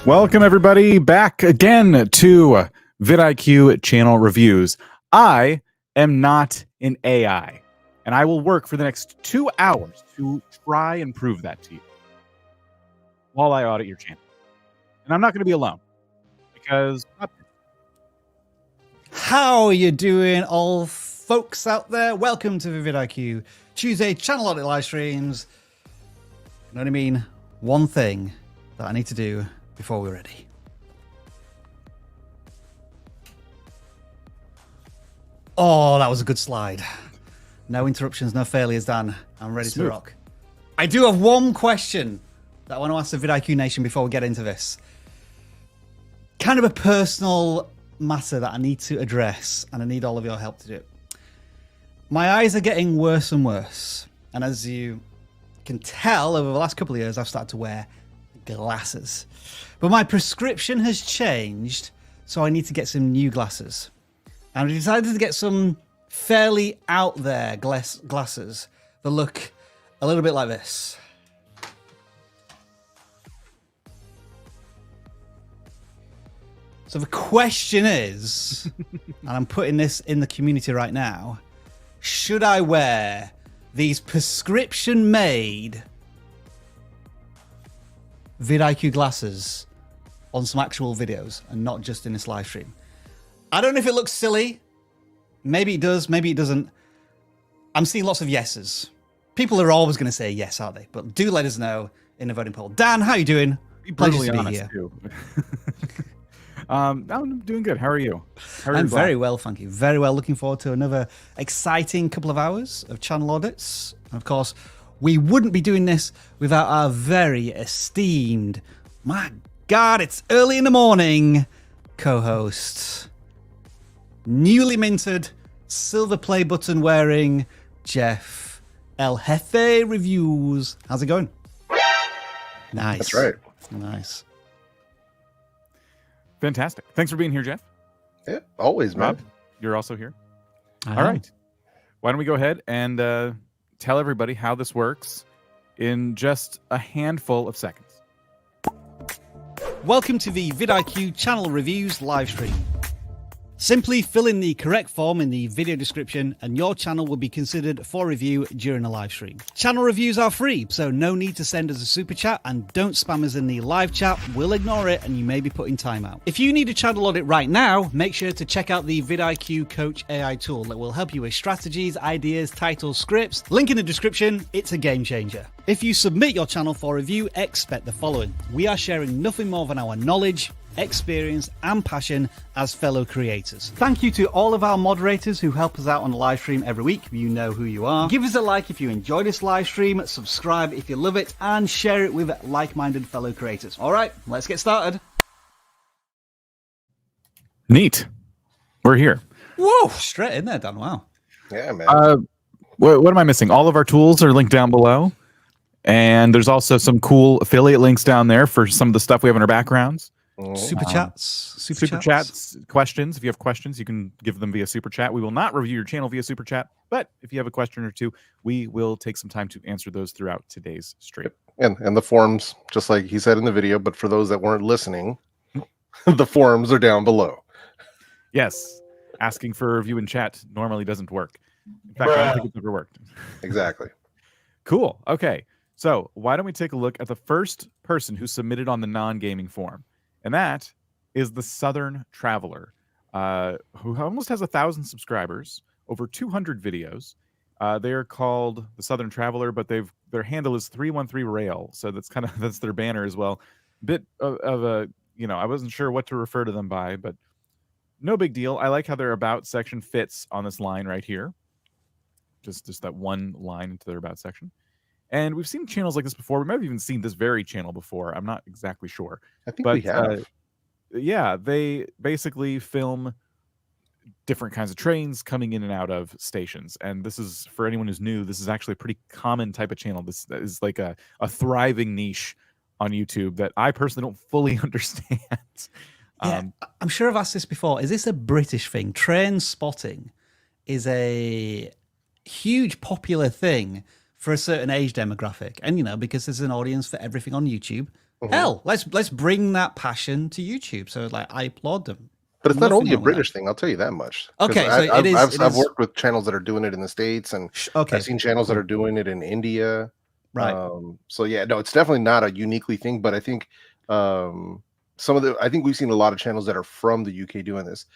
Welcome, everybody, back again to vidIQ channel reviews. I am not an AI, and I will work for the next 2 hours to try and prove that to you while I audit your channel. And I'm not going to be alone, because... How are you doing, all folks out there? Welcome to the vidIQ Tuesday channel audit live streams. You know what I mean? One thing that I need to do before we're ready. Oh, that was a good slide. No interruptions, no failures, Dan. I'm ready to rock. I do have one question that I want to ask the vidIQ Nation before we get into this. Kind of a personal matter that I need to address, and I need all of your help to do it. My eyes are getting worse and worse, and as you can tell, over the last couple of years, I've started to wear glasses. But my prescription has changed, so I need to get some new glasses. And I decided to get some fairly out there glasses that look a little bit like this. So the question is, and I'm putting this in the community right now, should I wear these prescription-made vidIQ glasses on some actual videos and not just in this live stream? I don't know if it looks silly. Maybe it does, maybe it doesn't. I'm seeing lots of yeses. People are always going to say yes, aren't they? But do let us know in the voting poll. Dan, how are you doing? Be brutally honest, too. I'm doing good. How are you? I'm very well, thank you. Very well. Looking forward to another exciting couple of hours of channel audits. And of course, we wouldn't be doing this without our very esteemed, my God, it's early in the morning, co-host, newly minted, silver play button wearing Jeff El Jefe Reviews. How's it going? Nice. That's right. Nice. Fantastic. Thanks for being here, Jeff. Yeah, always, man. Rob, you're also here. All right. Why don't we go ahead and tell everybody how this works in just a handful of seconds. Welcome to the vidIQ channel reviews live stream. Simply fill in the correct form in the video description and your channel will be considered for review during a live stream. Channel reviews are free, so no need to send us a super chat, and don't spam us in the live chat. We'll ignore it and you may be put in timeout. If you need a channel audit right now, make sure to check out the vidIQ Coach AI tool that will help you with strategies, ideas, titles, scripts. Link in the description. It's a game changer. If you submit your channel for review, expect the following. We are sharing nothing more than our knowledge, experience and passion as fellow creators. Thank you to all of our moderators who help us out on the live stream every week. You know who you are. Give us a like if you enjoy this live stream, subscribe if you love it, and share it with like-minded fellow creators. All right, let's get started. Neat. We're here. Whoa, straight in there, Dan. Wow. Yeah, man. What am I missing? All of our tools are linked down below. And there's also some cool affiliate links down there for some of the stuff we have in our backgrounds. Super chats. Super chats, questions. If you have questions, you can give them via super chat. We will not review your channel via super chat, but if you have a question or two, we will take some time to answer those throughout today's stream. And the forums, just like he said in the video, but for those that weren't listening, the forums are down below. Yes. Asking for a review in chat normally doesn't work. In fact, I don't think it's ever worked. Exactly. Cool. Okay. So why don't we take a look at the first person who submitted on the non-gaming form? And that is the Southern Traveler, who almost has 1,000 subscribers, over 200 videos. They are called the Southern Traveler, but their handle is 313rail, so that's their banner as well. Bit of a, I wasn't sure what to refer to them by, but no big deal. I like how their about section fits on this line right here. Just that one line into their about section. And we've seen channels like this before. We might have even seen this very channel before. I'm not exactly sure. I think we have. Yeah, they basically film different kinds of trains coming in and out of stations. And this is, for anyone who's new, this is actually a pretty common type of channel. This is like a thriving niche on YouTube that I personally don't fully understand. Yeah, I'm sure I've asked this before. Is this a British thing? Train spotting is a huge popular thing for a certain age demographic. And, because there's an audience for everything on YouTube, Hell, let's bring that passion to YouTube. So like, I applaud them. But it's not Nothing only a wrong with that. British thing, I'll tell you that much. 'Cause Okay, so it is. It I've is worked with channels that are doing it in the States, and okay. I've seen channels that Cool. are doing it in India. Right. So yeah, no, it's definitely not a uniquely thing, but I think I think we've seen a lot of channels that are from the UK doing this.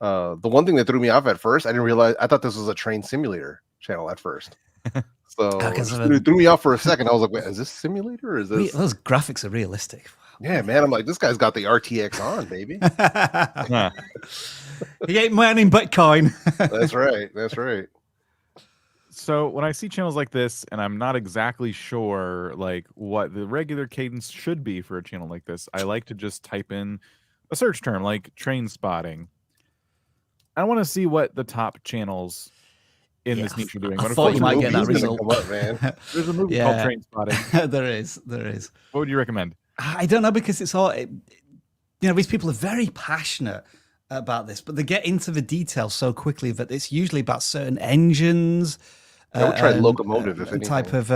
The one thing that threw me off at first, I didn't realize, I thought this was a train simulator channel at first. So it Because just of threw me off for a second. I was like, wait, is this simulator or is this? those graphics are realistic. Yeah, man. I'm like, this guy's got the RTX on, baby. Huh. He ain't mining Bitcoin. That's right. That's right. So when I see channels like this, and I'm not exactly sure like what the regular cadence should be for a channel like this, I like to just type in a search term like train spotting. I want to see what the top channels in this niche are doing. I What if, thought like, you a might movie get that is gonna result. come up, man. There's a movie called Train Spotting. There is. What would you recommend? I don't know, because it's all, you know, these people are very passionate about this, but they get into the details so quickly that it's usually about certain engines. I would try locomotive if and anything. type of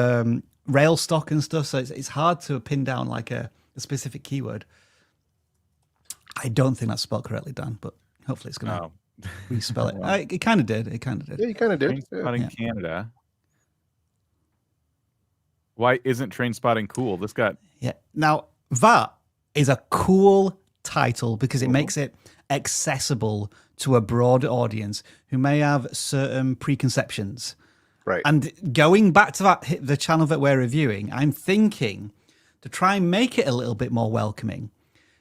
rail stock and stuff. So it's hard to pin down like a specific keyword. I don't think that's spelled correctly, Dan, but hopefully it's going to respell it. Well. It kind of did. It kind of did. Yeah, you kind of Train did. Spotting Yeah. Canada. Why isn't Train Spotting cool? This got Yeah. Now, that is a cool title because it makes it accessible to a broad audience who may have certain preconceptions. Right. And going back to the channel that we're reviewing, I'm thinking to try and make it a little bit more welcoming.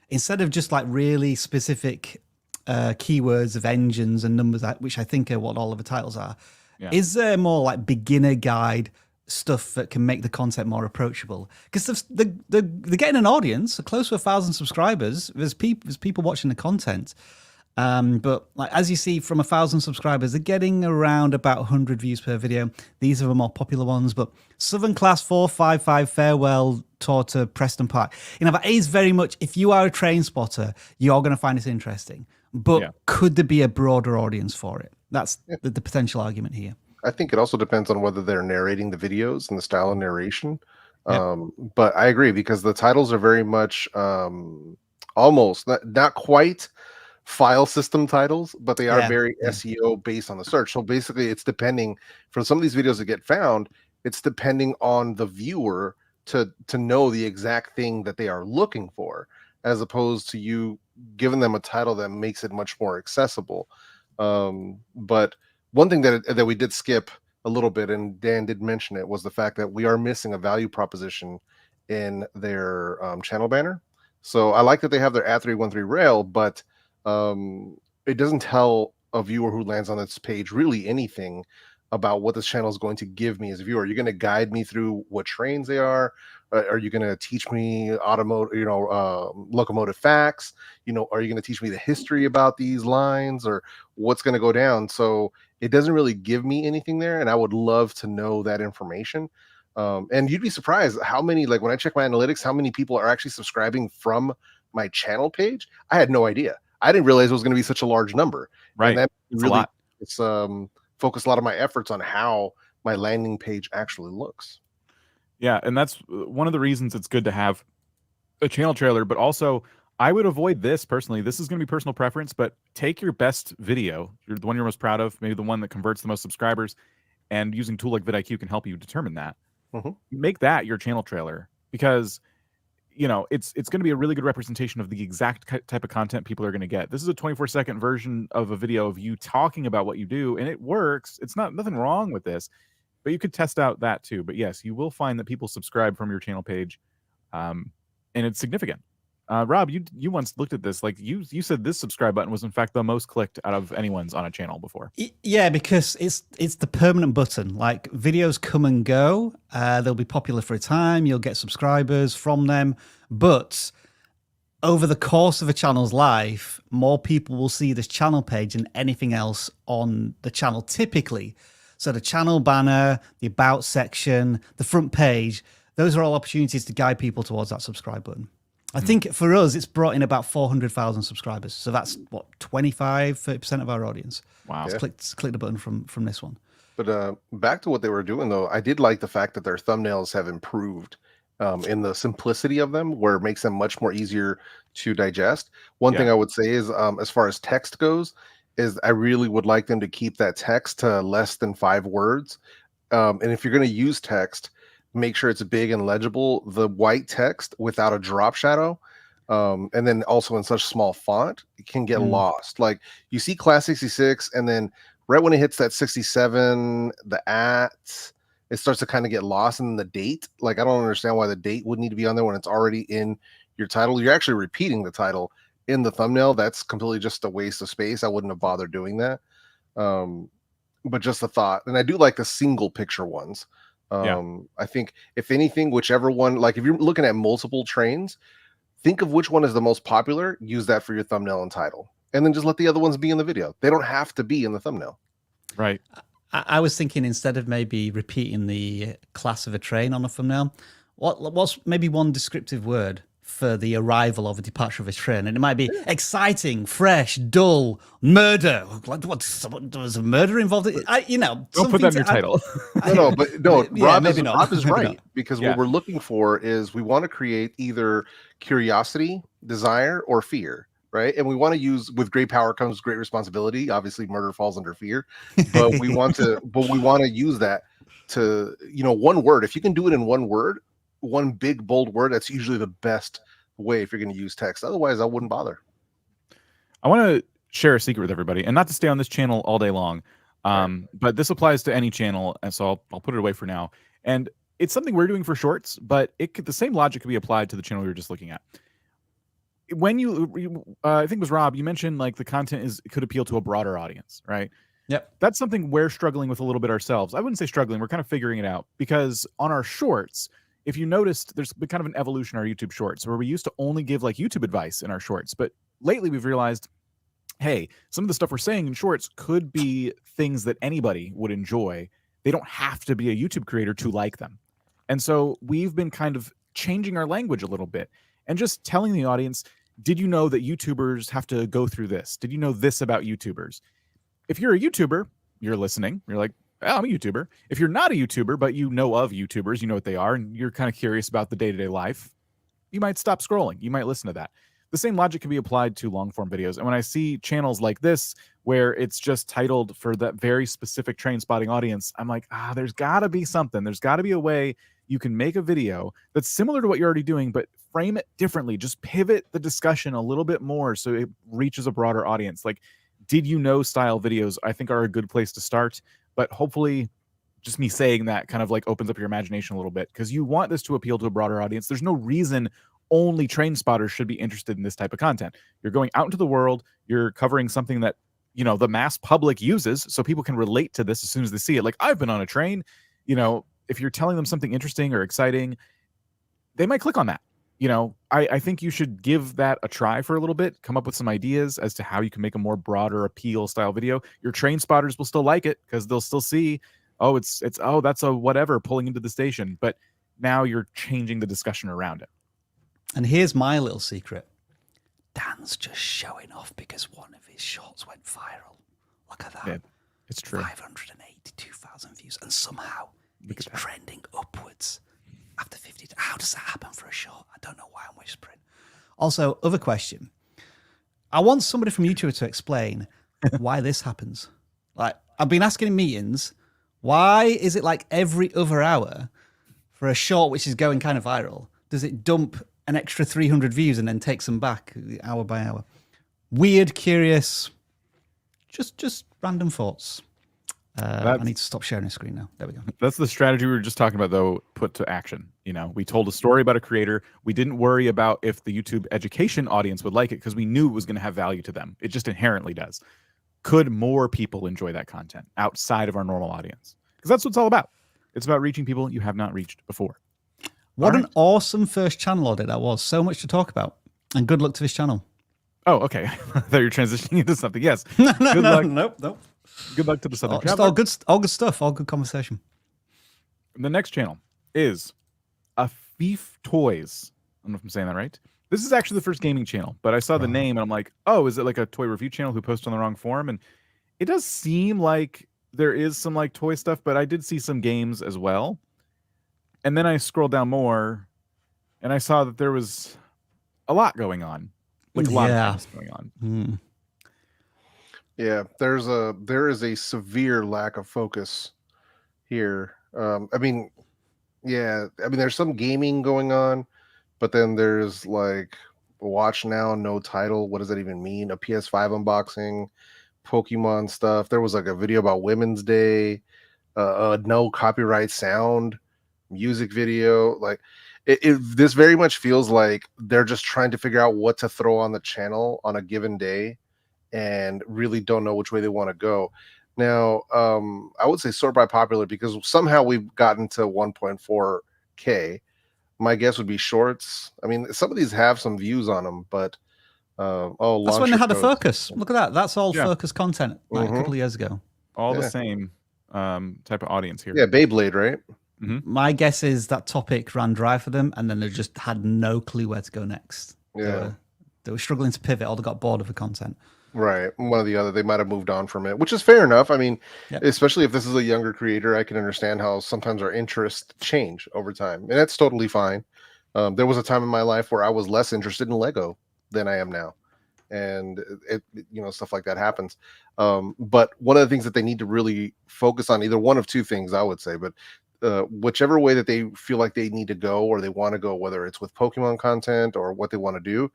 Instead of just like really specific keywords of engines and numbers, which I think are what all of the titles are, is there more like beginner guide stuff that can make the content more approachable? Because they're getting an audience, close to 1,000 subscribers. There's people watching the content. But like, as you see, from 1,000 subscribers, they're getting around about 100 views per video. These are the more popular ones. But Southern Class 455 Farewell Tour to Preston Park, you know, that is very much, if you are a train spotter, you're going to find this interesting. But could there be a broader audience for it? That's the potential argument here. I think it also depends on whether they're narrating the videos and the style of narration. But I agree, because the titles are very much almost not quite file system titles, but they are very SEO based on the search. So basically, it's depending, for some of these videos that get found, it's depending on the viewer to know the exact thing that they are looking for, as opposed to you giving them a title that makes it much more accessible. But one thing that we did skip a little bit, and Dan did mention it, was the fact that we are missing a value proposition in their channel banner. So I like that they have their @313 rail, but it doesn't tell a viewer who lands on this page really anything about what this channel is going to give me as a viewer. You're going to guide me through what trains they are. Are you going to teach me locomotive facts? You know, are you going to teach me the history about these lines, or what's going to go down? So it doesn't really give me anything there, and I would love to know that information. And you'd be surprised how many, like when I check my analytics, how many people are actually subscribing from my channel page. I had no idea. I didn't realize it was going to be such a large number. right. And that It's really, a lot. it's focused a lot of my efforts on how my landing page actually looks. Yeah, and that's one of the reasons it's good to have a channel trailer, but also I would avoid this personally. This is going to be personal preference, but take your best video, the one you're most proud of, maybe the one that converts the most subscribers, and using a tool like vidIQ can help you determine that. Make that your channel trailer, because you know it's going to be a really good representation of the exact type of content people are going to get. This is a 24-second version of a video of you talking about what you do, and it works. It's nothing wrong with this, but you could test out that too. But yes, you will find that people subscribe from your channel page, and it's significant. Rob, you once looked at this. Like you said, this subscribe button was in fact the most clicked out of anyone's on a channel before. Yeah, because it's the permanent button. Like, videos come and go. They'll be popular for a time. You'll get subscribers from them, but over the course of a channel's life, more people will see this channel page than anything else on the channel typically. So the channel banner, the about section, the front page, those are all opportunities to guide people towards that subscribe button. I think for us, it's brought in about 400,000 subscribers. So that's what, 25-30% of our audience. Wow. Yeah. Click the button from this one. But back to what they were doing, though, I did like the fact that their thumbnails have improved in the simplicity of them, where it makes them much more easier to digest. One thing Yeah. I would say is, as far as text goes, is I really would like them to keep that text to less than 5 words. And if you're going to use text, make sure it's big and legible. The white text without a drop shadow, and then also in such small font, it can get lost. Like you see class 66, and then right when it hits that 67, it starts to kind of get lost in the date. Like I don't understand why the date would need to be on there when it's already in your title. You're actually repeating the title in the thumbnail. That's completely just a waste of space. I wouldn't have bothered doing that. But just a thought. And I do like the single picture ones. Yeah. I think if anything, whichever one, like if you're looking at multiple trains, think of which one is the most popular, use that for your thumbnail and title, and then just let the other ones be in the video. They don't have to be in the thumbnail. Right. I was thinking, instead of maybe repeating the class of a train on a thumbnail, what's maybe one descriptive word for the arrival or the departure of a train? And it might be exciting, fresh, dull, murder. What was a murder involved? Don't put that in your title. Rob maybe not. Rob is Maybe right, not. because Yeah. what we're looking for is we want to create either curiosity, desire, or fear, right? And we want to use, with great power comes great responsibility. Obviously, murder falls under fear, but we want to use that to, one word. If you can do it in one word, one big bold word, that's usually the best way if you're going to use text. Otherwise, I wouldn't bother. I want to share a secret with everybody, and not to stay on this channel all day long, but this applies to any channel, and so I'll put it away for now. And it's something we're doing for shorts, but the same logic could be applied to the channel we were just looking at. When I think it was Rob, you mentioned like the content could appeal to a broader audience, right? Yep. That's something we're struggling with a little bit ourselves. I wouldn't say struggling, we're kind of figuring it out, because on our shorts, if you noticed, there's been kind of an evolution in our YouTube shorts where we used to only give like YouTube advice in our shorts, but lately we've realized, hey, some of the stuff we're saying in shorts could be things that anybody would enjoy. They don't have to be a YouTube creator to like them. And so we've been kind of changing our language a little bit and just telling the audience, did you know that YouTubers have to go through this? Did you know this about YouTubers? If you're a YouTuber, you're listening, you're like, oh, I'm a YouTuber. If you're not a YouTuber, but you know of YouTubers, you know what they are, and you're kind of curious about the day-to-day life, you might stop scrolling. You might listen to that. The same logic can be applied to long-form videos. And when I see channels like this, where it's just titled for that very specific train spotting audience, I'm like, there's got to be something. There's got to be a way you can make a video that's similar to what you're already doing, but frame it differently. Just pivot the discussion a little bit more so it reaches a broader audience. Like, did you know style videos, I think, are a good place to start. But hopefully just me saying that kind of like opens up your imagination a little bit, because you want this to appeal to a broader audience. There's no reason only train spotters should be interested in this type of content. You're going out into the world, you're covering something that, the mass public uses, so people can relate to this as soon as they see it. Like, I've been on a train, if you're telling them something interesting or exciting, they might click on that. I think you should give that a try for a little bit, come up with some ideas as to how you can make a more broader appeal style video. Your train spotters will still like it, because they'll still see, that's a whatever pulling into the station. But now you're changing the discussion around it. And here's my little secret. Dan's just showing off because one of his shorts went viral. Look at that. Yeah, it's true. 582,000 views, and somehow it's trending upwards after 50. How does that happen for a short? I don't know why I'm whispering. Also, other question. I want somebody from YouTube to explain why this happens. Like, I've been asking in meetings, why is it like every other hour for a short which is going kind of viral, does it dump an extra 300 views and then takes them back hour by hour? Weird, curious, just random thoughts. I need to stop sharing the screen now. There we go. That's the strategy we were just talking about, though, put to action. We told a story about a creator. We didn't worry about if the YouTube education audience would like it, because we knew it was going to have value to them. It just inherently does. Could more people enjoy that content outside of our normal audience? Because that's what it's all about. It's about reaching people you have not reached before. What an awesome first channel audit that was. So much to talk about. And good luck to this channel. Oh, okay. I thought you were transitioning into something. Yes. No, good luck. Nope. Good luck to the Southern Just Traveler. all good stuff. All good conversation. The next channel is Afif Toys. I don't know if I'm saying that right. This is actually the first gaming channel, but I saw the name and I'm like, oh, is it like a toy review channel who posted on the wrong forum? And it does seem like there is some like toy stuff, but I did see some games as well. And then I scrolled down more and I saw that there was a lot going on, like a lot of Yeah. things going on. Hmm. Yeah, there is a severe lack of focus here. I mean, yeah, I mean, there's some gaming going on, but then there's like watch now, no title. What does that even mean? A PS5 unboxing, Pokemon stuff. There was like a video about Women's Day, no copyright sound, music video. Like, this very much feels like they're just trying to figure out what to throw on the channel on a given day, and really don't know which way they want to go. Now, I would say sort by popular, because somehow we've gotten to 1.4K. My guess would be shorts. I mean, some of these have some views on them, but oh, That's when they launcher had a codes. focus. Look at that. That's all Yeah. focus content like a couple of years ago. All the Yeah. same type of audience here. Yeah, Beyblade, right? My guess is that topic ran dry for them, and then they just had no clue where to go next. Yeah. They were struggling to pivot, or they got bored of the content. Right. One or the other. They might have moved on from it, which is fair enough. I mean, Yep. especially if this is a younger creator, I can understand how sometimes our interests change over time, and that's totally fine. There was a time in my life where I was less interested in Lego than I am now, and stuff like that happens. But one of the things that they need to really focus on, either one of two things, I would say, but whichever way that they feel like they need to go or they want to go, whether it's with Pokemon content or what they want to do,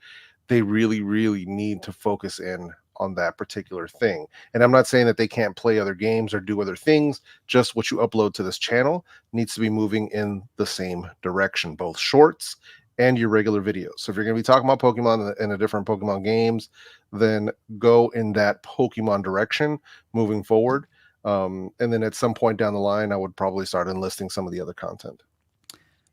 they really, really need to focus in on that particular thing. And I'm not saying that they can't play other games or do other things, just what you upload to this channel needs to be moving in the same direction, both shorts and your regular videos. So if you're going to be talking about Pokemon and a different Pokemon games, then go in that Pokemon direction moving forward. And then at some point down the line, I would probably start enlisting some of the other content.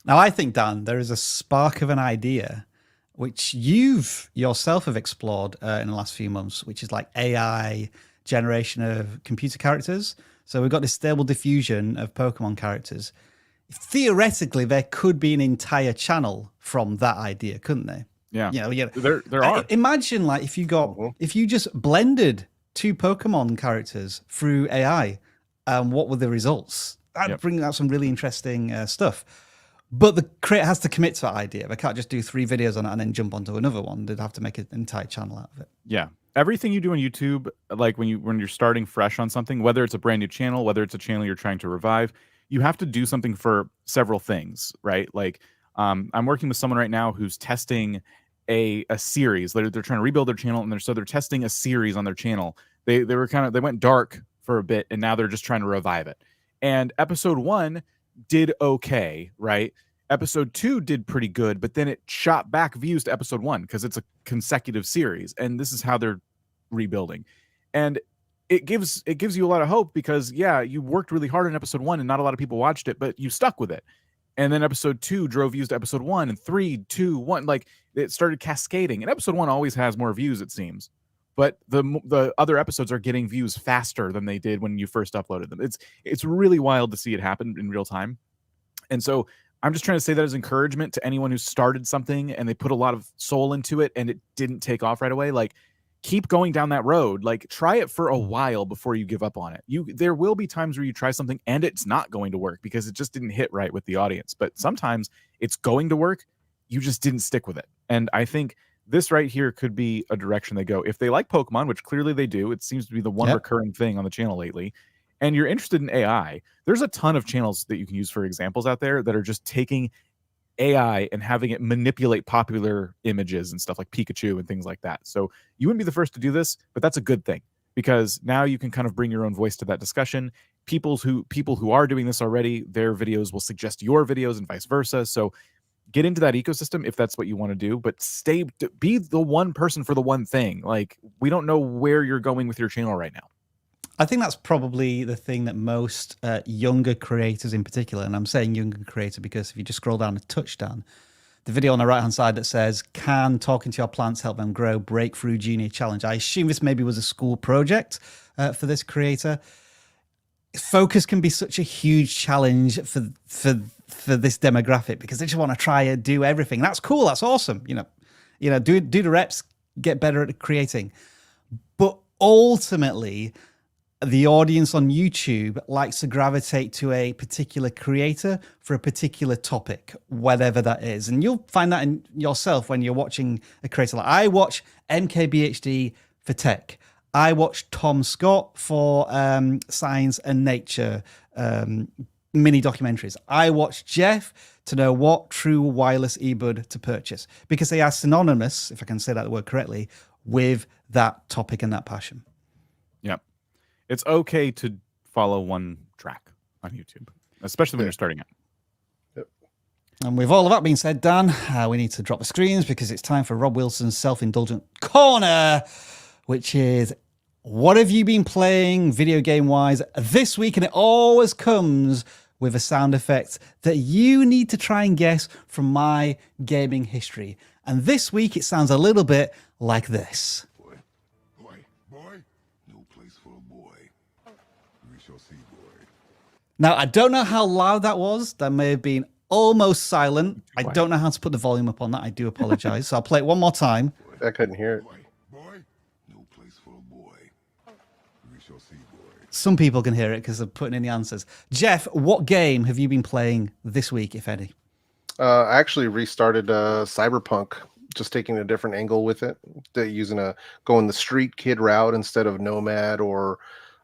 Now, I think, Dan, there is a spark of an idea which you've yourself have explored in the last few months, which is like AI generation of computer characters. So we've got this stable diffusion of Pokemon characters. Theoretically, there could be an entire channel from that idea, couldn't there? Yeah. Yeah. There are. Imagine like if you just blended two Pokemon characters through AI, what were the results? That'd bring out some really interesting stuff. But the creator has to commit to that idea. They can't just do 3 videos on it and then jump onto another one. They'd have to make an entire channel out of it. Yeah. Everything you do on YouTube, like when you're starting fresh on something, whether it's a brand new channel, whether it's a channel you're trying to revive, you have to do something for several things, right? Like I'm working with someone right now who's testing a series. They're trying to rebuild their channel, and they're testing a series on their channel. They went dark for a bit, and now they're just trying to revive it. And episode 1 did okay, right? Episode 2 did pretty good, but then it shot back views to episode 1 because it's a consecutive series, and this is how they're rebuilding. And it gives you a lot of hope because you worked really hard on episode 1 and not a lot of people watched it, but you stuck with it. And then episode 2 drove views to episode 1, and 3, 2, 1, like it started cascading. And episode 1 always has more views, it seems. But the other episodes are getting views faster than they did when you first uploaded them. It's really wild to see it happen in real time. And so I'm just trying to say that as encouragement to anyone who started something and they put a lot of soul into it and it didn't take off right away. Like, keep going down that road. Like, try it for a while before you give up on it. There will be times where you try something and it's not going to work because it just didn't hit right with the audience. But sometimes it's going to work. You just didn't stick with it. And I think this right here could be a direction they go. If they like Pokemon, which clearly they do, it seems to be the one recurring thing on the channel lately, and you're interested in AI, there's a ton of channels that you can use for examples out there that are just taking AI and having it manipulate popular images and stuff like Pikachu and things like that. So you wouldn't be the first to do this, but that's a good thing because now you can kind of bring your own voice to that discussion. People who are doing this already, their videos will suggest your videos and vice versa. So get into that ecosystem if that's what you want to do, but be the one person for the one thing. Like, we don't know where you're going with your channel right now. I think that's probably the thing that most younger creators in particular, and I'm saying younger creator because if you just scroll down a touchdown, the video on the right-hand side that says, can talking to your plants help them grow? Breakthrough Junior Challenge. I assume this maybe was a school project for this creator. Focus can be such a huge challenge for this demographic because they just want to try and do everything. That's cool. That's awesome. You know, do the reps, get better at creating. But ultimately, the audience on YouTube likes to gravitate to a particular creator for a particular topic, whatever that is. And you'll find that in yourself when you're watching a creator. Like I watch MKBHD for tech. I watch Tom Scott for science and nature mini documentaries. I watch Jeff to know what true wireless earbud to purchase because they are synonymous, if I can say that word correctly, with that topic and that passion. Yeah. It's okay to follow one track on YouTube, especially when you're starting out. Yep. And with all of that being said, Dan, we need to drop the screens because it's time for Rob Wilson's self-indulgent corner, which is what have you been playing video game-wise this week? And it always comes with a sound effect that you need to try and guess from my gaming history. And this week it sounds a little bit like this. Boy, no place for a boy. We shall see, boy. Now, I don't know how loud that was. That may have been almost silent. I don't know how to put the volume up on that. I do apologize. So I'll play it one more time. I couldn't hear it. Boy, no place for a boy. We shall see, boy. Some people can hear it because they're putting in the answers. Jeff, what game have you been playing this week, if any? I actually restarted Cyberpunk, just taking a different angle with it, using going the street kid route instead of Nomad or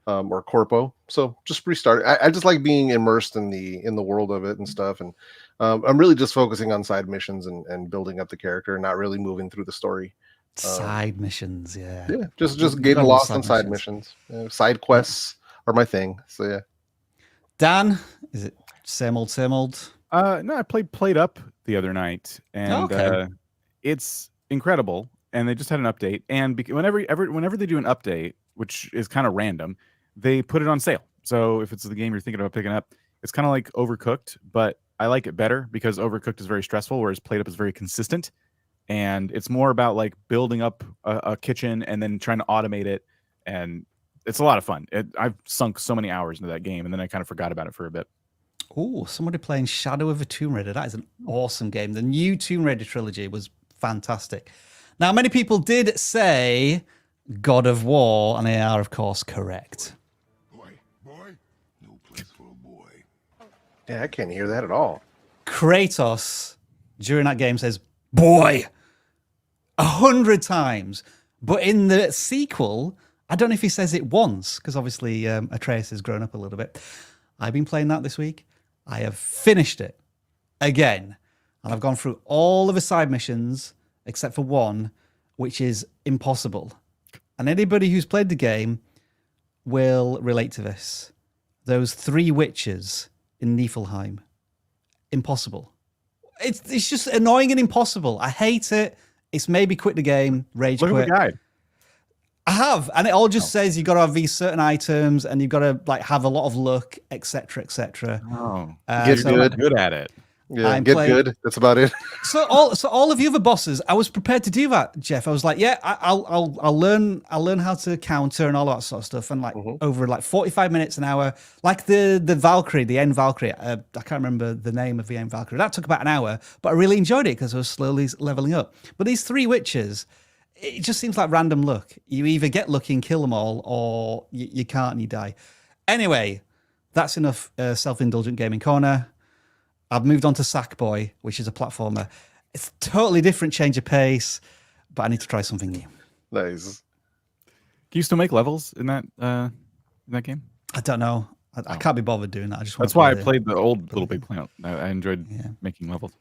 Corpo. So just restarted. I just like being immersed in the world of it and stuff. And I'm really just focusing on side missions and building up the character, and not really moving through the story. Side missions, yeah. Yeah, just getting lost on side missions. Side quests are my thing. So yeah. Dan, is it same old, same old? No, I played Up the other night, and it's incredible. And they just had an update, and whenever they do an update, which is kind of random, they put it on sale. So if it's the game you're thinking about picking up, it's kind of like Overcooked, but I like it better because Overcooked is very stressful, whereas Played Up is very consistent. And it's more about like building up a kitchen and then trying to automate it. And it's a lot of fun. I've sunk so many hours into that game, and then I kind of forgot about it for a bit. Oh, somebody playing Shadow of a Tomb Raider. That is an awesome game. The new Tomb Raider trilogy was fantastic. Now, many people did say God of War, and they are, of course, correct. Boy, no place for a boy. Yeah, I can't hear that at all. Kratos, during that game, says, boy, 100 times. But in the sequel, I don't know if he says it once, because obviously Atreus has grown up a little bit. I've been playing that this week. I have finished it again. And I've gone through all of the side missions, except for one, which is impossible. And anybody who's played the game will relate to this. Those 3 witches in Niflheim. Impossible. It's just annoying and impossible. I hate it. It's maybe quit the game, rage quit. Look at the guide. I have, and it all just says you've got to have these certain items, and you've got to like have a lot of luck, etc., etc. Oh, Get you're good at it. Yeah, get good. That's about it. So all of the other bosses, I was prepared to do that, Jeff. I was like, yeah, I'll learn how to counter and all that sort of stuff, and like over like 45 minutes, an hour, like the Valkyrie, the end Valkyrie. I can't remember the name of the end Valkyrie. That took about an hour, but I really enjoyed it because I was slowly leveling up. But these 3 witches, it just seems like random luck. You either get lucky and kill them all, or you can't and you die. Anyway, that's enough self-indulgent gaming corner. I've moved on to Sackboy, which is a platformer. It's a totally different change of pace, but I need to try something new. Nice. Can you still make levels in that game? I don't know. I can't be bothered doing that. That's why I played the old Little Big Planet. I enjoyed making levels.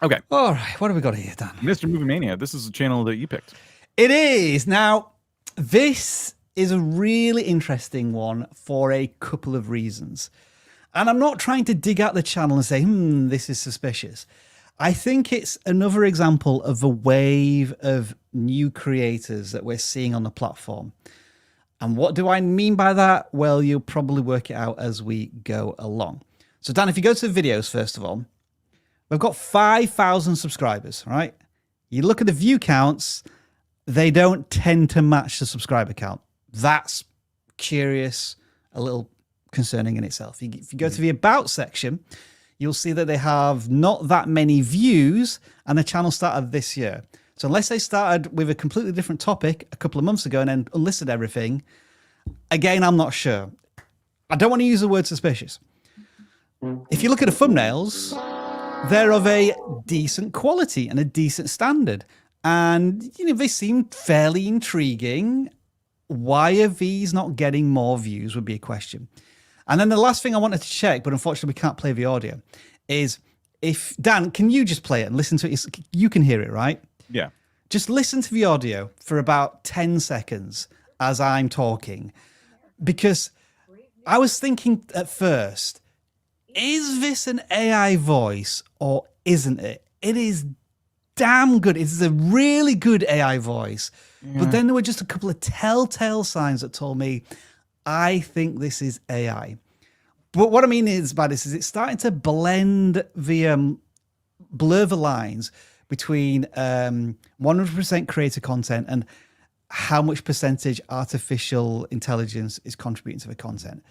Okay. All right. What have we got here, Dan? Mr. Movie Mania. This is a channel that you picked. It is. Now, this is a really interesting one for a couple of reasons. And I'm not trying to dig out the channel and say, this is suspicious. I think it's another example of a wave of new creators that we're seeing on the platform. And what do I mean by that? Well, you'll probably work it out as we go along. So, Dan, if you go to the videos, first of all, we've got 5,000 subscribers, right? You look at the view counts, they don't tend to match the subscriber count. That's curious, a little concerning in itself. If you go to the About section, you'll see that they have not that many views, and the channel started this year. So unless they started with a completely different topic a couple of months ago and then unlisted everything, Again, I'm not sure. I don't want to use the word suspicious. If you look at the thumbnails, they're of a decent quality and a decent standard. And, they seem fairly intriguing. Why are these not getting more views would be a question. And then the last thing I wanted to check, but unfortunately we can't play the audio, is if, Dan, can you just play it and listen to it? You can hear it, right? Yeah. Just listen to the audio for about 10 seconds as I'm talking. Because I was thinking at first, is this an AI voice or isn't it? It is damn good. It's a really good AI voice. Yeah. But then there were just a couple of telltale signs that told me, I think this is AI. But what I mean by this is it's starting to blend the, blur the lines between 100% creator content and how much percentage artificial intelligence is contributing to the content.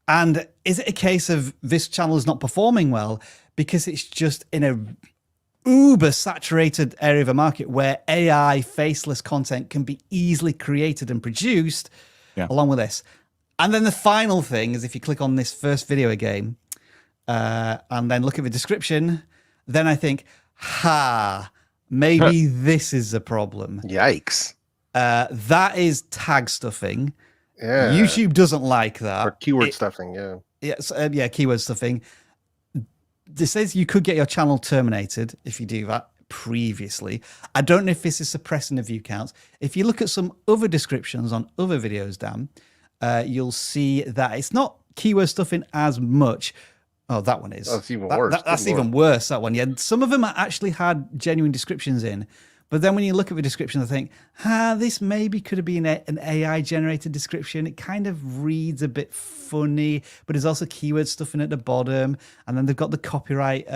And is it a case of this channel is not performing well because it's just in a uber saturated area of the market where AI faceless content can be easily created and produced along with this? And then the final thing is if you click on this first video again and then look at the description, then I think, maybe this is a problem. Yikes. That is tag stuffing. Yeah. YouTube doesn't like that. Or keyword stuffing, yeah. Yes, keyword stuffing. This says you could get your channel terminated if you do that previously. I don't know if this is suppressing the view counts. If you look at some other descriptions on other videos, Dan, you'll see that it's not keyword stuffing as much. Oh, that one is. That's even worse. That's even worse, that one. Yeah, some of them actually had genuine descriptions in. But then when you look at the description, I think, this maybe could have been an AI-generated description. It kind of reads a bit funny, but there's also keyword stuffing at the bottom. And then they've got the copyright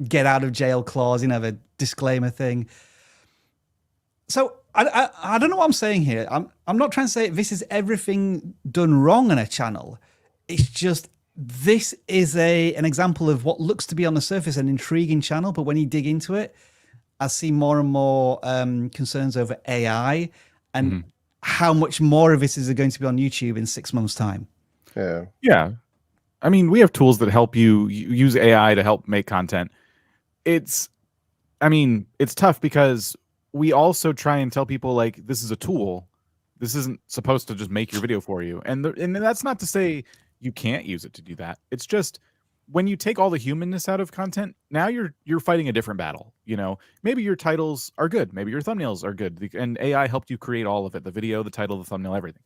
get out of jail clause, the disclaimer thing. So I don't know what I'm saying here. I'm not trying to say this is everything done wrong on a channel. It's just this is an example of what looks to be on the surface an intriguing channel, but when you dig into it, I see more and more concerns over AI and how much more of this is going to be on YouTube in 6 months' time. Yeah. Yeah. I mean, we have tools that help you use AI to help make content. It's tough because we also try and tell people like, this is a tool. This isn't supposed to just make your video for you. And that's not to say you can't use it to do that. It's just, when you take all the humanness out of content, now you're fighting a different battle. Maybe your titles are good, maybe your thumbnails are good, and AI helped you create all of it, the video, the title, the thumbnail, everything.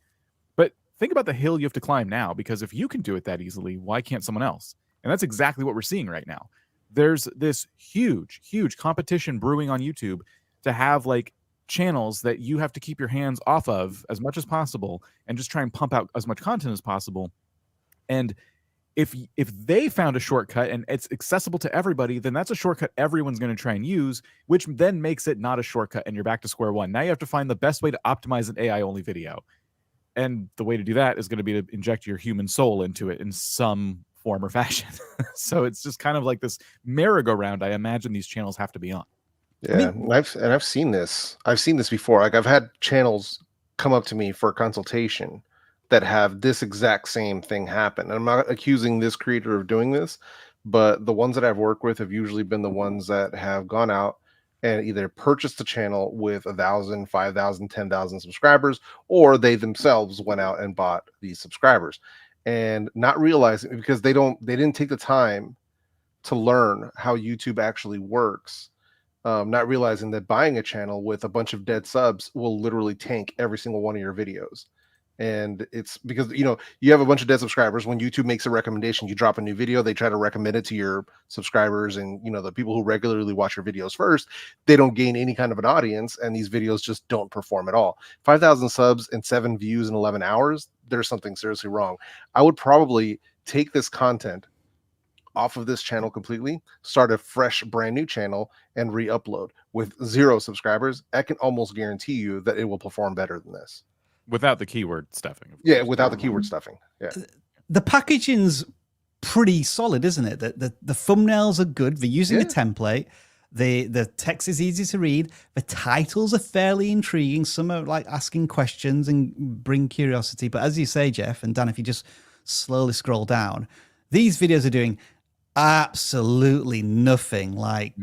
But think about the hill you have to climb now, because if you can do it that easily, why can't someone else? And that's exactly what we're seeing right now. There's this huge competition brewing on YouTube to have like channels that you have to keep your hands off of as much as possible and just try and pump out as much content as possible. And if they found a shortcut and it's accessible to everybody, then that's a shortcut everyone's going to try and use, which then makes it not a shortcut and you're back to square one. Now you have to find the best way to optimize an AI-only video. And the way to do that is going to be to inject your human soul into it in some form or fashion. So it's just kind of like this merry-go-round I imagine these channels have to be on. Yeah, I've seen this. I've seen this before. Like I've had channels come up to me for consultation that have this exact same thing happen. And I'm not accusing this creator of doing this, but the ones that I've worked with have usually been the ones that have gone out and either purchased a channel with 1,000, 5,000, 10,000 subscribers, or they themselves went out and bought these subscribers and not realizing, because they didn't take the time to learn how YouTube actually works. Not realizing that buying a channel with a bunch of dead subs will literally tank every single one of your videos. And it's because, you have a bunch of dead subscribers. When YouTube makes a recommendation, you drop a new video, they try to recommend it to your subscribers and, the people who regularly watch your videos first, they don't gain any kind of an audience and these videos just don't perform at all. 5,000 subs and 7 views in 11 hours, there's something seriously wrong. I would probably take this content off of this channel completely, start a fresh brand new channel and re-upload with 0 subscribers. I can almost guarantee you that it will perform better than this. Without the keyword stuffing. Yeah, without the keyword stuffing. Yeah. The packaging's pretty solid, isn't it? The thumbnails are good. They're using a template. The text is easy to read. The titles are fairly intriguing. Some are like asking questions and bring curiosity. But as you say, Jeff and Dan, if you just slowly scroll down, these videos are doing absolutely nothing, like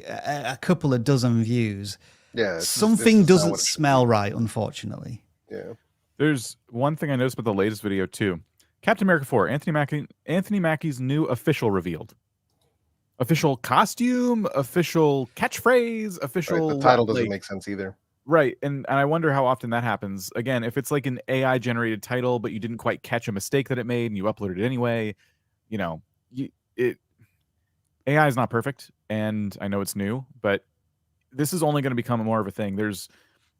a couple of dozen views. Yeah, Something doesn't smell right, unfortunately. Yeah. There's one thing I noticed about the latest video too. Captain America 4, Anthony Mackie's new official revealed. Official costume, official catchphrase, official... Right, the title doesn't make sense either. Right, and I wonder how often that happens. Again, if it's like an AI-generated title, but you didn't quite catch a mistake that it made and you uploaded it anyway, you know, AI is not perfect, and I know it's new, but this is only going to become more of a thing.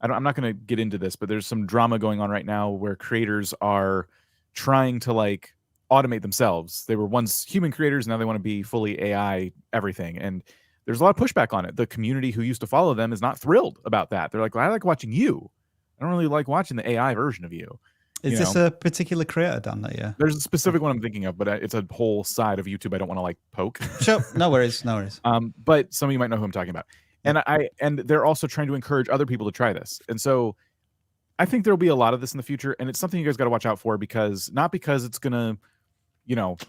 I'm not going to get into this, but there's some drama going on right now where creators are trying to like automate themselves. They were once human creators, now they want to be fully AI everything, and there's a lot of pushback on it. The community who used to follow them is not thrilled about that. They're like, well, I like watching you. I don't really like watching the AI version of you. Is this a particular creator, Dan? There's a specific one I'm thinking of, but it's a whole side of YouTube I don't want to like poke. Sure, no worries, no worries. But some of you might know who I'm talking about. And they're also trying to encourage other people to try this. And so I think there'll be a lot of this in the future, and it's something you guys got to watch out for, because not because it's gonna,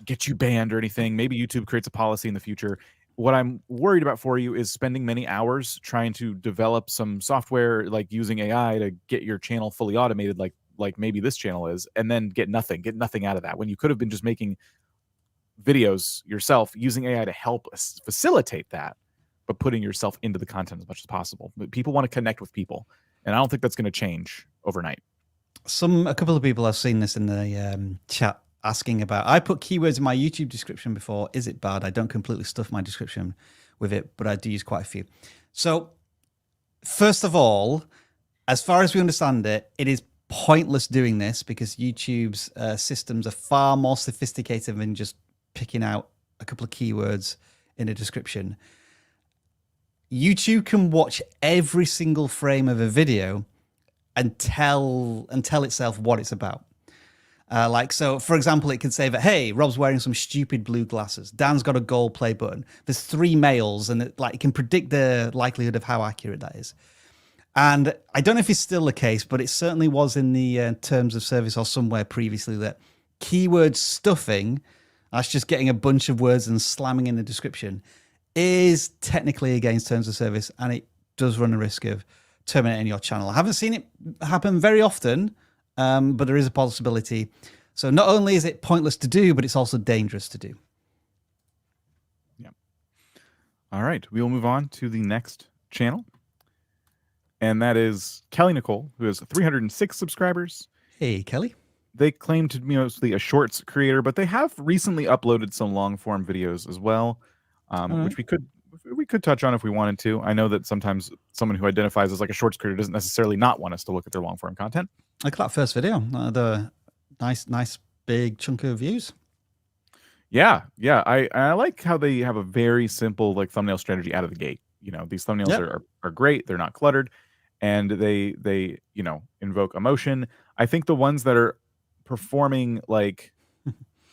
get you banned or anything. Maybe YouTube creates a policy in the future. What I'm worried about for you is spending many hours trying to develop some software, like using AI to get your channel fully automated, like maybe this channel is, and then get nothing out of that, when you could have been just making videos yourself using AI to help facilitate that, but putting yourself into the content as much as possible. But people want to connect with people, and I don't think that's going to change overnight. A couple of people have seen this in the chat asking about, I put keywords in my YouTube description before. Is it bad? I don't completely stuff my description with it, but I do use quite a few. So first of all, as far as we understand it, it is pointless doing this, because YouTube's systems are far more sophisticated than just picking out a couple of keywords in a description. YouTube can watch every single frame of a video and tell itself what it's about. So, for example, it can say that, hey, Rob's wearing some stupid blue glasses. Dan's got a gold play button. There's 3 males, and it can predict the likelihood of how accurate that is. And I don't know if it's still the case, but it certainly was in the terms of service or somewhere previously, that keyword stuffing, that's just getting a bunch of words and slamming in the description, is technically against terms of service, and it does run a risk of terminating your channel. I haven't seen it happen very often, but there is a possibility. So not only is it pointless to do, but it's also dangerous to do. Yeah. All right. We will move on to the next channel. And that is Kelly Nicole, who has 306 subscribers. Hey, Kelly. They claim to be mostly a shorts creator, but they have recently uploaded some long form videos as well, which we could touch on if we wanted to. I know that sometimes someone who identifies as like a shorts creator doesn't necessarily not want us to look at their long form content. Look at that first video. The nice big chunk of views. Yeah. I like how they have a very simple like thumbnail strategy out of the gate. These thumbnails are great. They're not cluttered, and they invoke emotion. I think the ones that are performing like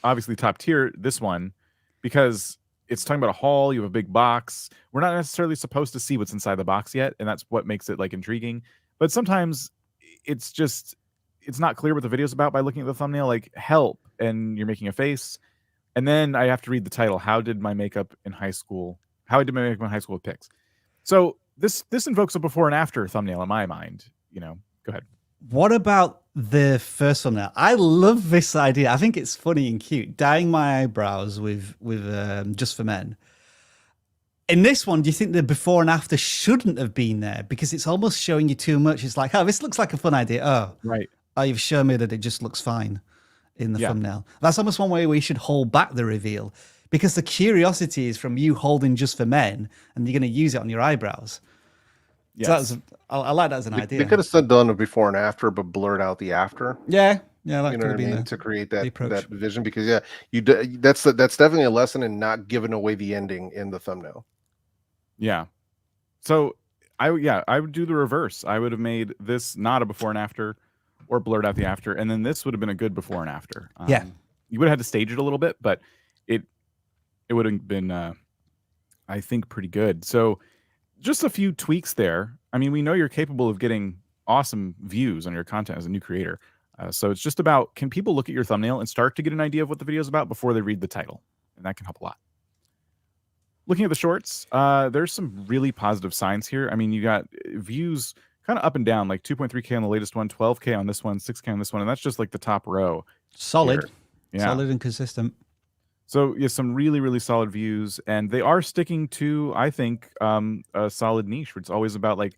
obviously top tier, this one, because it's talking about a haul, you have a big box. We're not necessarily supposed to see what's inside the box yet, and that's what makes it like intriguing. But sometimes it's not clear what the video's about by looking at the thumbnail, like help, and you're making a face. And then I have to read the title, How I did my makeup in high school with pics. So this invokes a before and after thumbnail in my mind. Go ahead. What about the first thumbnail? I love this idea. I think it's funny and cute. Dyeing my eyebrows with Just for Men. In this one, do you think the before and after shouldn't have been there, because it's almost showing you too much? It's like, oh, this looks like a fun idea. Oh, right. Oh, you've shown me that it just looks fine in the thumbnail. That's almost one way we should hold back the reveal, because the curiosity is from you holding Just for Men, and you're going to use it on your eyebrows. Yes. So I like that as an idea. They could have done a before and after, but blurred out the after. Yeah, that you know what I mean, to create that approach. vision. Because that's definitely a lesson in not giving away the ending in the thumbnail. Yeah. So I would do the reverse. I would have made this not a before and after, or blurred out the after, and then this would have been a good before and after. You would have had to stage it a little bit, but it would have been I think pretty good. So just a few tweaks there. I mean, we know you're capable of getting awesome views on your content as a new creator. So it's just about, can people look at your thumbnail and start to get an idea of what the video is about before they read the title? And that can help a lot. Looking at the shorts, there's some really positive signs here. I mean, you got views kind of up and down, like 2.3K on the latest one, 12K on this one, 6K on this one, and that's just like the top row. Solid. Yeah. Solid and consistent. So yeah, some really, really solid views, and they are sticking to, I think, a solid niche where it's always about like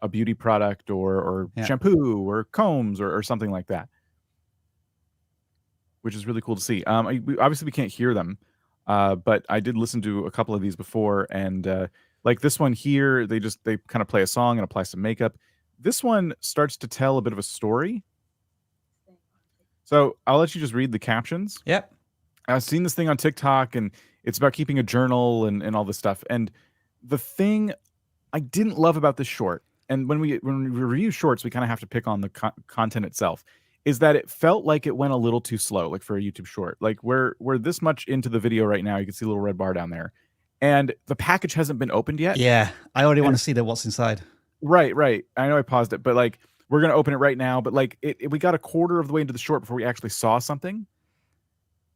a beauty product or shampoo or combs or something like that, which is really cool to see. Obviously we can't hear them, but I did listen to a couple of these before, and like this one here, they kind of play a song and apply some makeup. This one starts to tell a bit of a story. So I'll let you just read the captions. Yep. I've seen this thing on TikTok, and it's about keeping a journal and all this stuff. And the thing I didn't love about this short, and when we review shorts, we kind of have to pick on the content itself, is that it felt like it went a little too slow, like for a YouTube short. Like we're this much into the video right now. You can see a little red bar down there, and the package hasn't been opened yet. Yeah, I already want to see what's inside. Right. I know I paused it, but like we're gonna open it right now. But like we got a quarter of the way into the short before we actually saw something.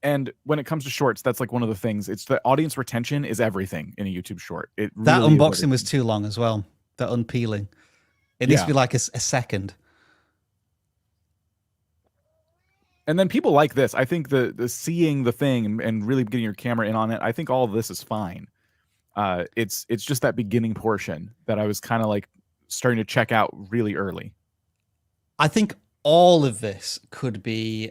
And when it comes to shorts, that's like one of the things. It's the audience retention is everything in a YouTube short. That really unboxing was too long as well. That unpeeling. It needs to be like a second. And then people like this. I think the seeing the thing and really getting your camera in on it, I think all of this is fine. It's just that beginning portion that I was kind of like starting to check out really early. I think all of this could be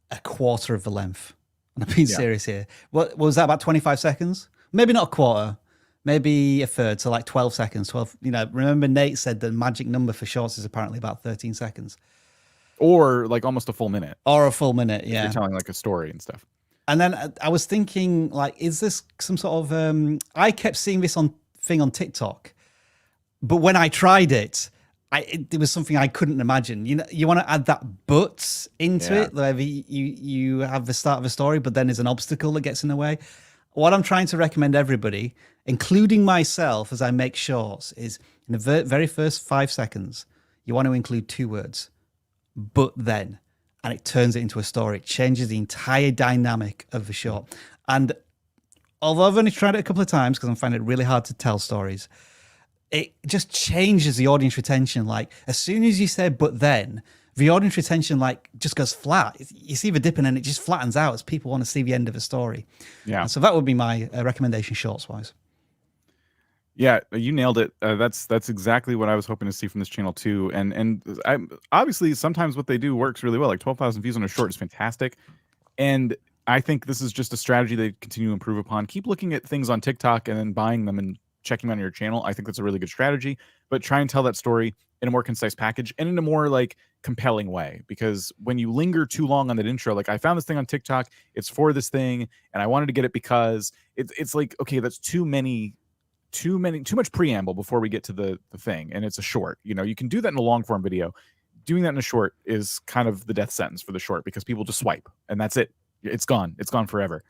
a quarter of the length. And I'm being serious here. What was that, about 25 seconds? Maybe not a quarter, maybe a third, so like 12 seconds. 12. Remember Nate said the magic number for shorts is apparently about 13 seconds. Or like almost a full minute. Or a full minute, yeah. You're telling like a story and stuff. And then I was thinking, like, is this some sort of... I kept seeing this thing on TikTok, but when I tried it, it was something I couldn't imagine. You want to add that but into it, where you have the start of a story, but then there's an obstacle that gets in the way. What I'm trying to recommend everybody, including myself as I make shorts, is in the very first 5 seconds, you want to include 2 words, but then, and it turns it into a story. It changes the entire dynamic of the short. And although I've only tried it a couple of times because I'm finding it really hard to tell stories, it just changes the audience retention. Like as soon as you say, but then, the audience retention like just goes flat. You see the dip and then it just flattens out as people want to see the end of the story. Yeah. And so that would be my recommendation shorts wise. Yeah, you nailed it. That's exactly what I was hoping to see from this channel too. And obviously sometimes what they do works really well. Like 12,000 views on a short is fantastic. And I think this is just a strategy they continue to improve upon. Keep looking at things on TikTok and then buying them and checking them on your channel. I think that's a really good strategy, but try and tell that story in a more concise package and in a more like compelling way. Because when you linger too long on that intro, like I found this thing on TikTok, it's for this thing, and I wanted to get it because it's like, okay, that's too much preamble before we get to the thing, and it's a short. You can do that in a long form video. Doing that in a short is kind of the death sentence for the short because people just swipe and that's it. It's gone forever.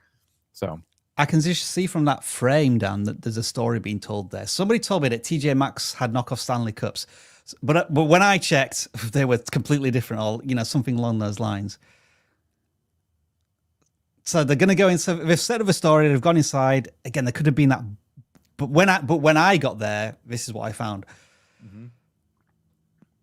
So I can just see from that frame, Dan, that there's a story being told there. Somebody told me that TJ Maxx had knockoff Stanley Cups, but when I checked, they were completely different, or something along those lines. So they're going to go in. So they've set up a story. They've gone inside. Again, there could have been that. But when I got there, this is what I found. Mm-hmm.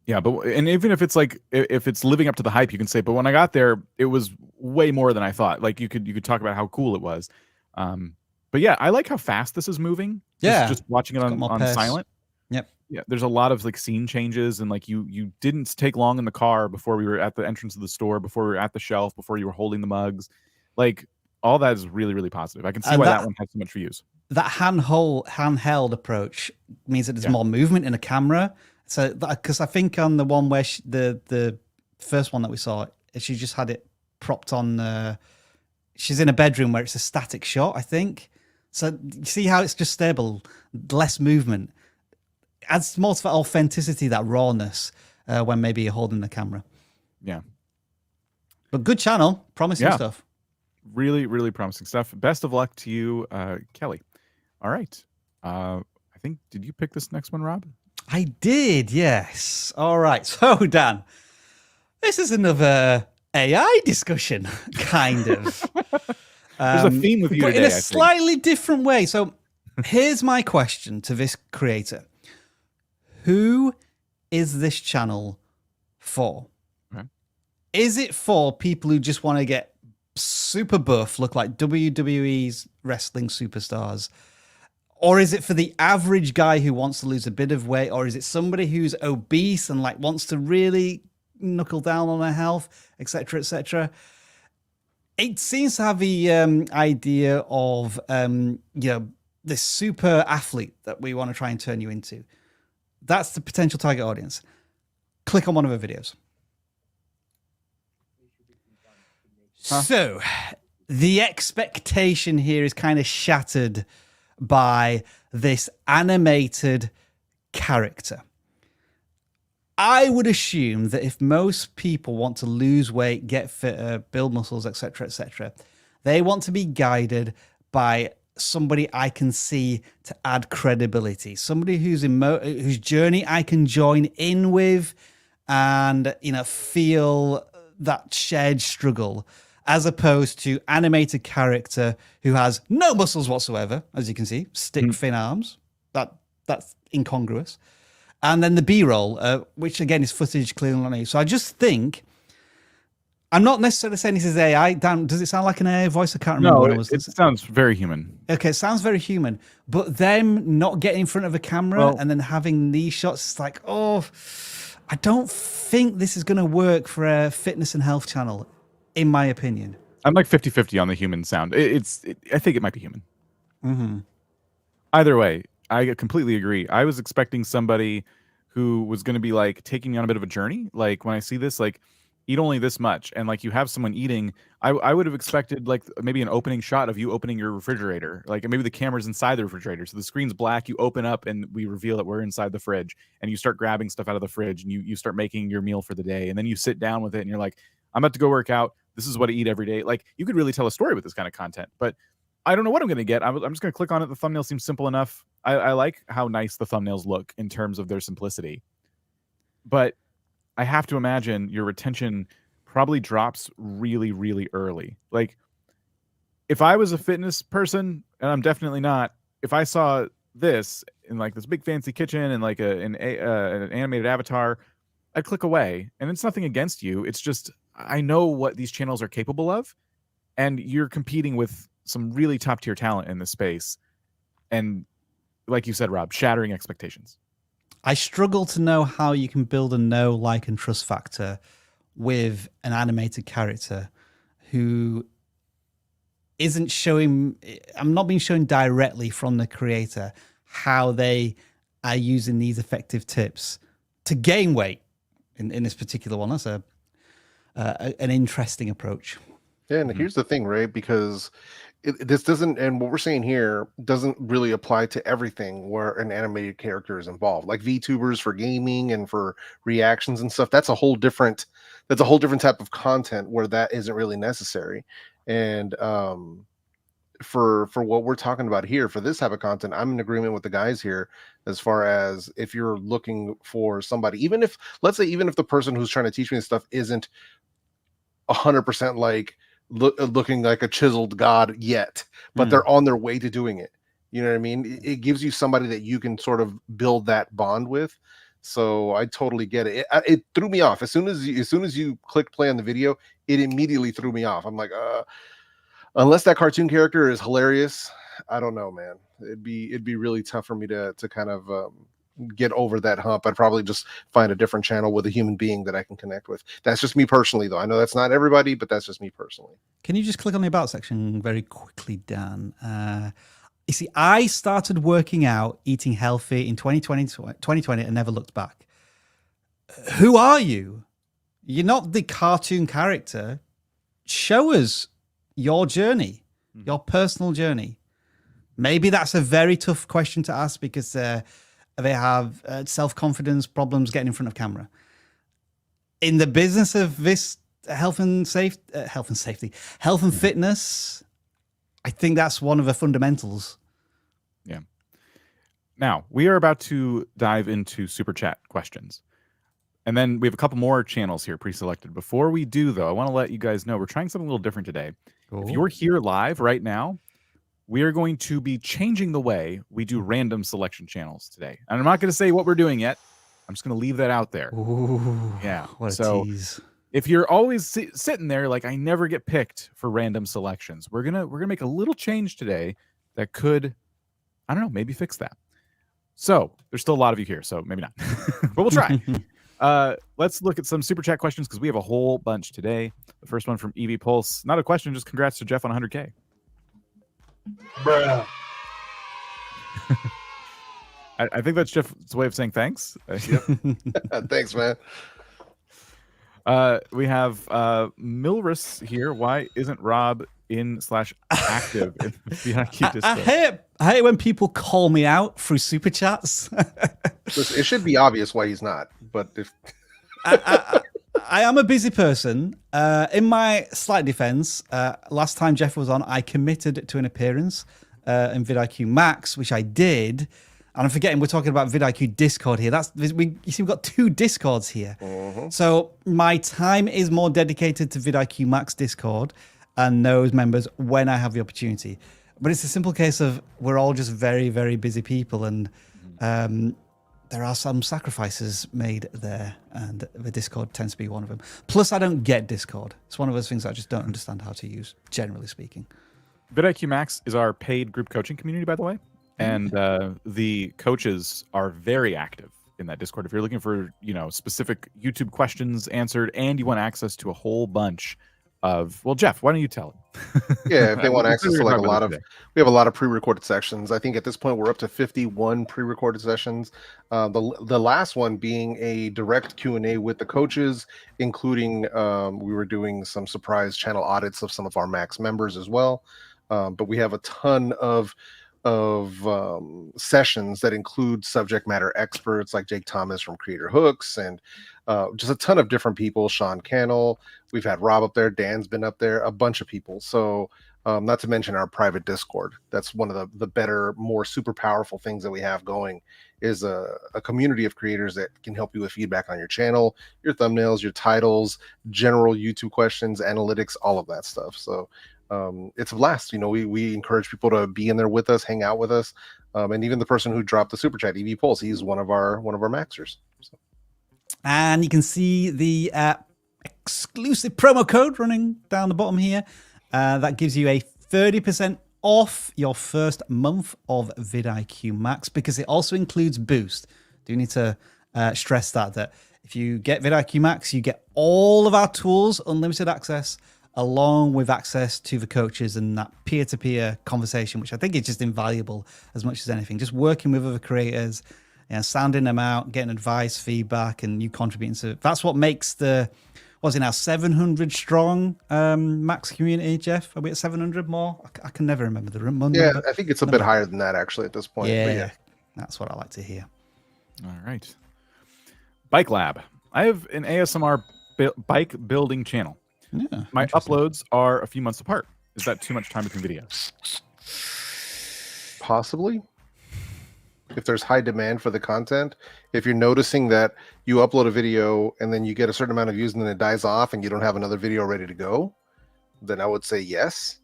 Yeah, and even if it's like if it's living up to the hype, you can say. But when I got there, it was way more than I thought. Like you could talk about how cool it was. But yeah, I like how fast this is moving. Just watching it on silent. Yep. Yeah, there's a lot of like scene changes, and like you didn't take long in the car before we were at the entrance of the store, before we were at the shelf, before you were holding the mugs. Like all that is really, really positive. I can see why that one has so much views. That handheld approach means that there's more movement in the camera. So, because I think on the one where the first one that we saw, she just had it propped on. She's in a bedroom where it's a static shot, I think. So you see how it's just stable, less movement. Adds more to that authenticity, that rawness when maybe you're holding the camera. Yeah. But good channel, promising stuff. Really, really promising stuff. Best of luck to you, Kelly. All right. I I think, did you pick this next one, Rob? I did, yes. All right. So, Dan, this is another AI discussion, kind of. There's a theme with you but today, in a I think. slightly different way. So, here's my question to this creator. Who is this channel for? Okay. Is it for people who just want to get super buff, look like WWE's wrestling superstars? Or is it for the average guy who wants to lose a bit of weight? Or is it somebody who's obese and like wants to really knuckle down on their health, etc., etc.? It seems to have the idea of this super athlete that we want to try and turn you into. That's the potential target audience. Click on one of her videos. So the expectation here is kind of shattered by this animated character. I would assume that if most people want to lose weight, get fitter, build muscles, etc., etc., they want to be guided by somebody I can see to add credibility, somebody whose journey I can join in with, and feel that shared struggle, as opposed to animated character who has no muscles whatsoever, as you can see, stick thin arms. That's incongruous. And then the B-roll, which again is footage clearly on you. So I just think, I'm not necessarily saying this is AI. Dan, does it sound like an AI voice? I can't remember. No, when I was it sounds very human. Okay, it sounds very human. But them not getting in front of a camera and then having these shots, it's like, I don't think this is going to work for a fitness and health channel, in my opinion. I'm like 50-50 on the human sound. I think it might be human. Mm-hmm. Either way, I completely agree. I was expecting somebody who was going to be like taking me on a bit of a journey. Like when I see this, like eat only this much, and like you have someone eating, I would have expected like maybe an opening shot of you opening your refrigerator, like maybe the camera's inside the refrigerator, so the screen's black, you open up and we reveal that we're inside the fridge, and you start grabbing stuff out of the fridge, and you start making your meal for the day, and then you sit down with it and you're like, I'm about to go work out, this is what I eat every day. Like you could really tell a story with this kind of content, but I don't know what I'm going to get. I'm just going to click on it. The thumbnail seems simple enough. I like how nice the thumbnails look in terms of their simplicity, but I have to imagine your retention probably drops really, really early. Like if I was a fitness person, and I'm definitely not, if I saw this in like this big fancy kitchen and like an animated avatar, I'd click away. And it's nothing against you. It's just, I know what these channels are capable of, and you're competing with some really top tier talent in this space. And like you said, Rob, shattering expectations. I struggle to know how you can build a know, like, and trust factor with an animated character who isn't showing, I'm not being shown directly from the creator how they are using these effective tips to gain weight in this particular one. That's an interesting approach. Yeah, and here's the thing, right? Because this doesn't, and what we're saying here doesn't really apply to everything where an animated character is involved. Like VTubers for gaming and for reactions and stuff, that's a whole different type of content where that isn't really necessary. And for what we're talking about here, for this type of content, I'm in agreement with the guys here as far as if you're looking for somebody, even if, let's say, even if the person who's trying to teach me this stuff isn't 100% like looking like a chiseled god yet, but they're on their way to doing it. You know what I mean? It gives you somebody that you can sort of build that bond with. So I totally get it. It threw me off as soon as you clicked play on the video. It immediately threw me off. I'm like, unless that cartoon character is hilarious, I don't know, man. It'd be really tough for me to kind of get over that hump. I'd probably just find a different channel with a human being that I can connect with. That's just me personally, though. I know that's not everybody, but that's just me personally. Can you just click on the about section very quickly, Dan? You see, I started working out, eating healthy in 2020 and never looked back. Who are you? You're not the cartoon character. Show us your journey, your personal journey. Maybe that's a very tough question to ask because they have self-confidence problems getting in front of camera. In the business of this health and fitness, I think that's one of the fundamentals. Yeah. Now, we are about to dive into super chat questions. And then we have a couple more channels here pre-selected. Before we do, though, I want to let you guys know we're trying something a little different today. If you're here live right now, we are going to be changing the way we do random selection channels today. And I'm not going to say what we're doing yet. I'm just going to leave that out there. Ooh, Yeah. what a So tease. if you're always sitting there like I never get picked for random selections, we're gonna make a little change today that could, I don't know, maybe fix that. So there's still a lot of you here, so maybe not, but we'll try. Let's look at some super chat questions because we have a whole bunch today. The first one from EV Pulse, not a question, just congrats to Jeff on 100K. Bruh. I think that's Jeff's way of saying thanks. Thanks, man. We have Milrus here. Why isn't Rob in/active in vidIQ Discord? I hate when people call me out through super chats. Listen, it should be obvious why he's not, but if I am a busy person. In my slight defense, last time Jeff was on, I committed to an appearance in vidIQ Max, which I did. And I'm forgetting we're talking about vidIQ Discord here. You see, we've got 2 Discords here. So my time is more dedicated to vidIQ Max Discord and those members when I have the opportunity. But it's a simple case of we're all just very, very busy people, and there are some sacrifices made there, and the Discord tends to be one of them. Plus, I don't get Discord. It's one of those things I just don't understand how to use, generally speaking. vidIQ Max is our paid group coaching community, by the way. And the coaches are very active in that Discord. If you're looking for, specific YouTube questions answered and you want access to a whole bunch of, well, Jeff, why don't you tell it? Yeah, if they want access to like we have a lot of pre-recorded sessions. I think at this point we're up to 51 pre-recorded sessions. The last one being a direct Q&A with the coaches, including we were doing some surprise channel audits of some of our Max members as well. But we have a ton of sessions that include subject matter experts like Jake Thomas from Creator Hooks, and just a ton of different people. Sean Cannell, we've had Rob up there, Dan's been up there, a bunch of people. So not to mention our private Discord. That's one of the better, more super powerful things that we have going, is a community of creators that can help you with feedback on your channel, your thumbnails, your titles, general YouTube questions, analytics, all of that stuff. So it's a blast. We encourage people to be in there with us, hang out with us, and even the person who dropped the super chat, EV Pulse, he's one of our maxers. So. And you can see the exclusive promo code running down the bottom here. That gives you a 30% off your first month of vidIQ Max, because it also includes Boost. Do need to stress that if you get vidIQ Max, you get all of our tools, unlimited access, along with access to the coaches and that peer-to-peer conversation, which I think is just invaluable as much as anything. Just working with other creators, sounding them out, getting advice, feedback, and you contributing to. That's what makes the, was it now 700 strong Max community, Jeff? Are we at 700 more? I can never remember the number. Yeah, I think it's a bit higher than that actually at this point. Yeah, that's what I like to hear. All right. Bike Lab. I have an ASMR bike building channel. Yeah, my uploads are a few months apart. Is that too much time between videos? Possibly. If there's high demand for the content, if you're noticing that you upload a video and then you get a certain amount of views and then it dies off and you don't have another video ready to go, then I would say yes.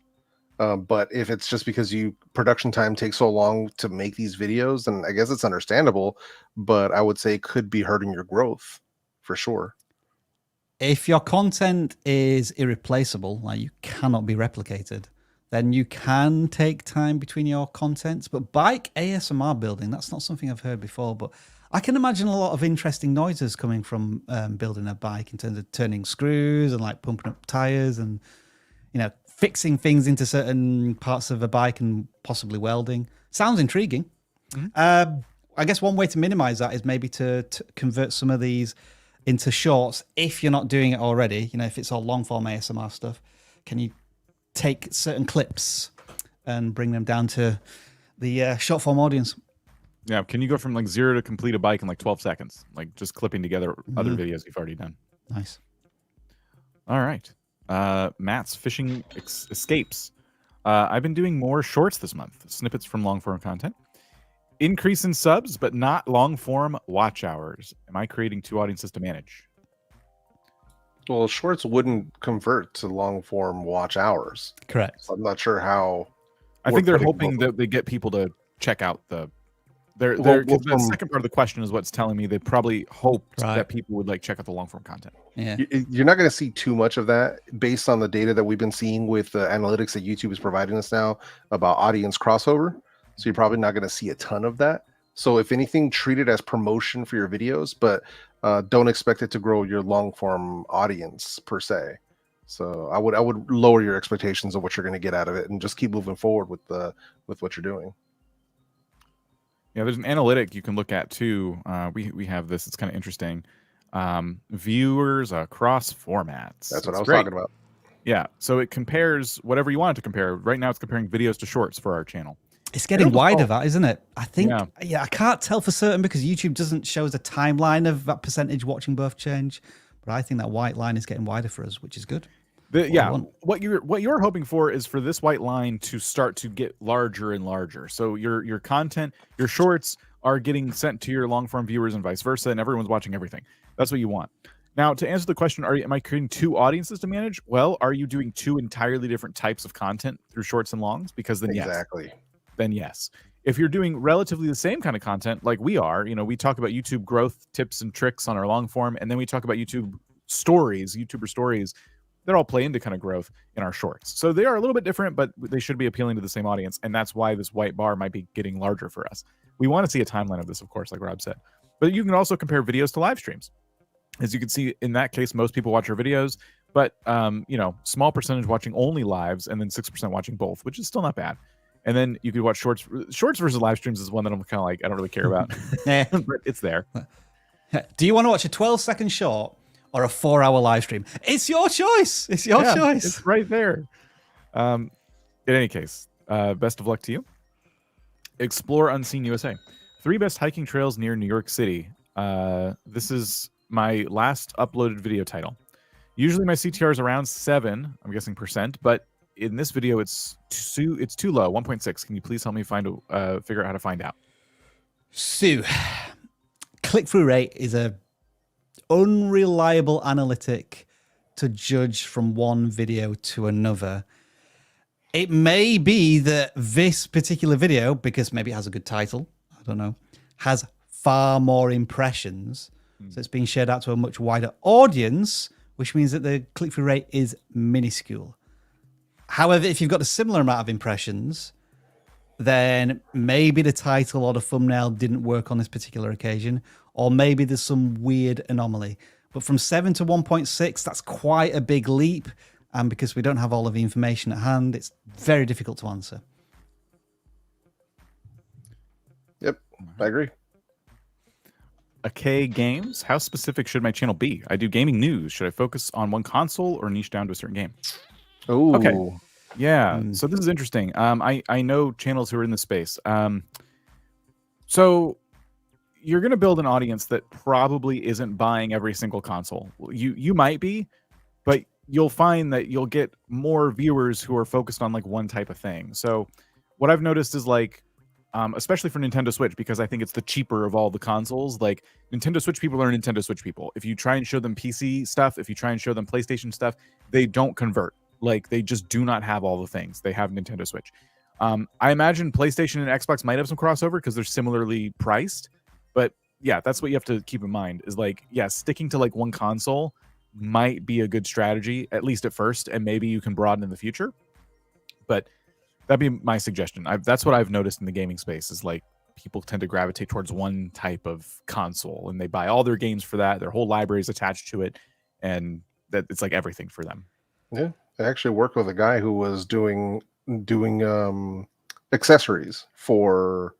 But if it's just because production time takes so long to make these videos, then I guess it's understandable. But I would say it could be hurting your growth for sure. If your content is irreplaceable, like you cannot be replicated, then you can take time between your contents. But bike ASMR building, that's not something I've heard before. But I can imagine a lot of interesting noises coming from building a bike, in terms of turning screws and like pumping up tires and, fixing things into certain parts of a bike and possibly welding. Sounds intriguing. Mm-hmm. I guess one way to minimize that is maybe to convert some of these into shorts. If you're not doing it already, if it's all long form ASMR stuff, can you take certain clips and bring them down to the short form audience? Yeah. Can you go from like 0 to complete a bike in like 12 seconds? Like just clipping together other videos you've already done. Nice. All right. Matt's fishing escapes. I've been doing more shorts this month, snippets from long form content. increase in subs, but not long form watch hours. Am I creating two audiences to manage? Well, shorts wouldn't convert to long form watch hours. Correct. So I'm not sure how. I we're think they're putting hoping both- that they get people to check out the. Well, 'Cause the from- second part of the question is what's telling me they probably hoped Right. that people would like check out the long form content. Yeah. You're not going to see too much of that based on the data that we've been seeing with the analytics that YouTube is providing us now about audience crossover. So you're probably not going to see a ton of that. So if anything, treat it as promotion for your videos, but don't expect it to grow your long form audience per se. So I would lower your expectations of what you're going to get out of it and just keep moving forward with what you're doing. Yeah, there's an analytic you can look at too. We have this. It's kind of interesting. Viewers across formats. That's what It's I was great. talking about. Yeah, so it compares whatever you want it to compare. Right now, it's comparing videos to shorts for our channel. It's getting Beautiful. wider, that, isn't it? I think, Yeah. yeah, I can't tell for certain because YouTube doesn't show us a timeline of that percentage watching both change. But I think that white line is getting wider for us, which is good. Yeah, want. what you're hoping for is for this white line to start to get larger and larger. So your content, your shorts are getting sent to your long form viewers and vice versa, and everyone's watching everything. That's what you want. Now, to answer the question, am I creating two audiences to manage? Well, are you doing two entirely different types of content through shorts and longs? Because then Exactly. yes. If you're doing relatively the same kind of content like we are, we talk about YouTube growth tips and tricks on our long form, and then we talk about YouTuber stories. They're all play into kind of growth in our shorts. So they are a little bit different, but they should be appealing to the same audience. And that's why this white bar might be getting larger for us. We want to see a timeline of this, of course, like Rob said. But you can also compare videos to live streams. As you can see, in that case, most people watch our videos, but small percentage watching only lives and then 6% watching both, which is still not bad. And then you could watch shorts. Shorts versus live streams is one that I'm kind of like, I don't really care about, Yeah. but it's there. Do you want to watch a 12-second short or a 4-hour live stream? It's your choice. It's your choice. It's right there. In any case, best of luck to you. Explore Unseen USA. 3 best hiking trails near New York City. This is my last uploaded video title. Usually my CTR is around 7, I'm guessing percent, but in this video it's too low, 1.6. Can you please help me figure out how to find out? So, click-through rate is a unreliable analytic to judge from one video to another. It may be that this particular video, because maybe it has a good title, I don't know, has far more impressions. So it's being shared out to a much wider audience, which means that the click-through rate is minuscule. However, if you've got a similar amount of impressions, then maybe the title or the thumbnail didn't work on this particular occasion, or maybe there's some weird anomaly. But from 7 to 1.6, that's quite a big leap. And because we don't have all of the information at hand, it's very difficult to answer. Yep, I agree. K Games, how specific should my channel be? I do gaming news. Should I focus on one console or niche down to a certain game? Oh, Okay. Yeah, so this is interesting. I know channels who are in the space. So you're going to build an audience that probably isn't buying every single console. You might be, but you'll find that you'll get more viewers who are focused on like one type of thing. So what I've noticed is like, especially for Nintendo Switch, because I think it's the cheaper of all the consoles. Like Nintendo Switch people are Nintendo Switch people. If you try and show them PC stuff, if you try and show them PlayStation stuff, they don't convert. Like they just do not have all the things. They have Nintendo Switch. I imagine PlayStation and Xbox might have some crossover because they're similarly priced. But yeah, that's what you have to keep in mind is like, yeah, sticking to like one console might be a good strategy, at least at first, and maybe you can broaden in the future. But that'd be my suggestion. That's what I've noticed in the gaming space is like people tend to gravitate towards one type of console and they buy all their games for that. Their whole library is attached to it, and that it's like everything for them. Yeah, I actually worked with a guy who was doing accessories for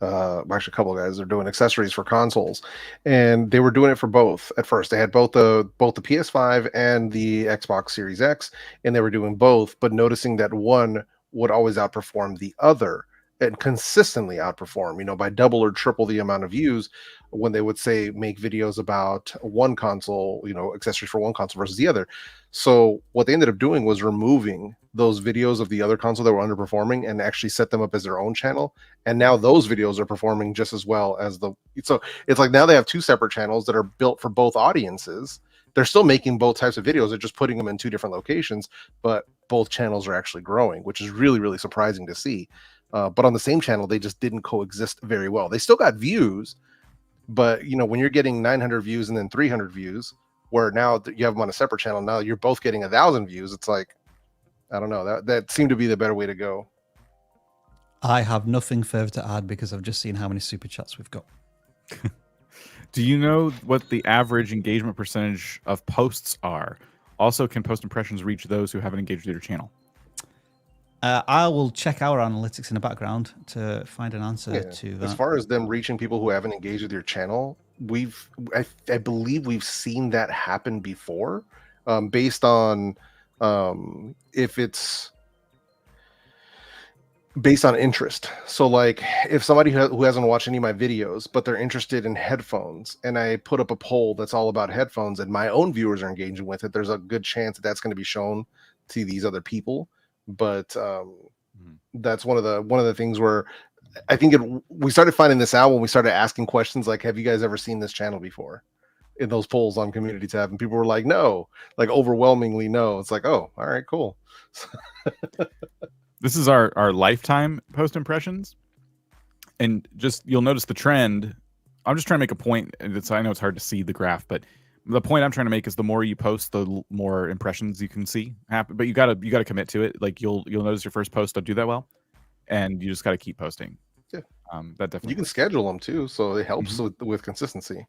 actually a couple of guys are doing accessories for consoles, and they were doing it for both at first. They had both the PS5 and the Xbox Series X, and they were doing both, but noticing that one would always outperform the other and consistently outperform, you know, by double or triple the amount of views when they would say make videos about one console, you know, accessories for one console versus the other. So what they ended up doing was removing those videos of the other console that were underperforming and actually set them up as their own channel. And now those videos are performing just as well as so it's like now they have two separate channels that are built for both audiences. They're still making both types of videos. They're just putting them in two different locations, but both channels are actually growing, which is really, really surprising to see. But on the same channel, they just didn't coexist very well. They still got views, but you know, when you're getting 900 views and then 300 views, where now you have them on a separate channel, now you're both getting 1,000 views. It's like, I don't know, that seemed to be the better way to go. I have nothing further to add because I've just seen how many super chats we've got. Do you know what the average engagement percentage of posts are? Also, can post impressions reach those who haven't engaged with your channel? I will check our analytics in the background to find an answer to that. As far as them reaching people who haven't engaged with your channel, I believe we've seen that happen before, based on if it's based on interest. So like if somebody who hasn't watched any of my videos, but they're interested in headphones, and I put up a poll that's all about headphones and my own viewers are engaging with it, there's a good chance that that's going to be shown to these other people. But that's one of the things where I think we started finding this out when we started asking questions like, have you guys ever seen this channel before, in those polls on community tab, and people were like, no, like overwhelmingly no. It's like, oh, all right, cool. This is our lifetime post impressions, and just you'll notice the trend. I'm just trying to make a point. I know it's hard to see the graph, but the point I'm trying to make is the more you post, the more impressions you can see happen. But you gotta commit to it. Like you'll notice your first post don't do that well, and you just gotta keep posting. Yeah, that definitely. You can schedule them too, so it helps with consistency.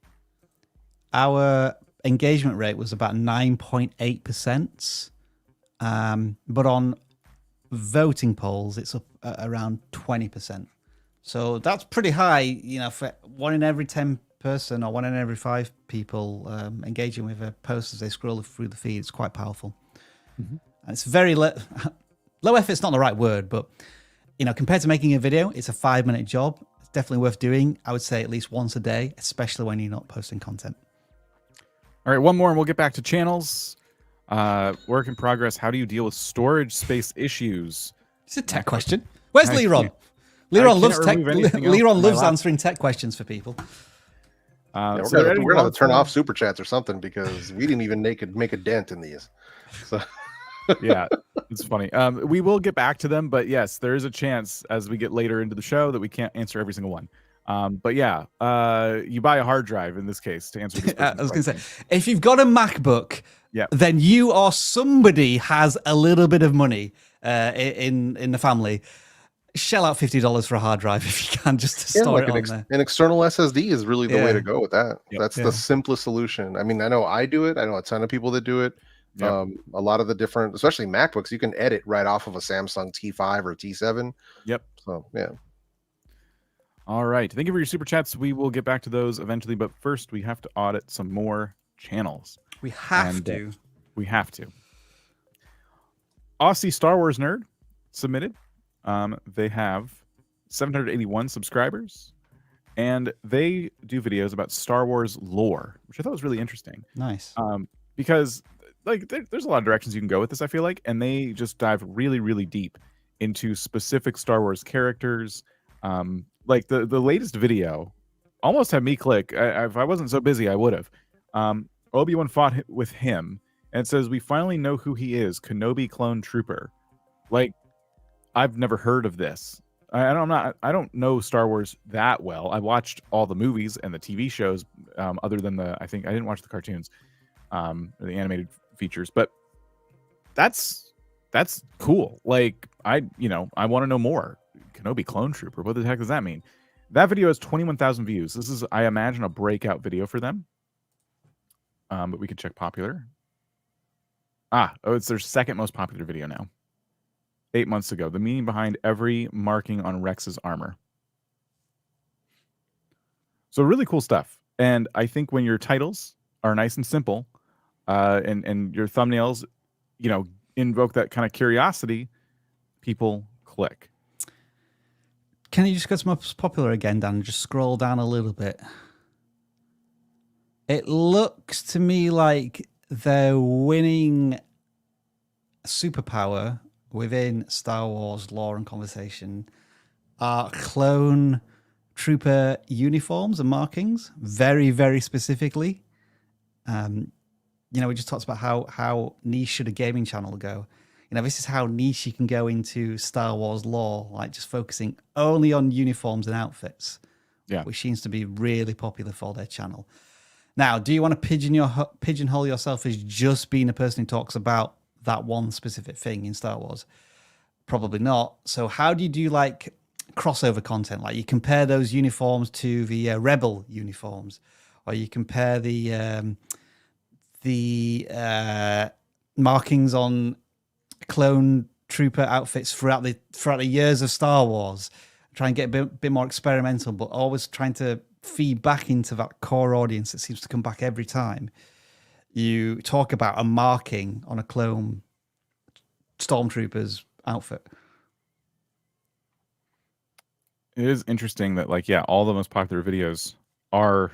Our engagement rate was about 9.8%, but on voting polls it's up around 20%. So that's pretty high, you know, for 1 in every 10 person or 1 in every 5 people engaging with a post as they scroll through the feed. It's quite powerful. And it's very low effort. It's not the right word, but you know, compared to making a video, it's a 5-minute job. It's definitely worth doing. I would say at least once a day, especially when you're not posting content. All right, one more and we'll get back to channels. Work in progress. How do you deal with storage space issues? It's a tech question. Where's Leron? Leron loves tech. Leron loves answering tech questions for people. We're gonna have to turn off super chats or something because we didn't even make a dent in these. So yeah, it's funny. We will get back to them, but yes, there is a chance as we get later into the show that we can't answer every single one. But yeah, you buy a hard drive in this case to answer this. I was going to say, if you've got a MacBook, yeah, then you or somebody has a little bit of money in the family. Shell out $50 for a hard drive if you can, just to store it on there. An external SSD is really the way to go with that. Yep. That's the simplest solution. I mean, I know I do it. I know a ton of people that do it. Yep. A lot of the different, especially MacBooks, you can edit right off of a Samsung T5 or T7. Yep. So yeah. All right. Thank you for your super chats. We will get back to those eventually, but first we have to audit some more channels. We have to. We have to. Aussie Star Wars Nerd submitted. They have 781 subscribers, and they do videos about Star Wars lore, which I thought was really interesting. Nice. Because like there's a lot of directions you can go with this, I feel like, and they just dive really, really deep into specific Star Wars characters. Like the latest video almost had me click. If I wasn't so busy, I would have. Obi-Wan fought with him, and it says, "We finally know who he is, Kenobi clone trooper." Like, I've never heard of this. I don't know Star Wars that well. I watched all the movies and the TV shows, other than I think I didn't watch the cartoons, or the animated features. But that's cool. Like I want to know more. Kenobi clone trooper. What the heck does that mean? That video has 21,000 views. This is, I imagine, a breakout video for them. But we can check popular. It's their second most popular video now. 8 months ago. The meaning behind every marking on Rex's armor. So really cool stuff. And I think when your titles are nice and simple, and your thumbnails, invoke that kind of curiosity, people click. Can you just go to most popular again, Dan, and just scroll down a little bit? It looks to me like they're winning superpower within Star Wars lore and conversation are clone trooper uniforms and markings, very, very specifically. We just talked about how niche should a gaming channel go. This is how niche you can go into Star Wars lore, like just focusing only on uniforms and outfits, which seems to be really popular for their channel. Now, do you want to pigeonhole yourself as just being a person who talks about that one specific thing in Star Wars? Probably not. So how do you do like crossover content? Like you compare those uniforms to the Rebel uniforms, or you compare the markings on clone trooper outfits throughout the years of Star Wars. Try and get a bit more experimental, but always trying to feed back into that core audience that seems to come back every time you talk about a marking on a clone stormtrooper's outfit. It is interesting that all the most popular videos are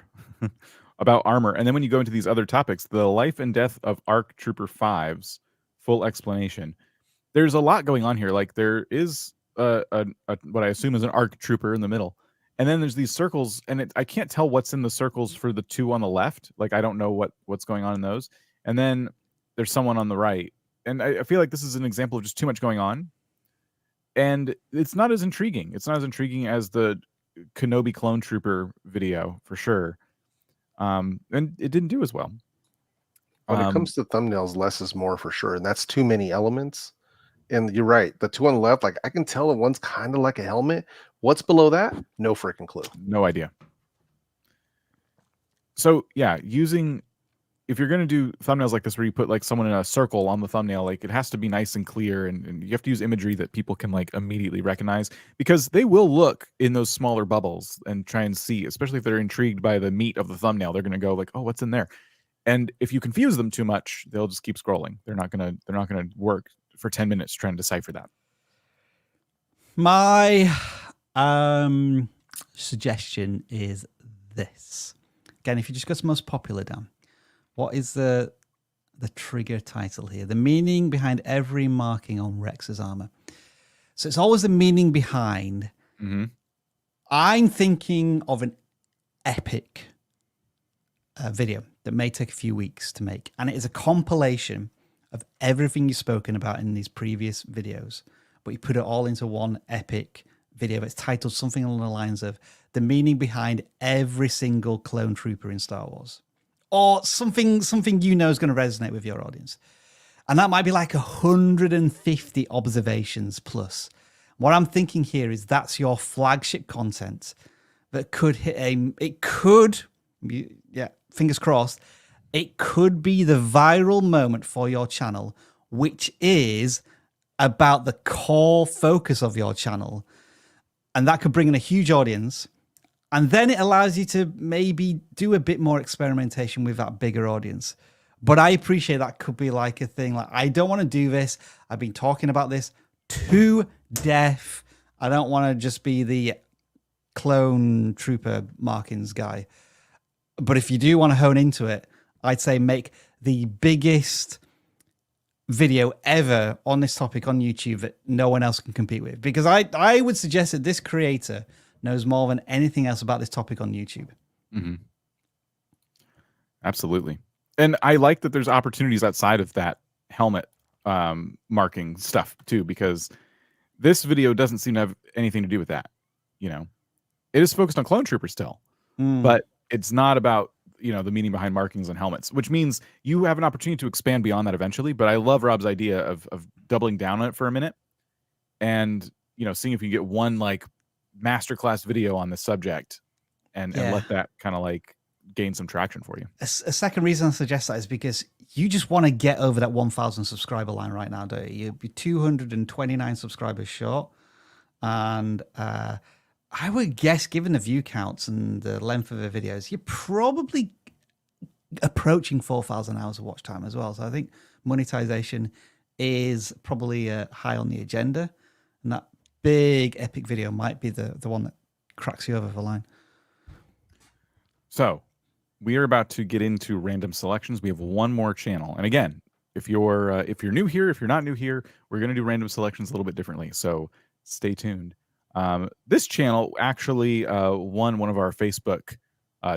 about armor. And then when you go into these other topics, the life and death of ARC Trooper 5's full explanation, there's a lot going on here. Like there is what I assume is an ARC Trooper in the middle. And then there's these circles, and I can't tell what's in the circles for the two on the left. Like I don't know what's going on in those. And then there's someone on the right. And I feel like this is an example of just too much going on. And it's not as intriguing. It's not as intriguing as the Kenobi Clone Trooper video, for sure. And it didn't do as well. When it comes to thumbnails, less is more for sure. And that's too many elements. And you're right. The two on the left, like I can tell that one's kind of like a helmet. What's below that? No freaking clue. No idea. So yeah, if you're going to do thumbnails like this where you put like someone in a circle on the thumbnail, like it has to be nice and clear, and you have to use imagery that people can like immediately recognize, because they will look in those smaller bubbles and try and see, especially if they're intrigued by the meat of the thumbnail. They're going to go like, oh, what's in there? And if you confuse them too much, they'll just keep scrolling. They're not going to work for 10 minutes trying to decipher that. My suggestion is this. Again, if you just go to most popular down, what is the trigger title here? The meaning behind every marking on Rex's armor. So it's always the meaning behind. Mm-hmm. I'm thinking of an epic video that may take a few weeks to make. And it is a compilation of everything you've spoken about in these previous videos, but you put it all into one epic video that's titled something along the lines of the meaning behind every single clone trooper in Star Wars, or something is going to resonate with your audience. And that might be like 150 observations plus. What I'm thinking here is that's your flagship content that could hit fingers crossed, it could be the viral moment for your channel, which is about the core focus of your channel. And that could bring in a huge audience. And then it allows you to maybe do a bit more experimentation with that bigger audience. But I appreciate that could be like a thing. Like, I don't want to do this. I've been talking about this to death. I don't want to just be the clone trooper markings guy. But if you do want to hone into it, I'd say make the biggest video ever on this topic on YouTube that no one else can compete with. Because I would suggest that this creator knows more than anything else about this topic on YouTube. Mm-hmm. Absolutely. And I like that there's opportunities outside of that helmet marking stuff too, because this video doesn't seem to have anything to do with that. It is focused on clone troopers still, but it's not about, the meaning behind markings on helmets, which means you have an opportunity to expand beyond that eventually. But I love Rob's idea of doubling down on it for a minute and, seeing if you get one like masterclass video on the subject and let that kind of like gain some traction for you. A second reason I suggest that is because you just want to get over that 1,000 subscriber line right now, don't you? You'll be 229 subscribers short. And I would guess, given the view counts and the length of the videos, you're probably approaching 4,000 hours of watch time as well. So I think monetization is probably high on the agenda. And that big epic video might be the one that cracks you over the line. So we are about to get into random selections. We have one more channel, and again, if you're new here, if you're not new here, we're going to do random selections a little bit differently. So stay tuned. This channel actually won one of our Facebook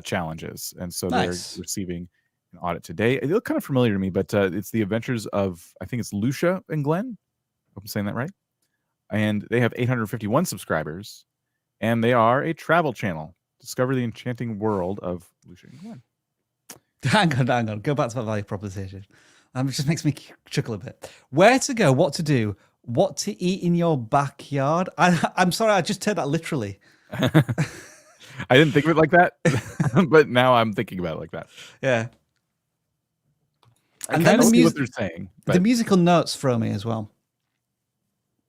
challenges, and so Nice. they're receiving an audit today. They look kind of familiar to me, but it's the adventures of, I think it's Lucia and Glenn. Hope I'm saying that right. And they have 851 subscribers, and they are a travel channel. Discover the enchanting world of Lucia and Glenn. Hang on. Go back to my value proposition. It just makes me chuckle a bit. Where to go, what to do, what to eat in your backyard. I'm sorry, I just turned that literally. I didn't think of it like that, but now I'm thinking about it like that. Yeah. And then see what they're saying. The musical notes throw me as well.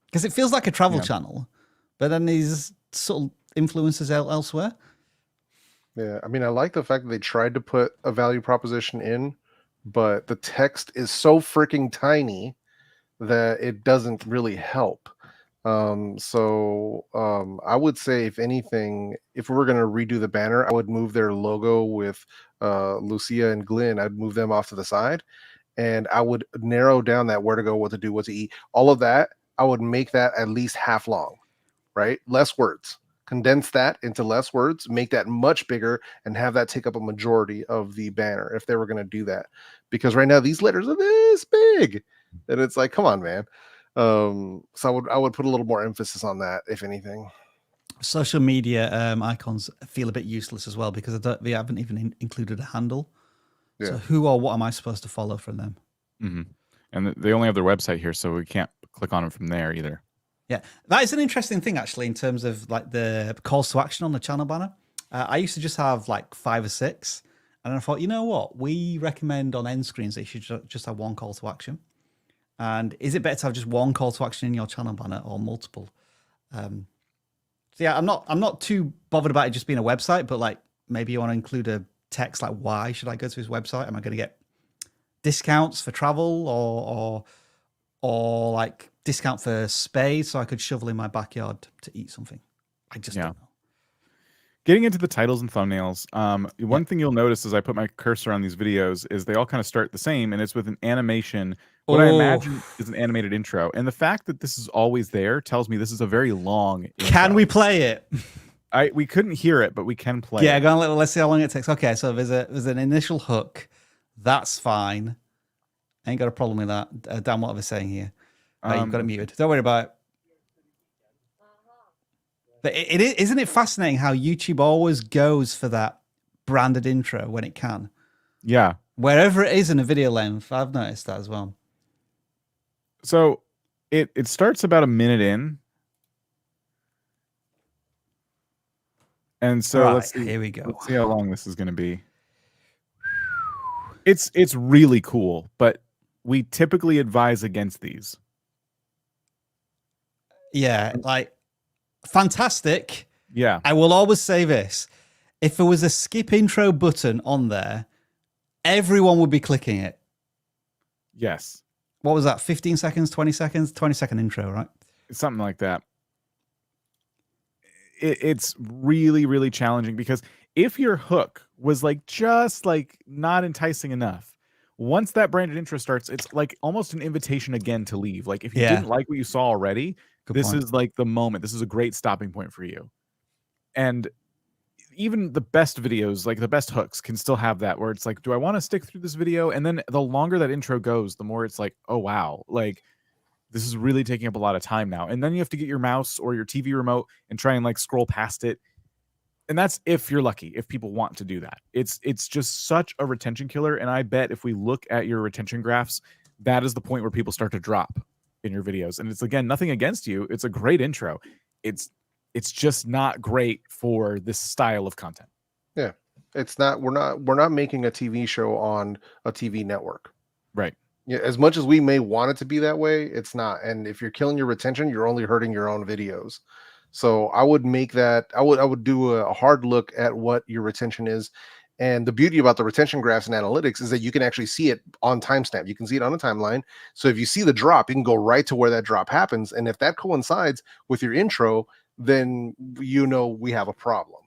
Because it feels like a travel channel, but then these sort of influences elsewhere. Yeah, I mean, I like the fact that they tried to put a value proposition in, but the text is so freaking tiny that it doesn't really help. I would say, if anything, if we were going to redo the banner, I would move their logo with Lucia and Glenn. I'd move them off to the side, and I would narrow down that where to go, what to do, what to eat. All of that, I would make that at least half long, right? Less words. Condense that into less words, make that much bigger, and have that take up a majority of the banner if they were going to do that. Because right now these letters are this big, and it's like, come on, man. So I would put a little more emphasis on that, if anything. Social media icons feel a bit useless as well because they haven't even included a handle. Yeah. So who or what am I supposed to follow from them? Mm-hmm. And they only have their website here, so we can't click on them from there either. Yeah, that is an interesting thing, actually, in terms of like the calls to action on the channel banner. I used to just have like 5 or 6. And I thought, you know what? We recommend on end screens that you should just have one call to action. And is it better to have just one call to action in your channel banner or multiple? So yeah, I'm not too bothered about it just being a website, but like maybe you want to include a text like, why should I go to his website? Am I going to get discounts for travel or like discount for spades so I could shovel in my backyard to eat something? I just don't know. Getting into the titles and thumbnails, one thing you'll notice as I put my cursor on these videos is they all kind of start the same, and it's with an animation. What I imagine is an animated intro. And the fact that this is always there tells me this is a very long intro. Can we play it? We couldn't hear it, but we can play it. Go on, let's see how long it takes. Okay, so there's an initial hook. That's fine. I ain't got a problem with that. Dan, what are they saying here? You've got it muted. Don't worry about it. But isn't it fascinating how YouTube always goes for that branded intro when it can? Yeah. Wherever it is in a video length, I've noticed that as well. So it starts about a minute in. And so let's see. Here we go. Let's see how long this is going to be. It's really cool, but we typically advise against these. Yeah, like fantastic. Yeah. I will always say this. If there was a skip intro button on there, everyone would be clicking it. Yes. What was that? 15 seconds, 20 seconds, 20-second intro, right? Something like that. It's really, really challenging because if your hook was like just like not enticing enough, once that branded intro starts, it's like almost an invitation again to leave. Like if you didn't like what you saw already, this is like the moment. This is a great stopping point for you. And even the best videos, like the best hooks, can still have that where it's like, do I want to stick through this video? And then the longer that intro goes, the more it's like, oh, wow, like this is really taking up a lot of time now. And then you have to get your mouse or your TV remote and try and like scroll past it. And that's if you're lucky, if people want to do that. It's just such a retention killer. And I bet if we look at your retention graphs, that is the point where people start to drop in your videos. And it's, again, nothing against you. It's a great intro. It's just not great for this style of content. Yeah. It's not, we're not making a TV show on a TV network. Right. Yeah. As much as we may want it to be that way, it's not. And if you're killing your retention, you're only hurting your own videos. So I would make that, I would do a hard look at what your retention is And the beauty about the retention graphs and analytics is that you can actually see it on timestamp. You can see it on a timeline. So if you see the drop, you can go right to where that drop happens. And if that coincides with your intro, then you know we have a problem.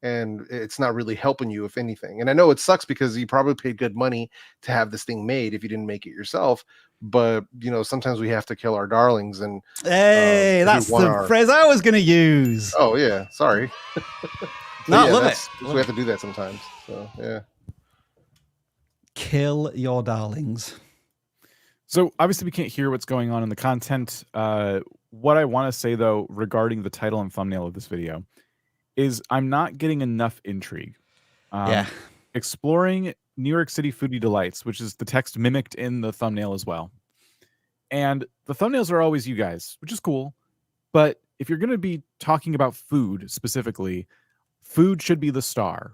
And it's not really helping you, if anything. And I know it sucks because you probably paid good money to have this thing made if you didn't make it yourself. But, you know, sometimes we have to kill our darlings. And hey, that's the phrase I was going to use. Oh, yeah. Sorry. No, yeah, love it. We have to do that sometimes. So, yeah. Kill your darlings. So obviously we can't hear what's going on in the content. What I want to say, though, regarding the title and thumbnail of this video is I'm not getting enough intrigue. Exploring New York City foodie delights, which is the text mimicked in the thumbnail as well. And the thumbnails are always you guys, which is cool. But if you're going to be talking about food specifically, food should be the star.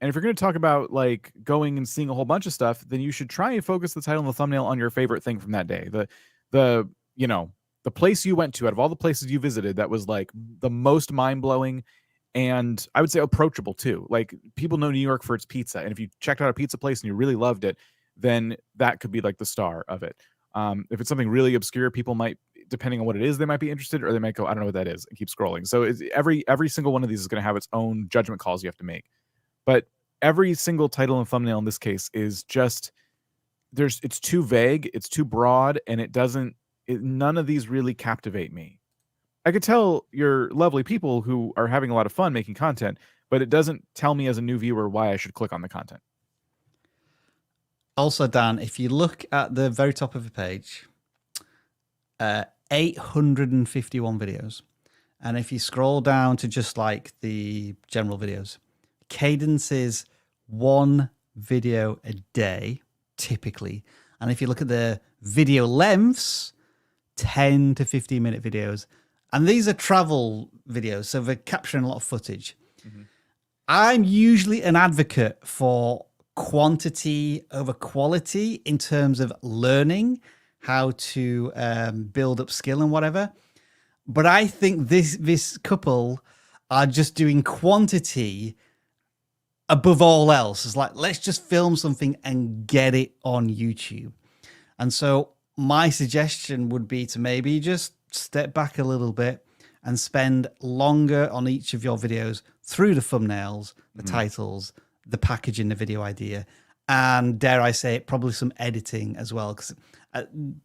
And if you're going to talk about like going and seeing a whole bunch of stuff, then you should try and focus the title and the thumbnail on your favorite thing from that day. The place you went to out of all the places you visited that was like the most mind-blowing and I would say approachable too. Like people know New York for its pizza. And if you checked out a pizza place and you really loved it, then that could be like the star of it. If it's something really obscure, people might, depending on what it is, they might be interested, or they might go, I don't know what that is, and keep scrolling. So every single one of these is going to have its own judgment calls you have to make. But every single title and thumbnail in this case is just it's too vague, it's too broad, and none of these really captivate me. I could tell you're lovely people who are having a lot of fun making content, but it doesn't tell me as a new viewer why I should click on the content. Also, Dan, if you look at the very top of the page, 851 videos. And if you scroll down to just like the general videos, cadence is 1 video a day, typically. And if you look at the video lengths, 10 to 15 minute videos. And these are travel videos, so they're capturing a lot of footage. Mm-hmm. I'm usually an advocate for quantity over quality in terms of learning how to build up skill and whatever. But I think this couple are just doing quantity above all else. It's like, let's just film something and get it on YouTube. And so my suggestion would be to maybe just step back a little bit and spend longer on each of your videos through the thumbnails, the titles, the packaging, the video idea, and dare I say it, probably some editing as well. Because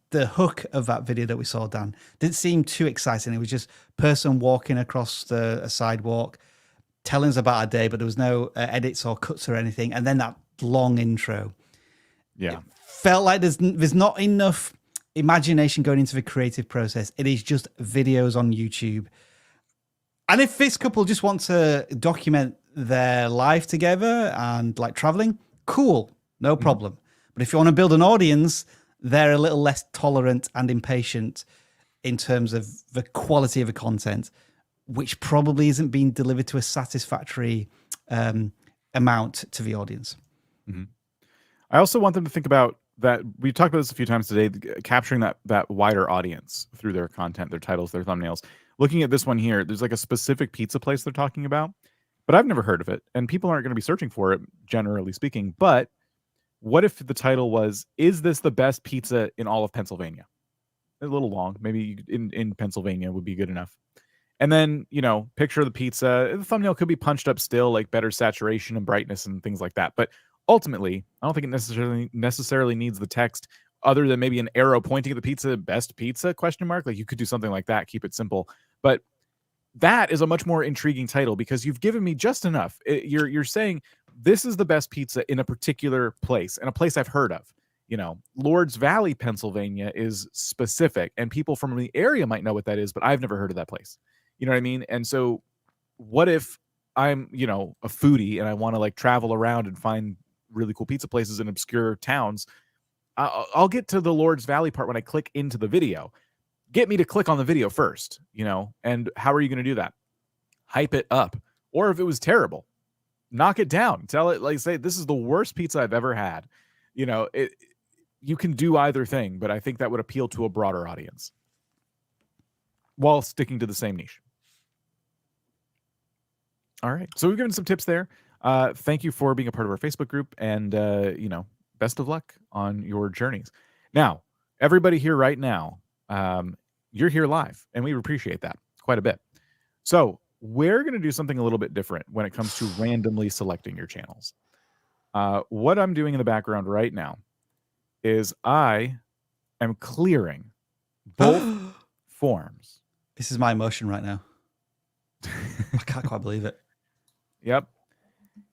the hook of that video that we saw, Dan, didn't seem too exciting. It was just person walking across a sidewalk, telling us about our day, but there was no edits or cuts or anything. And then that long intro. Yeah. It felt like there's not enough imagination going into the creative process. It is just videos on YouTube. And if this couple just want to document their life together and like traveling, cool, no problem. But if you want to build an audience, they're a little less tolerant and impatient in terms of the quality of the content, which probably isn't being delivered to a satisfactory amount to the audience. Mm-hmm. I also want them to think about that. We've talked about this a few times today, capturing that wider audience through their content, their titles, their thumbnails. Looking at this one here, there's like a specific pizza place they're talking about, but I've never heard of it, and people aren't going to be searching for it, generally speaking. But what if the title was, is this the best pizza in all of Pennsylvania? A little long. Maybe in Pennsylvania would be good enough. And then, picture the pizza. The thumbnail could be punched up still, like better saturation and brightness and things like that. But ultimately, I don't think it necessarily needs the text other than maybe an arrow pointing at the pizza, best pizza, ? Like you could do something like that, keep it simple. But that is a much more intriguing title because you've given me just enough. You're saying this is the best pizza in a particular place, and a place I've heard of. Lords Valley, Pennsylvania is specific, and people from the area might know what that is, but I've never heard of that place. You know what I mean? And so what if I'm, a foodie and I want to like travel around and find really cool pizza places in obscure towns? I'll get to the Lords Valley part when I click into the video. Get me to click on the video first, and how are you going to do that? Hype it up. Or if it was terrible, knock it down. Tell it, like, say, this is the worst pizza I've ever had. You can do either thing, but I think that would appeal to a broader audience while sticking to the same niche. All right. So we've given some tips there. Thank you for being a part of our Facebook group, and best of luck on your journeys. Now, everybody here right now, you're here live, and we appreciate that quite a bit. So we're going to do something a little bit different when it comes to randomly selecting your channels. What I'm doing in the background right now is I am clearing both forms. This is my emotion right now. I can't quite believe it. Yep.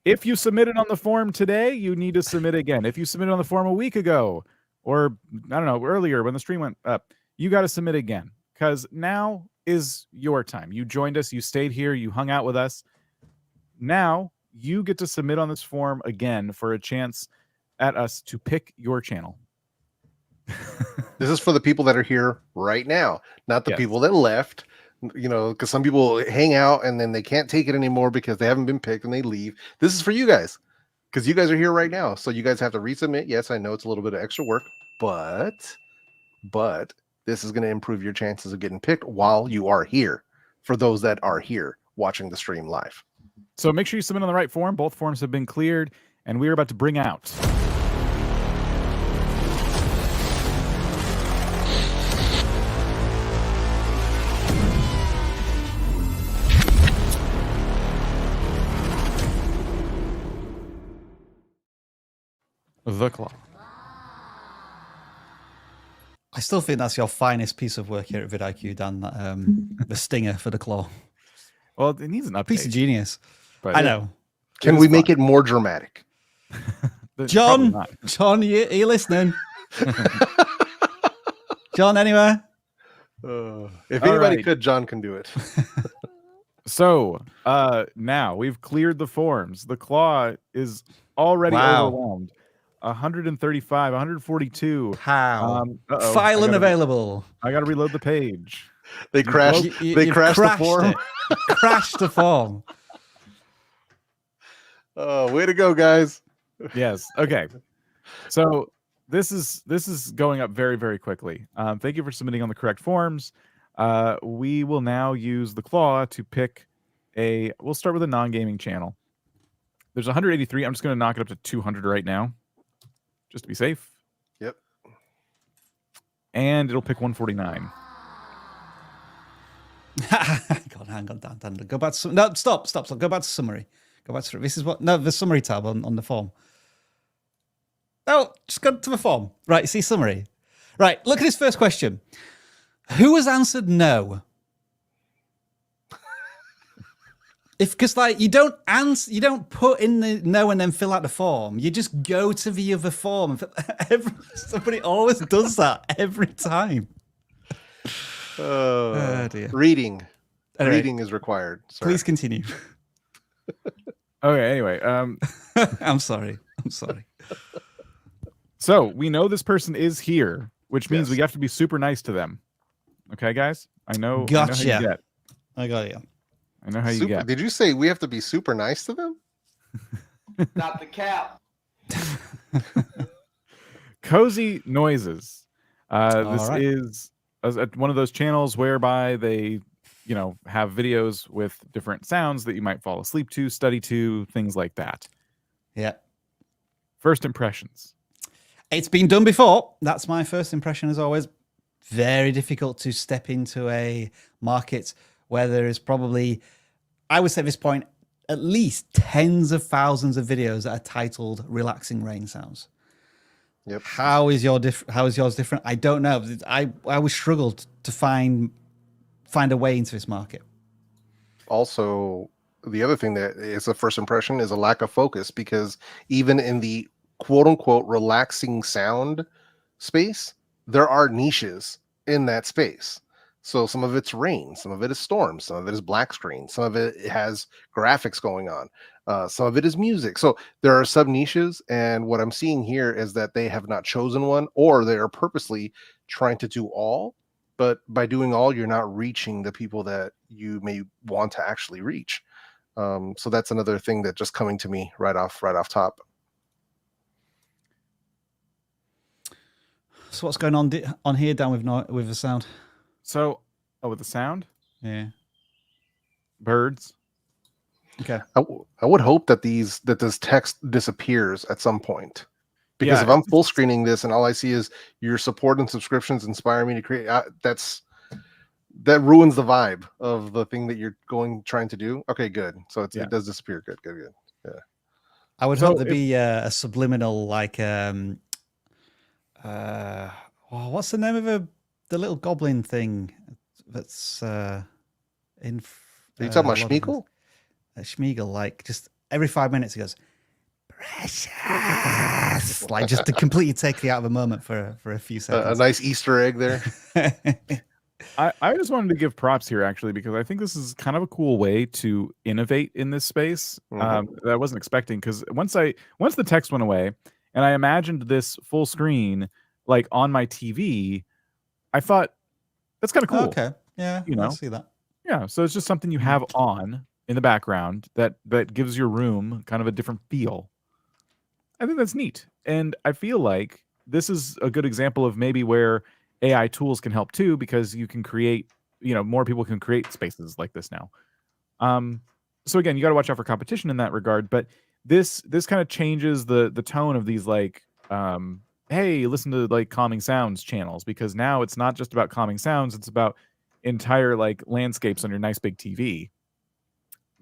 If you submitted on the form today, you need to submit again. If you submitted on the form a week ago, or I don't know, earlier when the stream went up, you got to submit again, because now is your time. You joined us, you stayed here, you hung out with us. Now you get to submit on this form again for a chance at us to pick your channel. This is for the people that are here right now, not the people that left. Because some people hang out and then they can't take it anymore because they haven't been picked and they leave. This is for you guys, because you guys are here right now. So you guys have to resubmit. Yes, I know it's a little bit of extra work, but this is going to improve your chances of getting picked while you are here, for those that are here watching the stream live. So make sure you submit on the right form. Both forms have been cleared, and we are about to bring out the claw. I still think that's your finest piece of work here at vidIQ, Dan. The stinger for the claw. Well, it needs an update. Piece of genius. But I know. Can we make it more dramatic? John, are you listening? John, anywhere? If anybody could, John can do it. So now we've cleared the forms. The claw is already overwhelmed. 135, 142. How? File unavailable. I got to reload the page. They crashed. They crashed the form. Crashed the form. Oh, way to go, guys! Yes. Okay. So this is going up very, very quickly. Thank you for submitting on the correct forms. We will now use the claw to pick a. We'll start with a non-gaming channel. There's 183. I'm just going to knock it up to 200 right now, just to be safe. Yep. And it'll pick 149. God, hang on, Dan. Go back to no. Stop. Go back to summary. Go back to this is what the summary tab on the form. Oh, just go to the form. Right, see summary. Right, look at this first question. Who has answered no? Because you don't answer, you don't put in the no and then fill out the form. You just go to the other form. Somebody always does that every time. Oh dear. Reading. Anyway, reading is required. Sorry. Please continue. Okay. Anyway, I'm sorry. So we know this person is here, which means we have to be super nice to them. Okay, guys. I know. Gotcha. I know how you get. I got you. I know how you get. Did you say we have to be super nice to them? Not the cap. Cozy Noises. This right. is one of those channels whereby they, have videos with different sounds that you might fall asleep to, study to, things like that. Yeah. First impressions. It's been done before. That's my first impression, as always. Very difficult to step into a market where there is probably, I would say at this point, at least tens of thousands of videos that are titled "Relaxing Rain Sounds." Yep. How is yours different? I don't know. I always struggled to find a way into this market. Also, the other thing that is a first impression is a lack of focus, because even in the quote unquote relaxing sound space, there are niches in that space. So some of it's rain, some of it is storm, some of it is black screen, some of it has graphics going on, some of it is music. So there are sub niches, and what I'm seeing here is that they have not chosen one, or they are purposely trying to do all. But by doing all, you're not reaching the people that you may want to actually reach. So that's another thing that just coming to me right off top. So what's going on here, Dan, with the sound? So, with the sound? Yeah. Birds. Okay. I would hope that this text disappears at some point. Because Yeah, if I'm full screening this and all I see is your support and subscriptions inspire me to create, that ruins the vibe of the thing that you're trying to do. Okay, good. So Yeah. it does disappear. Good. Yeah. I would So hope there'd be a subliminal, like, what's the name of the little goblin thing that's in Are you talking about Schmeagol? Schmeagol, like just every 5 minutes he goes, precious, like just to completely take you out of a moment for a few A seconds. nice Easter egg there. I just wanted to give props here actually because I think this is kind of a cool way to innovate in this space that I wasn't expecting. Because once the text went away and I imagined this full screen like on my TV, I thought that's kind of cool. Okay, yeah, You know? I see that. Yeah, so it's just something you have on in the background that gives your room kind of a different feel. I think that's neat, and I feel like this is a good example of maybe where AI tools can help too, because you can create, more people can create spaces like this now. So again, you got to watch out for competition in that regard, but this kind of changes the tone of these like, hey, listen to like calming sounds channels, because now it's not just about calming sounds; it's about entire like landscapes on your nice big TV.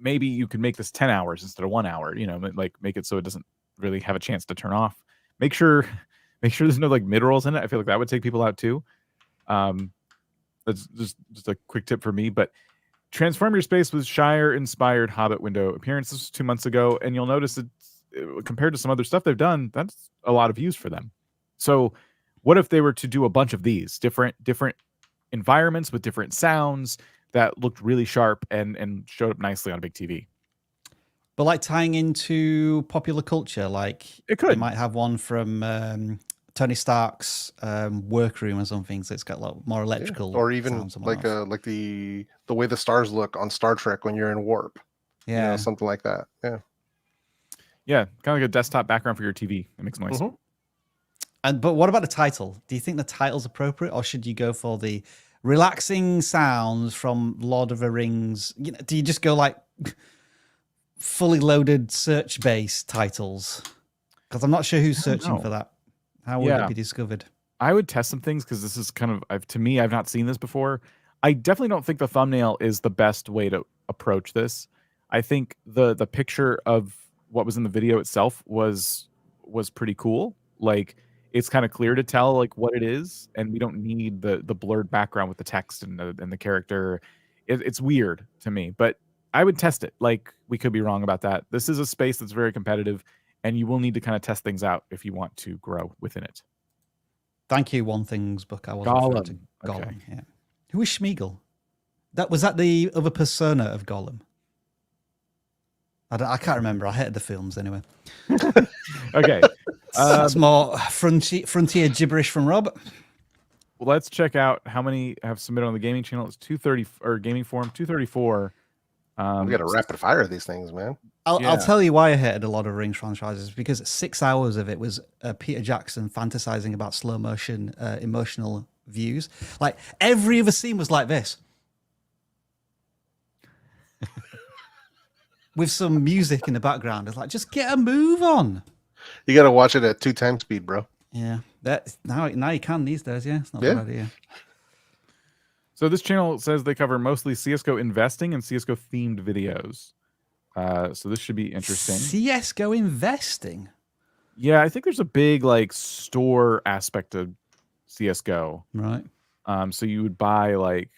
Maybe you can make this 10 hours instead of 1 hour. Like make it so it doesn't really have a chance to turn off. Make sure there's no like mid rolls in it. I feel like that would take people out too. That's just a quick tip for me. But transform your space with Shire inspired Hobbit window appearance. This was 2 months ago, and you'll notice compared to some other stuff they've done, that's a lot of views for them. So what if they were to do a bunch of these different environments with different sounds that looked really sharp and showed up nicely on a big TV? But like tying into popular culture, like It could. you might have one from Tony Stark's workroom or something, so it's got a lot more electrical, or even sounds and like whatnot. like the way the stars look on Star Trek when you're in warp. Yeah, Something like that. Yeah, kind of like a desktop background for your TV. It makes noise. but what about the title? Do you think the title's appropriate, or should you go for the relaxing sounds from Lord of the Rings? Do you just go like fully loaded search base titles? Because I'm not sure who's searching for that. How would it be discovered? I would test some things because this is kind of, to me, I've not seen this before. I definitely don't think the thumbnail is the best way to approach this. I think the picture of what was in the video itself was pretty cool. Like it's kind of clear to tell like what it is, and we don't need the blurred background with the text and the character. It's weird to me, but I would test it. Like we could be wrong about that. This is a space that's very competitive, and you will need to kind of test things out if you want to grow within it. Thank you, One Things book. I was Gollum. to Gollum. Okay. Yeah. Who is Schmeagol? Was that the other persona of Gollum? I can't remember. I hated the films anyway. Okay. That's more frontier gibberish from Rob. Well, let's check out how many have submitted on the gaming channel. It's 230 or gaming forum 234. We got to rapid fire these things, man. I'll tell you why I hated a lot of Rings franchises, because 6 hours of it was Peter Jackson fantasizing about slow motion, emotional views. Like every other scene was like this, with some music in the background. It's like, just get a move on. You got to watch it at 2 times speed, bro. Yeah, that now you can these days. Yeah, it's not a bad idea. So this channel says they cover mostly CSGO investing and CSGO themed videos. So this should be interesting. CSGO investing. Yeah, I think there's a big like store aspect of CSGO. Right. So you would buy like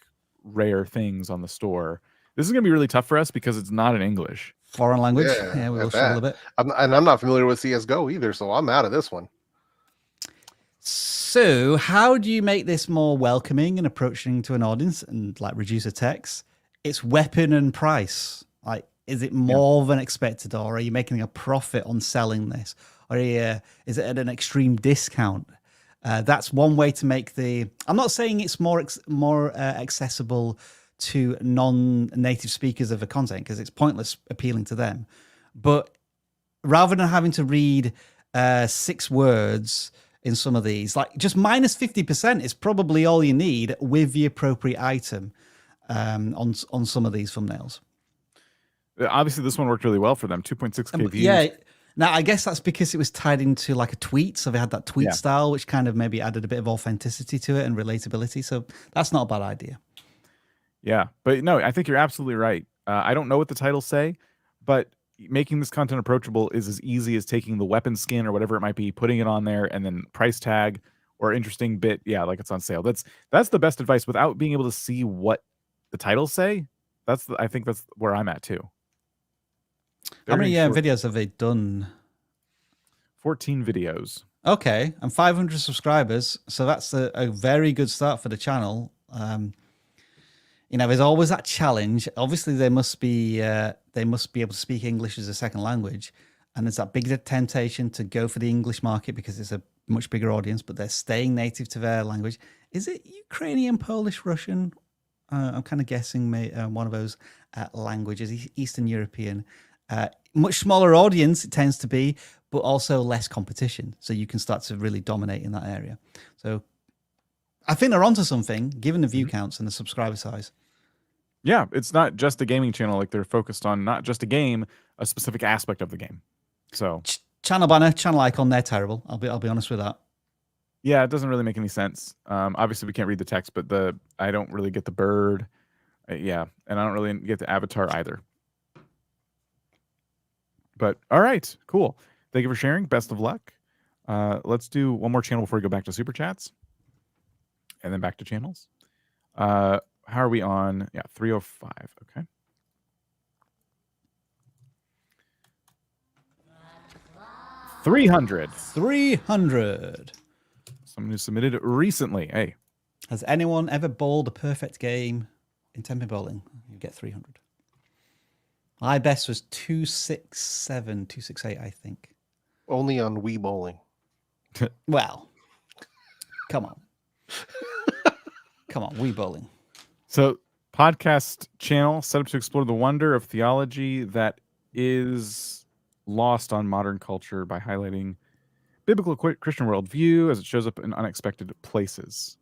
rare things on the store. This is gonna be really tough for us because it's not in English. Foreign language. Yeah, Yeah, we at will struggle a that. bit. I'm not familiar with CSGO either, so I'm out of this one. So how do you make this more welcoming and approaching to an audience and like reduce the text? It's weapon and price. Like, is it more than expected, or are you making a profit on selling this? Or is it at an extreme discount? That's one way to make I'm not saying it's more accessible to non-native speakers of the content, because it's pointless appealing to them. But rather than having to read 6 words in some of these, like just minus 50% is probably all you need with the appropriate item on some of these thumbnails. Obviously, this one worked really well for them. 2.6K views. Yeah. Now, I guess that's because it was tied into like a tweet. So they had that tweet Yeah. style, which kind of maybe added a bit of authenticity to it and relatability. So that's not a bad idea. Yeah, but no, I think you're absolutely right. I don't know what the titles say, but making this content approachable is as easy as taking the weapon skin or whatever it might be, putting it on there, and then price tag or interesting bit. Yeah, like it's on sale. That's the best advice without being able to see what the titles say. I think that's where I'm at too. How many Very short- videos have they done? 14 videos. Okay, and 500 subscribers. So that's a very good start for the channel. You know, there's always that challenge. Obviously, they must be able to speak English as a second language, and there's that big temptation to go for the English market because it's a much bigger audience. But they're staying native to their language. Is it Ukrainian, Polish, Russian? I'm kind of guessing one of those languages, Eastern European. Much smaller audience it tends to be, but also less competition. So you can start to really dominate in that area. So I think they're onto something, given the view counts and the subscriber size. Yeah, it's not just a gaming channel. Like they're focused on not just a game, a specific aspect of the game. So channel banner, channel icon, they're terrible. I'll be honest with that. yeah, it doesn't really make any sense. Obviously, we can't read the text, but I don't really get the bird. Yeah, and I don't really get the avatar either. But all right, cool. Thank you for sharing. Best of luck. Let's do one more channel before we go back to super chats, and then back to channels. How are we on? Yeah, 305. Okay. $300. 300. Someone who submitted recently. Hey, Has anyone ever bowled a perfect game in 10-pin bowling? You get 300. My best was 267, 268, I think. Only on Wii Bowling. Well, come on. Come on, Wii bowling. so podcast channel set up to explore the wonder of theology that is lost on modern culture by highlighting biblical Christian worldview as it shows up in unexpected places.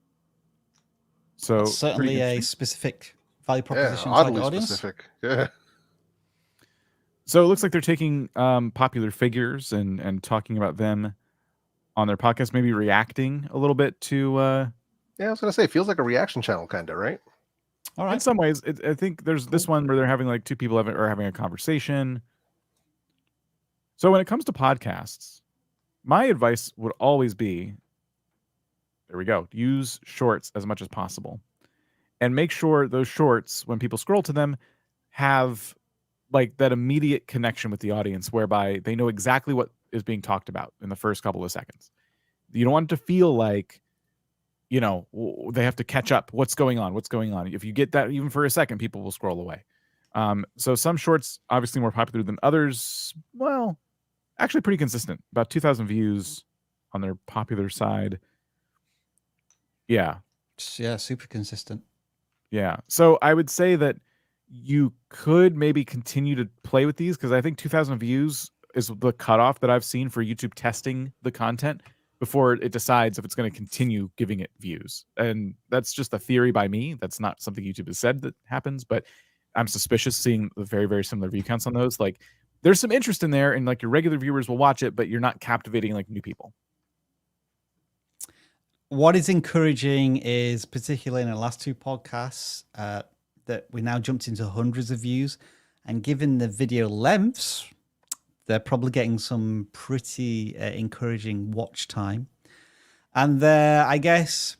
So That's certainly pretty a interesting. specific value Yeah, proposition to oddly the audience. specific. Yeah. So it looks like they're taking popular figures and talking about them on their podcast, maybe reacting a little bit to. Yeah, I was gonna say, it feels like a reaction channel, kind of, right? All In right. some ways, I think there's this one where they're having like two people are having a conversation. So when it comes to podcasts, my advice would always be, there we go, use shorts as much as possible. And make sure those shorts, when people scroll to them, have like that immediate connection with the audience whereby they know exactly what is being talked about in the first couple of seconds. You don't want it to feel like, you know, they have to catch up. What's going on? If you get that even for a second, people will scroll away. So some shorts obviously more popular than others. Well, actually pretty consistent. About 2,000 views on their popular side. Yeah. Yeah, super consistent. Yeah. So I would say that you could maybe continue to play with these because I think 2,000 views is the cutoff that I've seen for YouTube testing the content before it decides if it's going to continue giving it views. And that's just a theory by me. That's not something YouTube has said that happens, but I'm suspicious seeing the very, very similar view counts on those. Like there's some interest in there and like your regular viewers will watch it, but you're not captivating like new people. What is encouraging is, particularly in the last two podcasts, that we now jumped into hundreds of views. And given the video lengths, they're probably getting some pretty encouraging watch time. And they're, I guess,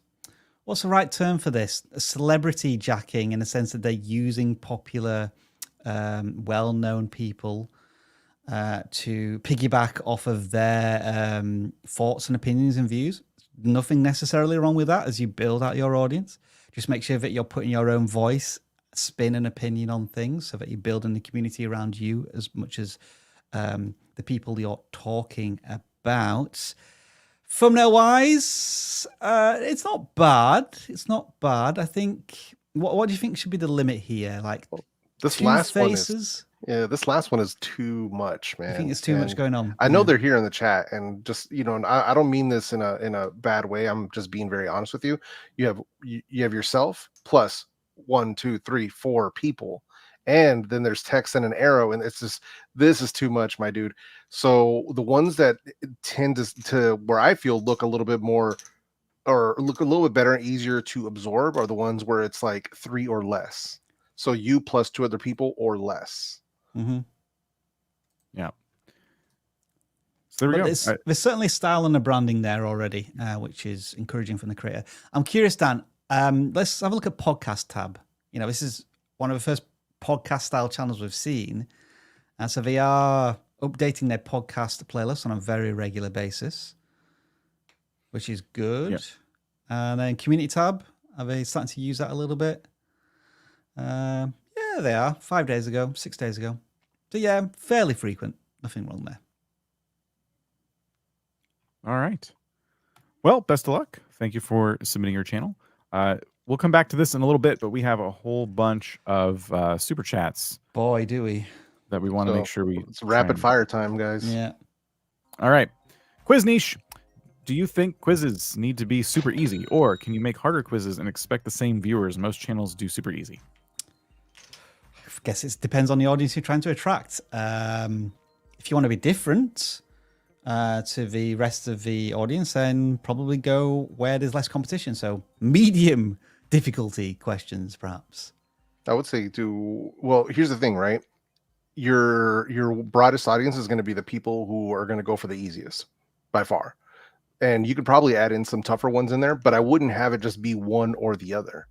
what's the right term for this? Celebrity jacking, in the sense that they're using popular, well-known people to piggyback off of their thoughts and opinions and views. Nothing necessarily wrong with that as you build out your audience. Just make sure that you're putting your own voice, spin, and opinion on things so that you're building the community around you as much as the people you're talking about. Thumbnail wise, it's not bad. It's not bad. I think. What do you think should be the limit here? Like This two last faces? one is this last one is too much, man. I think there's too much going on. I know they're here in the chat, and just and I don't mean this in a bad way. I'm just being very honest with you. You have yourself plus 1, 2, 3, 4 people, and then there's text and an arrow, and it's just, this is too much, my dude. So the ones that tend to where I feel look a little bit more, or look a little bit better and easier to absorb, are the ones where it's like 3 or less. So you plus 2 other people or less. Mm-hmm. Yeah. So there we go. There's certainly a style and a branding there already, which is encouraging from the creator. I'm curious, Dan. Let's have a look at podcast tab. You know, this is one of the first podcast style channels we've seen, and so they are updating their podcast playlist on a very regular basis, which is good. Yep. And then community tab, are they starting to use that a little bit? Yeah, they are. 5 days ago, 6 days ago. So yeah, fairly frequent. Nothing wrong there. All right. Well, best of luck. Thank you for submitting your channel. We'll come back to this in a little bit, but we have a whole bunch of super chats. Boy, do we. That we want to make sure we... It's rapid fire time, guys. Yeah. All right. Quiz niche. Do you think quizzes need to be super easy, or can you make harder quizzes and expect the same viewers? Most channels do super easy. I guess it depends on the audience you're trying to attract. If you want to be different to the rest of the audience, then probably go where there's less competition. So medium difficulty questions, perhaps. I would say well, here's the thing, right? Your broadest audience is going to be the people who are going to go for the easiest by far. And you could probably add in some tougher ones in there, but I wouldn't have it just be one or the other.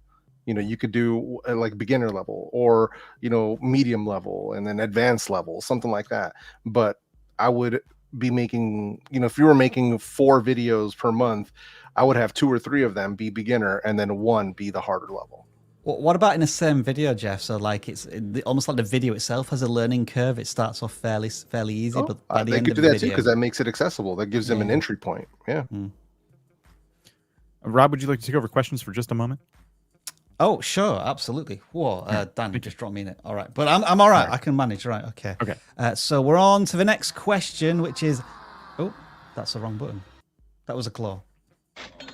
You know, you could do like beginner level, or, you know, medium level, and then advanced level, something like that. But I would be making, you know, if you were making 4 videos per month, I would have 2 or 3 of them be beginner and then 1 be the harder level. Well, what about in the same video, Jeff? So like it's almost like the video itself has a learning curve. It starts off fairly easy, but by the they end could of do the that video, too, because that makes it accessible. That gives them an entry point. Yeah. Rob, would you like to take over questions for just a moment? Oh, sure, absolutely. Whoa, Dan just dropped me in it. All right, but I'm all right. I can manage. Right, okay. Okay. So we're on to the next question, which is, oh, that's the wrong button. That was a claw.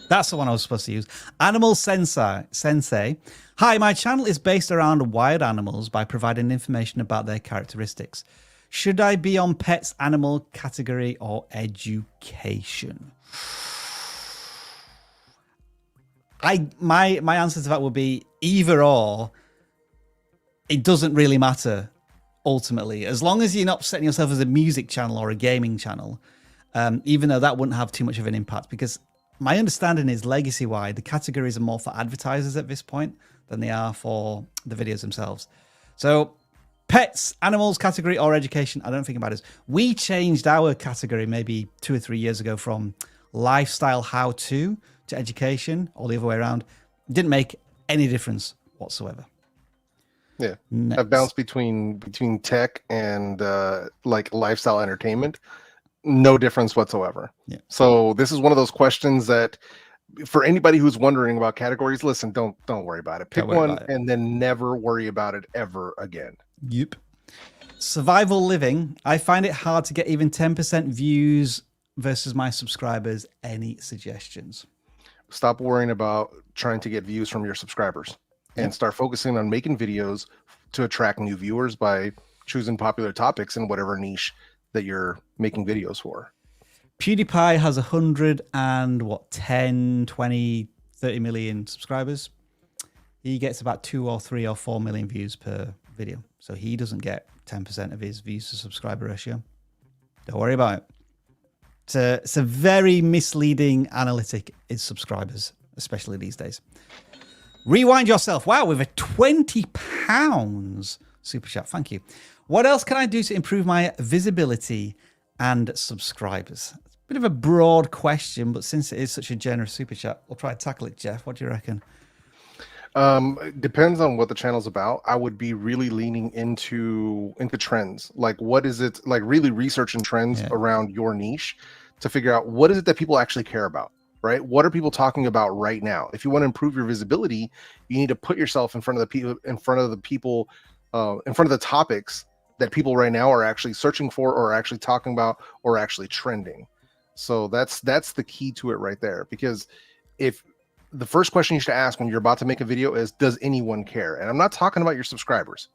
That's the one I was supposed to use. Animal Sensei. Hi, my channel is based around wild animals by providing information about their characteristics. Should I be on pets, animal category, or education? My answer to that would be either or. It doesn't really matter ultimately, as long as you're not setting yourself as a music channel or a gaming channel. Even though that wouldn't have too much of an impact, because my understanding is legacy-wide, the categories are more for advertisers at this point than they are for the videos themselves. So pets, animals category, or education, I don't think it matters. We changed our category maybe 2 or 3 years ago from lifestyle how-to to education, or the other way around. Didn't make any difference whatsoever. Yeah. Next. I've bounced between tech and like lifestyle entertainment. No difference whatsoever. Yeah. So this is one of those questions that, for anybody who's wondering about categories, listen, don't worry about it. Pick one and then never worry about it ever again. Yep. Survival living. I find it hard to get even 10% views versus my subscribers. Any suggestions? Stop worrying about trying to get views from your subscribers and start focusing on making videos to attract new viewers by choosing popular topics in whatever niche that you're making videos for. PewDiePie has 10, 20, 30 million subscribers. He gets about 2 or 3 or 4 million views per video. So he doesn't get 10% of his views to subscriber ratio. Don't worry about it. It's a very misleading analytic, is subscribers, especially these days. Rewind yourself. Wow, with a £20 super chat. Thank you. What else can I do to improve my visibility and subscribers? It's a bit of a broad question, but since it is such a generous super chat, we'll try to tackle it. Jeff, what do you reckon? It depends on what the channel's about. I would be really leaning into trends. Like, what is it, like really researching trends around your niche to figure out what is it that people actually care about, right? What are people talking about right now? If you want to improve your visibility, you need to put yourself in front of the people, in front of the topics that people right now are actually searching for, or actually talking about, or actually trending. So that's the key to it right there. Because if the first question you should ask when you're about to make a video is, does anyone care? And I'm not talking about your subscribers.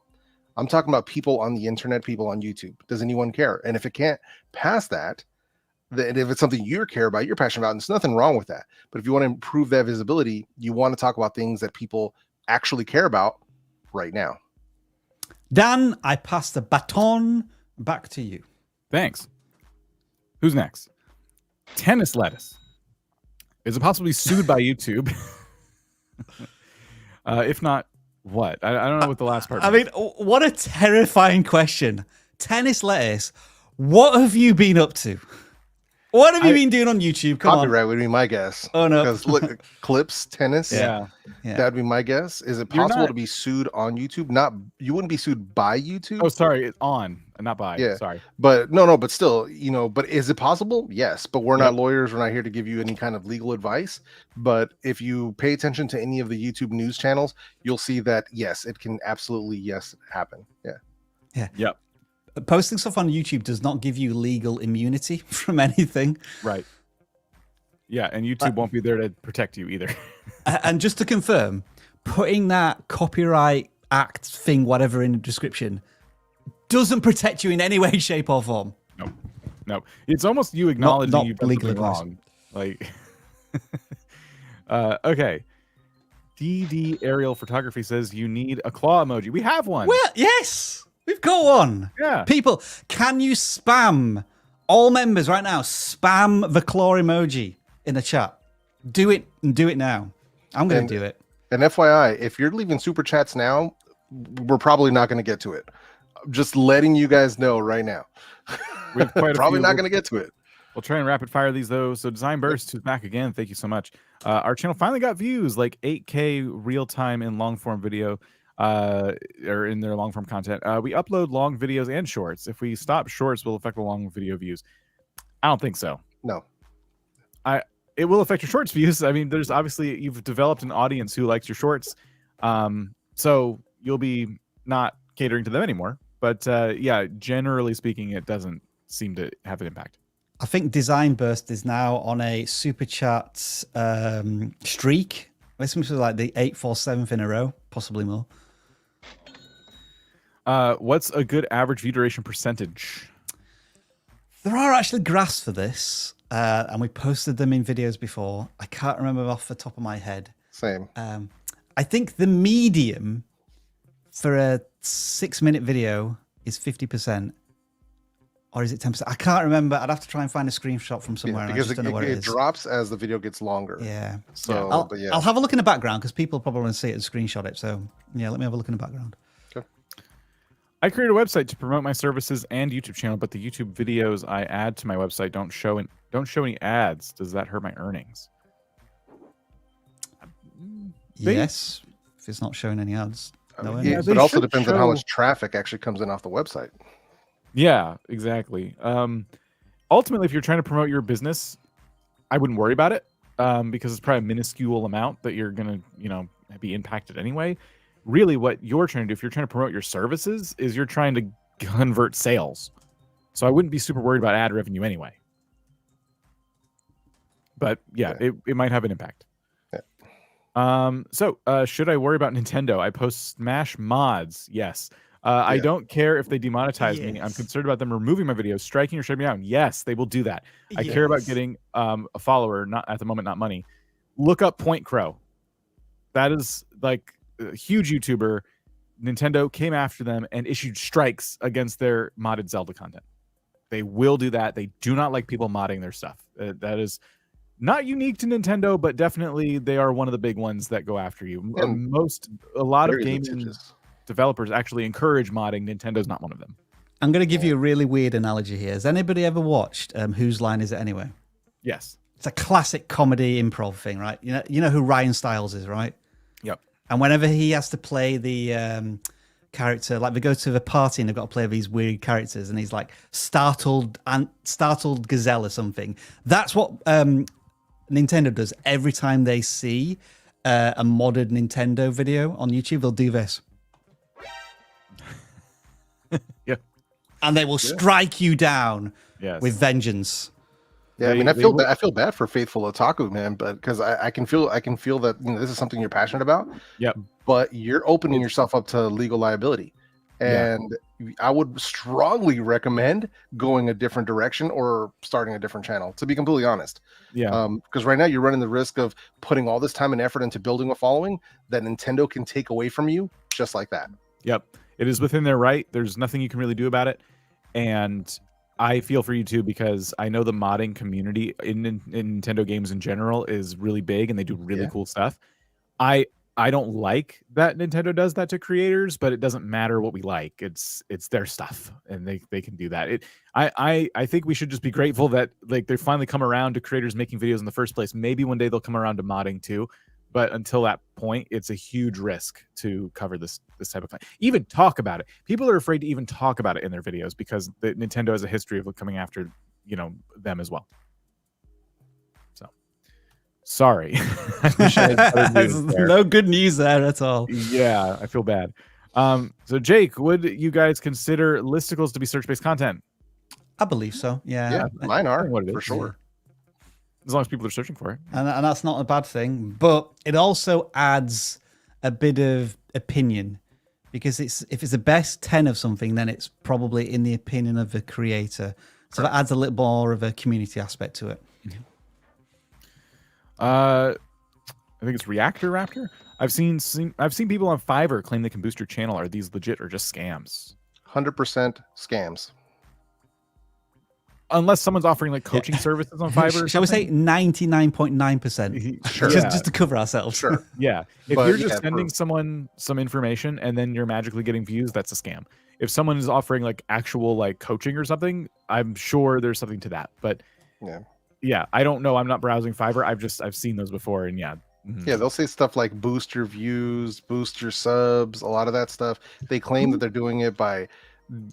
I'm talking about people on the internet, people on YouTube. Does anyone care? And if it can't pass that, then if it's something you care about, you're passionate about, and there's nothing wrong with that. But if you want to improve that visibility, you want to talk about things that people actually care about right now. Dan, I pass the baton back to you. Thanks. Who's next? Tennis lettuce. Is it possibly sued by YouTube? If not, what? I don't know what the last part I means. mean, what a terrifying question. Tennis lettuce, what have you been up to? What have you been doing on YouTube? Come Copyright would be my guess. Oh, no. Because look, clips, tennis. Yeah. That'd be my guess. Is it You're possible not- to be sued on YouTube? You wouldn't be sued by YouTube. Oh, sorry. It's on, not by. Yeah. Sorry. But no, but still, but is it possible? Yes. But we're Yep. not lawyers. We're not here to give you any kind of legal advice. But if you pay attention to any of the YouTube news channels, you'll see that yes, it can absolutely happen. Yeah. Yep. Posting stuff on YouTube does not give you legal immunity from anything. Right. Yeah, and YouTube won't be there to protect you either. And just to confirm, putting that copyright act thing, whatever, in the description doesn't protect you in any way, shape, or form. No. It's almost you acknowledging not you've done legal something advice. wrong. Like, okay. DD Aerial Photography says you need a claw emoji. We have one. Well, yes, we've got one. Yeah. People, can you spam all members right now? Spam the claw emoji in the chat. Do it and do it now. I'm going to do it. And FYI, if you're leaving super chats now, we're probably not going to get to it. Just letting you guys know right now. We have quite a Probably few. not going to get to it. We'll try and rapid fire these though. So Design Burst, who's back again, thank you so much. Our channel finally got views, like 8K real time in long form video, or in their long form content. We upload long videos and shorts. If we stop shorts, will affect the long video views. I don't think so. No. It will affect your shorts views. I mean, there's obviously you've developed an audience who likes your shorts, so you'll be not catering to them anymore. But yeah, generally speaking, it doesn't seem to have an impact. I think Design Burst is now on a super chat streak. This was like the 8th or 7th in a row, possibly more. What's a good average view duration percentage? There are actually graphs for this, and we posted them in videos before. I can't remember off the top of my head. Same. I think the medium for a 6-minute video is 50%. Or is it 10%? I can't remember. I'd have to try and find a screenshot from somewhere. Yeah, And I because just don't know where it it is. drops as the video gets longer. Yeah. So, I'll have a look in the background because people probably want to see it and screenshot it. So yeah, let me have a look in the background. I created a website to promote my services and YouTube channel, but the YouTube videos I add to my website don't show any ads. Does that hurt my earnings? Yes, if it's not showing any ads. No, Yeah, they but it also should depends on how show- much traffic actually comes in off the website. Yeah, exactly. Ultimately, if you're trying to promote your business, I wouldn't worry about it because it's probably a minuscule amount that you're gonna, be impacted anyway. Really, what you're trying to do, if you're trying to promote your services, is you're trying to convert sales. So I wouldn't be super worried about ad revenue anyway. But yeah, it might have an impact. Yeah. So should I worry about Nintendo? I post Smash mods. Yes. I don't care if they demonetize me. I'm Yes. concerned about them removing my videos, striking or shutting me down. Yes, they will do that. I care about Yes. getting a follower, not at the moment, not money. Look up Point Crow. That is like a huge YouTuber. Nintendo came after them and issued strikes against their modded Zelda content. They will do that. They do not like people modding their stuff. That is not unique to Nintendo, but definitely they are one of the big ones that go after you. And A lot of very gaming litigious. developers actually encourage modding. Nintendo's not one of them. I'm going to give you a really weird analogy here. Has anybody ever watched Whose Line Is It Anyway? Yes. It's a classic comedy improv thing, right? You know who Ryan Stiles is, right? Yep. And whenever he has to play the character, like they go to the party and they've got to play these weird characters, and he's like startled gazelle or something. That's what Nintendo does every time they see a modded Nintendo video on YouTube. They'll do this. Yeah. And they will strike you down Yes. with vengeance. Yeah, I mean, They I feel will- I feel bad for Faithful Otaku, man, but because I can feel that this is something you're passionate about. Yep. But you're opening yourself up to legal liability, Yeah. And I would strongly recommend going a different direction or starting a different channel, to be completely honest. Yeah. Because right now you're running the risk of putting all this time and effort into building a following that Nintendo can take away from you just like that. Yep. It is within their right. There's nothing you can really do about it. And I feel for you too, because I know the modding community in Nintendo games in general is really big and they do really cool stuff. I don't like that Nintendo does that to creators, but it doesn't matter what we like. It's their stuff and they can do that. I think we should just be grateful that like they finally come around to creators making videos in the first place. Maybe one day they'll come around to modding too. But until that point, it's a huge risk to cover this type of thing. Even talk about it. People are afraid to even talk about it in their videos because Nintendo has a history of coming after, them as well. So, sorry. I wish I had better news there. No good news there at all. Yeah, I feel bad. So Jake, would you guys consider listicles to be search-based content? I believe so. Yeah, mine are what it is. for sure. As long as people are searching for it. And that's not a bad thing, but it also adds a bit of opinion because if it's the best 10 of something, then it's probably in the opinion of the creator. So that adds a little more of a community aspect to it. I think it's Reactor Raptor. I've seen people on Fiverr claim they can boost your channel. Are these legit or just scams? 100% scams. Unless someone's offering like coaching services on Fiverr. Shall we say 99.9%? Sure. Just to cover ourselves. Sure. Yeah. If But you're just yeah, sending someone some information and then you're magically getting views, that's a scam. If someone is offering like actual like coaching or something, I'm sure there's something to that. But yeah, I don't know. I'm not browsing Fiverr. I've seen those before, and yeah. Yeah, they'll say stuff like boost your views, boost your subs, a lot of that stuff. They claim that they're doing it by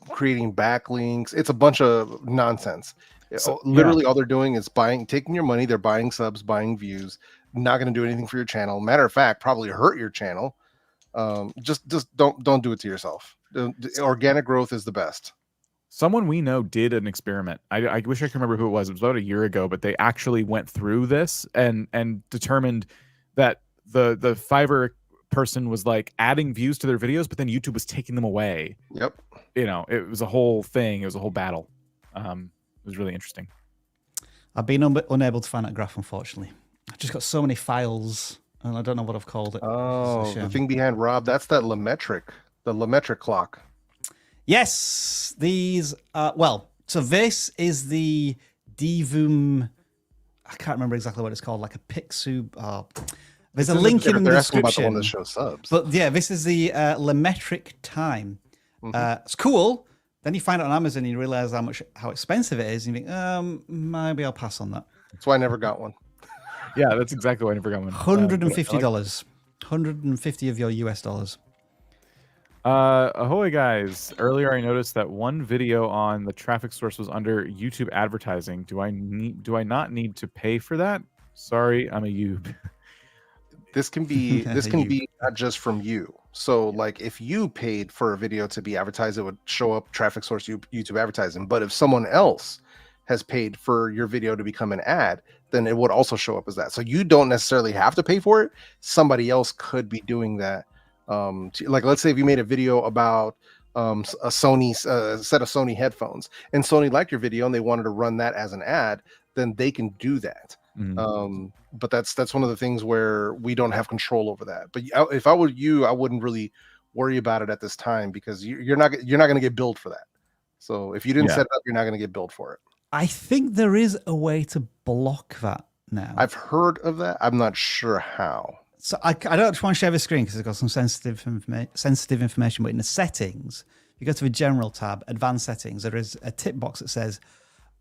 creating backlinks. It's a bunch of nonsense. So, literally all they're doing is taking your money. They're buying subs, buying views, not going to do anything for your channel. Matter of fact, probably hurt your channel. Just don't do it to yourself. Organic growth is the best. Someone we know did an experiment. I wish I could remember who it was. It was about a year ago, but they actually went through this and determined that the Fiverr person was like adding views to their videos, but then YouTube was taking them away. Yep. It was a whole thing. It was a whole battle. It was really interesting. I've been unable to find that graph, unfortunately. I've just got so many files, and I don't know what I've called it. Oh, the thing behind Rob, that's the Lemetric clock. Yes, these are, so this is the Divum, I can't remember exactly what it's called, like a Pixu. There's a link in the asking about the description. one that shows subs. But yeah, this is the Lemetric time. It's cool. Then you find it on Amazon and you realize how expensive it is. And you think, maybe I'll pass on that. That's why I never got one. Yeah, that's exactly why I never got one. $150. 150 of your US dollars. Ahoy guys. Earlier I noticed that one video on the traffic source was under YouTube advertising. Do I not need to pay for that? Sorry, I'm a YouTube. This can be not just from you. So like if you paid for a video to be advertised, it would show up traffic source YouTube advertising. But if someone else has paid for your video to become an ad, then it would also show up as that. So you don't necessarily have to pay for it. Somebody else could be doing that. Like let's say if you made a video about a Sony set of Sony headphones and Sony liked your video and they wanted to run that as an ad, then they can do that. But that's one of the things where we don't have control over that. But if I were you, I wouldn't really worry about it at this time because you're not going to get billed for that. So if you didn't set it up, you're not going to get billed for it. I think there is a way to block that now. I've heard of that. I'm not sure how. So I don't want to share the screen because it's got some sensitive information. But in the settings, you go to the general tab, advanced settings. There is a tick box that says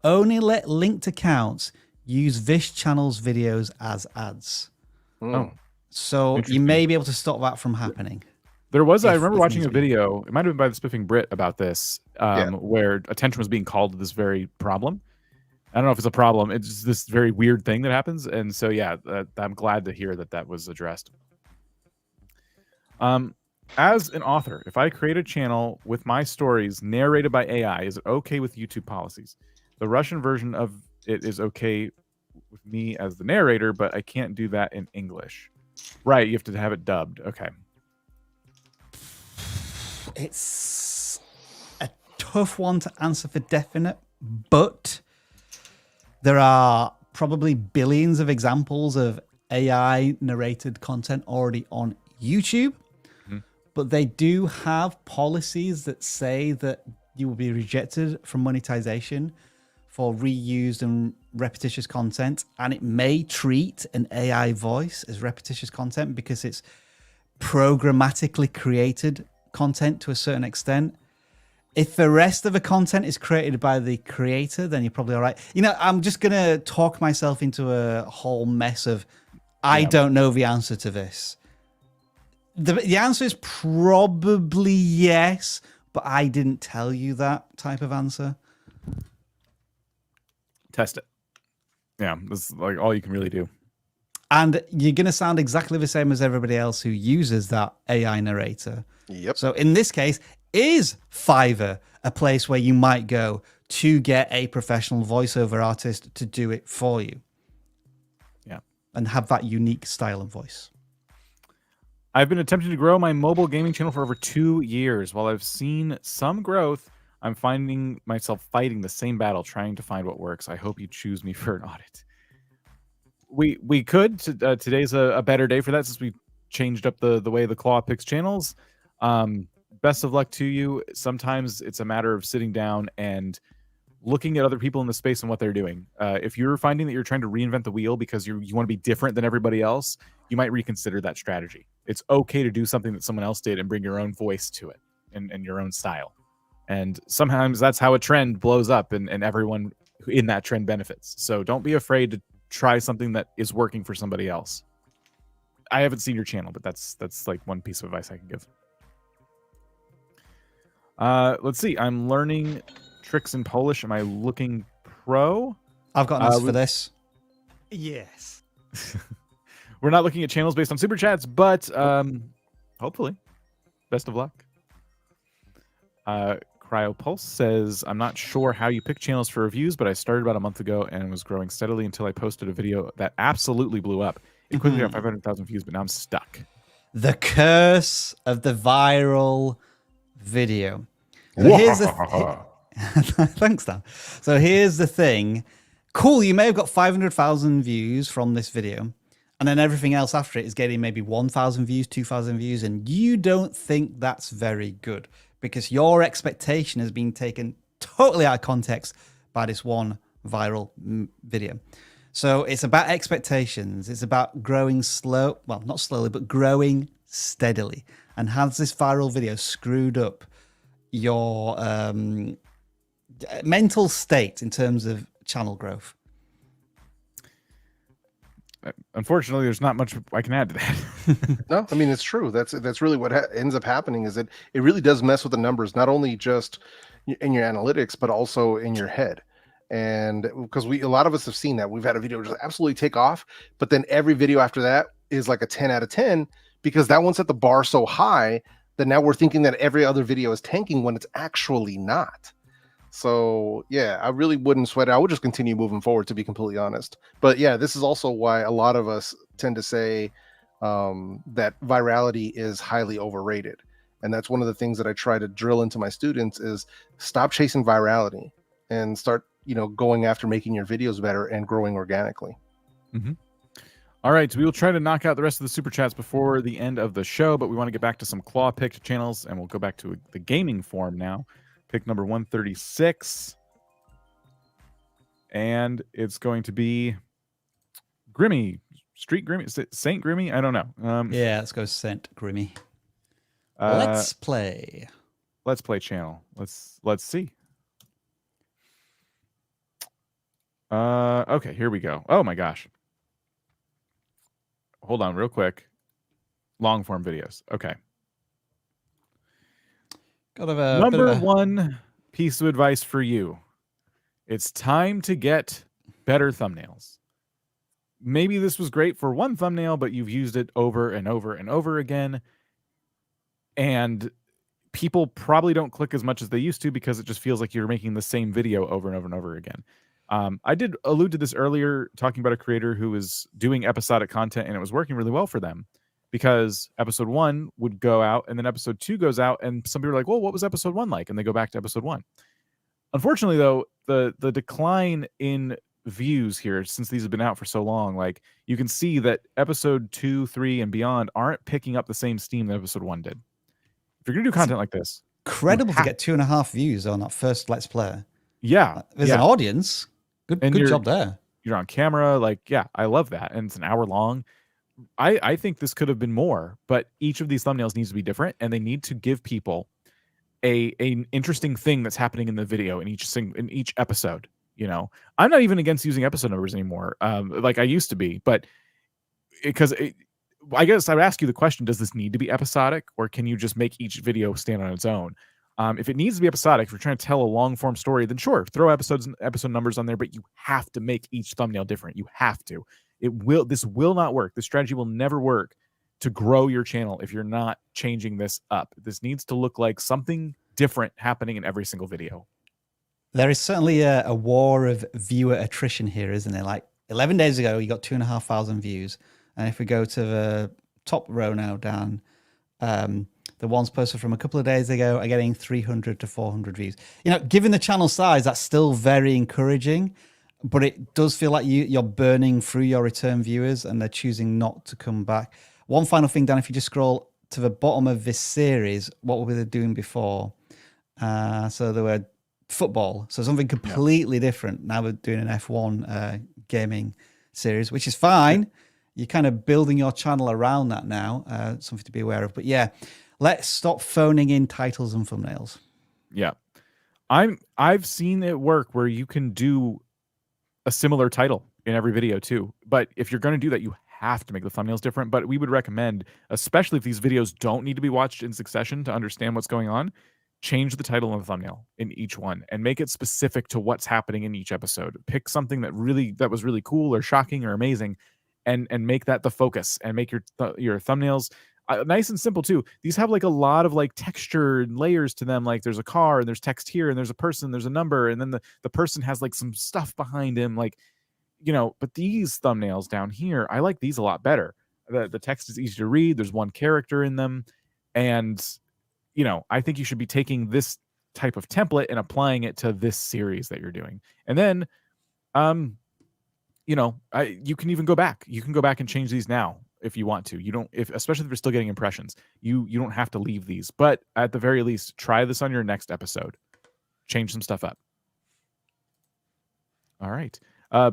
only let linked accounts use this channel's videos as ads. So you may be able to stop that from happening. There was, I remember watching a video, it might have been by the Spiffing Brit about this, where attention was being called to this very problem. I don't know if it's a problem. It's just this very weird thing that happens. And so, yeah, I'm glad to hear that was addressed. As an author, if I create a channel with my stories narrated by AI, is it okay with YouTube policies? The Russian version of it is okay with me as the narrator, but I can't do that in English. Right, you have to have it dubbed. Okay. It's tough one to answer for definite, but there are probably billions of examples of AI narrated content already on YouTube, but they do have policies that say that you will be rejected from monetization for reused and repetitious content, and it may treat an AI voice as repetitious content because it's programmatically created content to a certain extent. If the rest of the content is created by the creator, then you're probably all right. You know, I'm just going to talk myself into a whole mess of, I don't know the answer to this. The answer is probably yes, but I didn't tell you that type of answer. Test it. Yeah, this is like all you can really do. And you're going to sound exactly the same as everybody else who uses that AI narrator. Yep. So in this case, is Fiverr a place where you might go to get a professional voiceover artist to do it for you? Yeah. And have that unique style and voice. I've been attempting to grow my mobile gaming channel for over 2 years. While I've seen some growth, I'm finding myself fighting the same battle, trying to find what works. I hope you choose me for an audit. We could. Today's a better day for that since we changed up the way the Claw picks channels. Best of luck to you. Sometimes it's a matter of sitting down and looking at other people in the space and what they're doing. If you're finding that you're trying to reinvent the wheel because you want to be different than everybody else, you might reconsider that strategy. It's okay to do something that someone else did and bring your own voice to it and your own style. And sometimes that's how a trend blows up and everyone in that trend benefits. So don't be afraid to try something that is working for somebody else. I haven't seen your channel, but that's like one piece of advice I can give. Let's see. I'm learning tricks in Polish. Am I looking pro? I've got an answer for this. Yes. We're not looking at channels based on super chats, but hopefully. Best of luck. Cryopulse says, I'm not sure how you pick channels for reviews, but I started about a month ago and was growing steadily until I posted a video that absolutely blew up. It quickly got 500,000 views, but now I'm stuck. The curse of the viral video. So here's the thanks, Dan. So here's the thing. Cool, you may have got 500,000 views from this video, and then everything else after it is getting maybe 1,000 views, 2,000 views, and you don't think that's very good because your expectation has been taken totally out of context by this one viral video. So it's about expectations. It's about growing slow, well, not slowly, but growing steadily. And has this viral video screwed up your mental state in terms of channel growth? Unfortunately, there's not much I can add to that. No, I mean, it's true. That's really what ends up happening is that it really does mess with the numbers, not only just in your analytics, but also in your head. And because a lot of us have seen that. We've had a video just absolutely take off, but then every video after that is like a 10 out of 10 because that one set the bar so high that now we're thinking that every other video is tanking when it's actually not. So yeah, I really wouldn't sweat it. I would just continue moving forward, to be completely honest. But yeah, this is also why a lot of us tend to say that virality is highly overrated. And that's one of the things that I try to drill into my students is stop chasing virality and start, going after making your videos better and growing organically. Mm-hmm. All right, we will try to knock out the rest of the super chats before the end of the show, but we want to get back to some claw picked channels, and we'll go back to the gaming form now. Pick number 136, and it's going to be Grimmy, Street Grimmy, Saint Grimmy. I don't know. Yeah, let's go Saint Grimmy. Let's play channel. Let's see. Okay, here we go. Oh my gosh. Hold on real quick. Long form videos. Okay. Number one piece of advice for you. It's time to get better thumbnails. Maybe this was great for one thumbnail, but you've used it over and over and over again. And people probably don't click as much as they used to because it just feels like you're making the same video over and over and over again. I did allude to this earlier, talking about a creator who was doing episodic content and it was working really well for them. because episode 1 would go out and then episode 2 goes out, and some people are like, well, what was episode 1 like? And they go back to episode 1. Unfortunately, though, the decline in views here, since these have been out for so long, like, you can see that episode 2, 3, and beyond aren't picking up the same steam that episode 1 did. If you're gonna do content like this, Incredible to get 2.5 views on that first Let's Play. yeah, There's an audience. Good job there. You're on camera, like, yeah, I love that, and it's an hour long. I think this could have been more, but each of these thumbnails needs to be different, and they need to give people an interesting thing that's happening in the video in each episode. You know, I'm not even against using episode numbers anymore, like I used to be, but because I guess I would ask you the question: does this need to be episodic, or can you just make each video stand on its own? If it needs to be episodic, if you're trying to tell a long form story, then sure, throw episode numbers on there, but you have to make each thumbnail different. You have to. This will not work. This strategy will never work to grow your channel if you're not changing this up. This needs to look like something different happening in every single video. There is certainly a war of viewer attrition here, isn't there? Like 11 days ago, you got 2,500 views. And if we go to the top row now down, the ones posted from a couple of days ago are getting 300 to 400 views. You know, given the channel size, that's still very encouraging, but it does feel like you're burning through your return viewers and they're choosing not to come back. One final thing, Dan, if you just scroll to the bottom of this series, what were they doing before? So they were football, so something completely different. Now we're doing an F1 gaming series, which is fine. You're kind of building your channel around that now, something to be aware of. But yeah, let's stop phoning in titles and thumbnails. Yeah, I've seen it work where you can do a similar title in every video too. But if you're going to do that, you have to make the thumbnails different. But we would recommend, especially if these videos don't need to be watched in succession to understand what's going on, change the title and the thumbnail in each one and make it specific to what's happening in each episode. Pick something that was really cool or shocking or amazing, and make that the focus, and make your thumbnails nice and simple too. These have like a lot of like texture and layers to them. Like there's a car and there's text here and there's a person, there's a number, and then the person has like some stuff behind him, like, you know. But these thumbnails down here, I like these a lot better. The text is easy to read. There's one character in them, and you know, I think you should be taking this type of template and applying it to this series that you're doing. And then, you know, you can even go back. You can go back and change these now if you want to. You don't, especially if you're still getting impressions, you don't have to leave these. But at the very least, try this on your next episode. Change some stuff up. All right.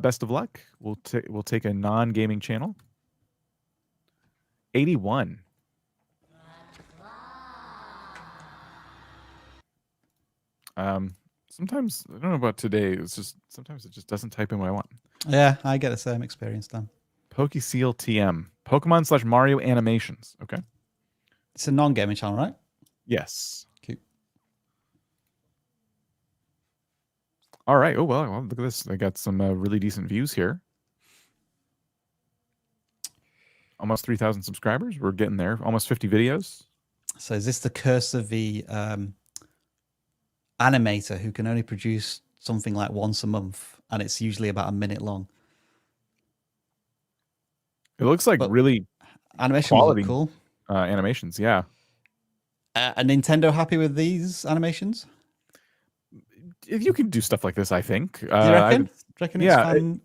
Best of luck. We'll take a non-gaming channel. 81. Sometimes I don't know about today. It's just sometimes it just doesn't type in what I want. Yeah, I get the same experience, Dan. PokeSeal TM. Pokemon / Mario animations. Okay. It's a non-gaming channel, right? Yes. Cute. All right. Oh well, look at this. They got some really decent views here. Almost 3,000 subscribers. We're getting there. Almost 50 videos. So is this the curse of the animator who can only produce something like once a month, and it's usually about a minute long? It looks like really animations quality, look cool. Animations, yeah. Are Nintendo happy with these animations? If you can do stuff like this, I think. Do you reckon? It's fun?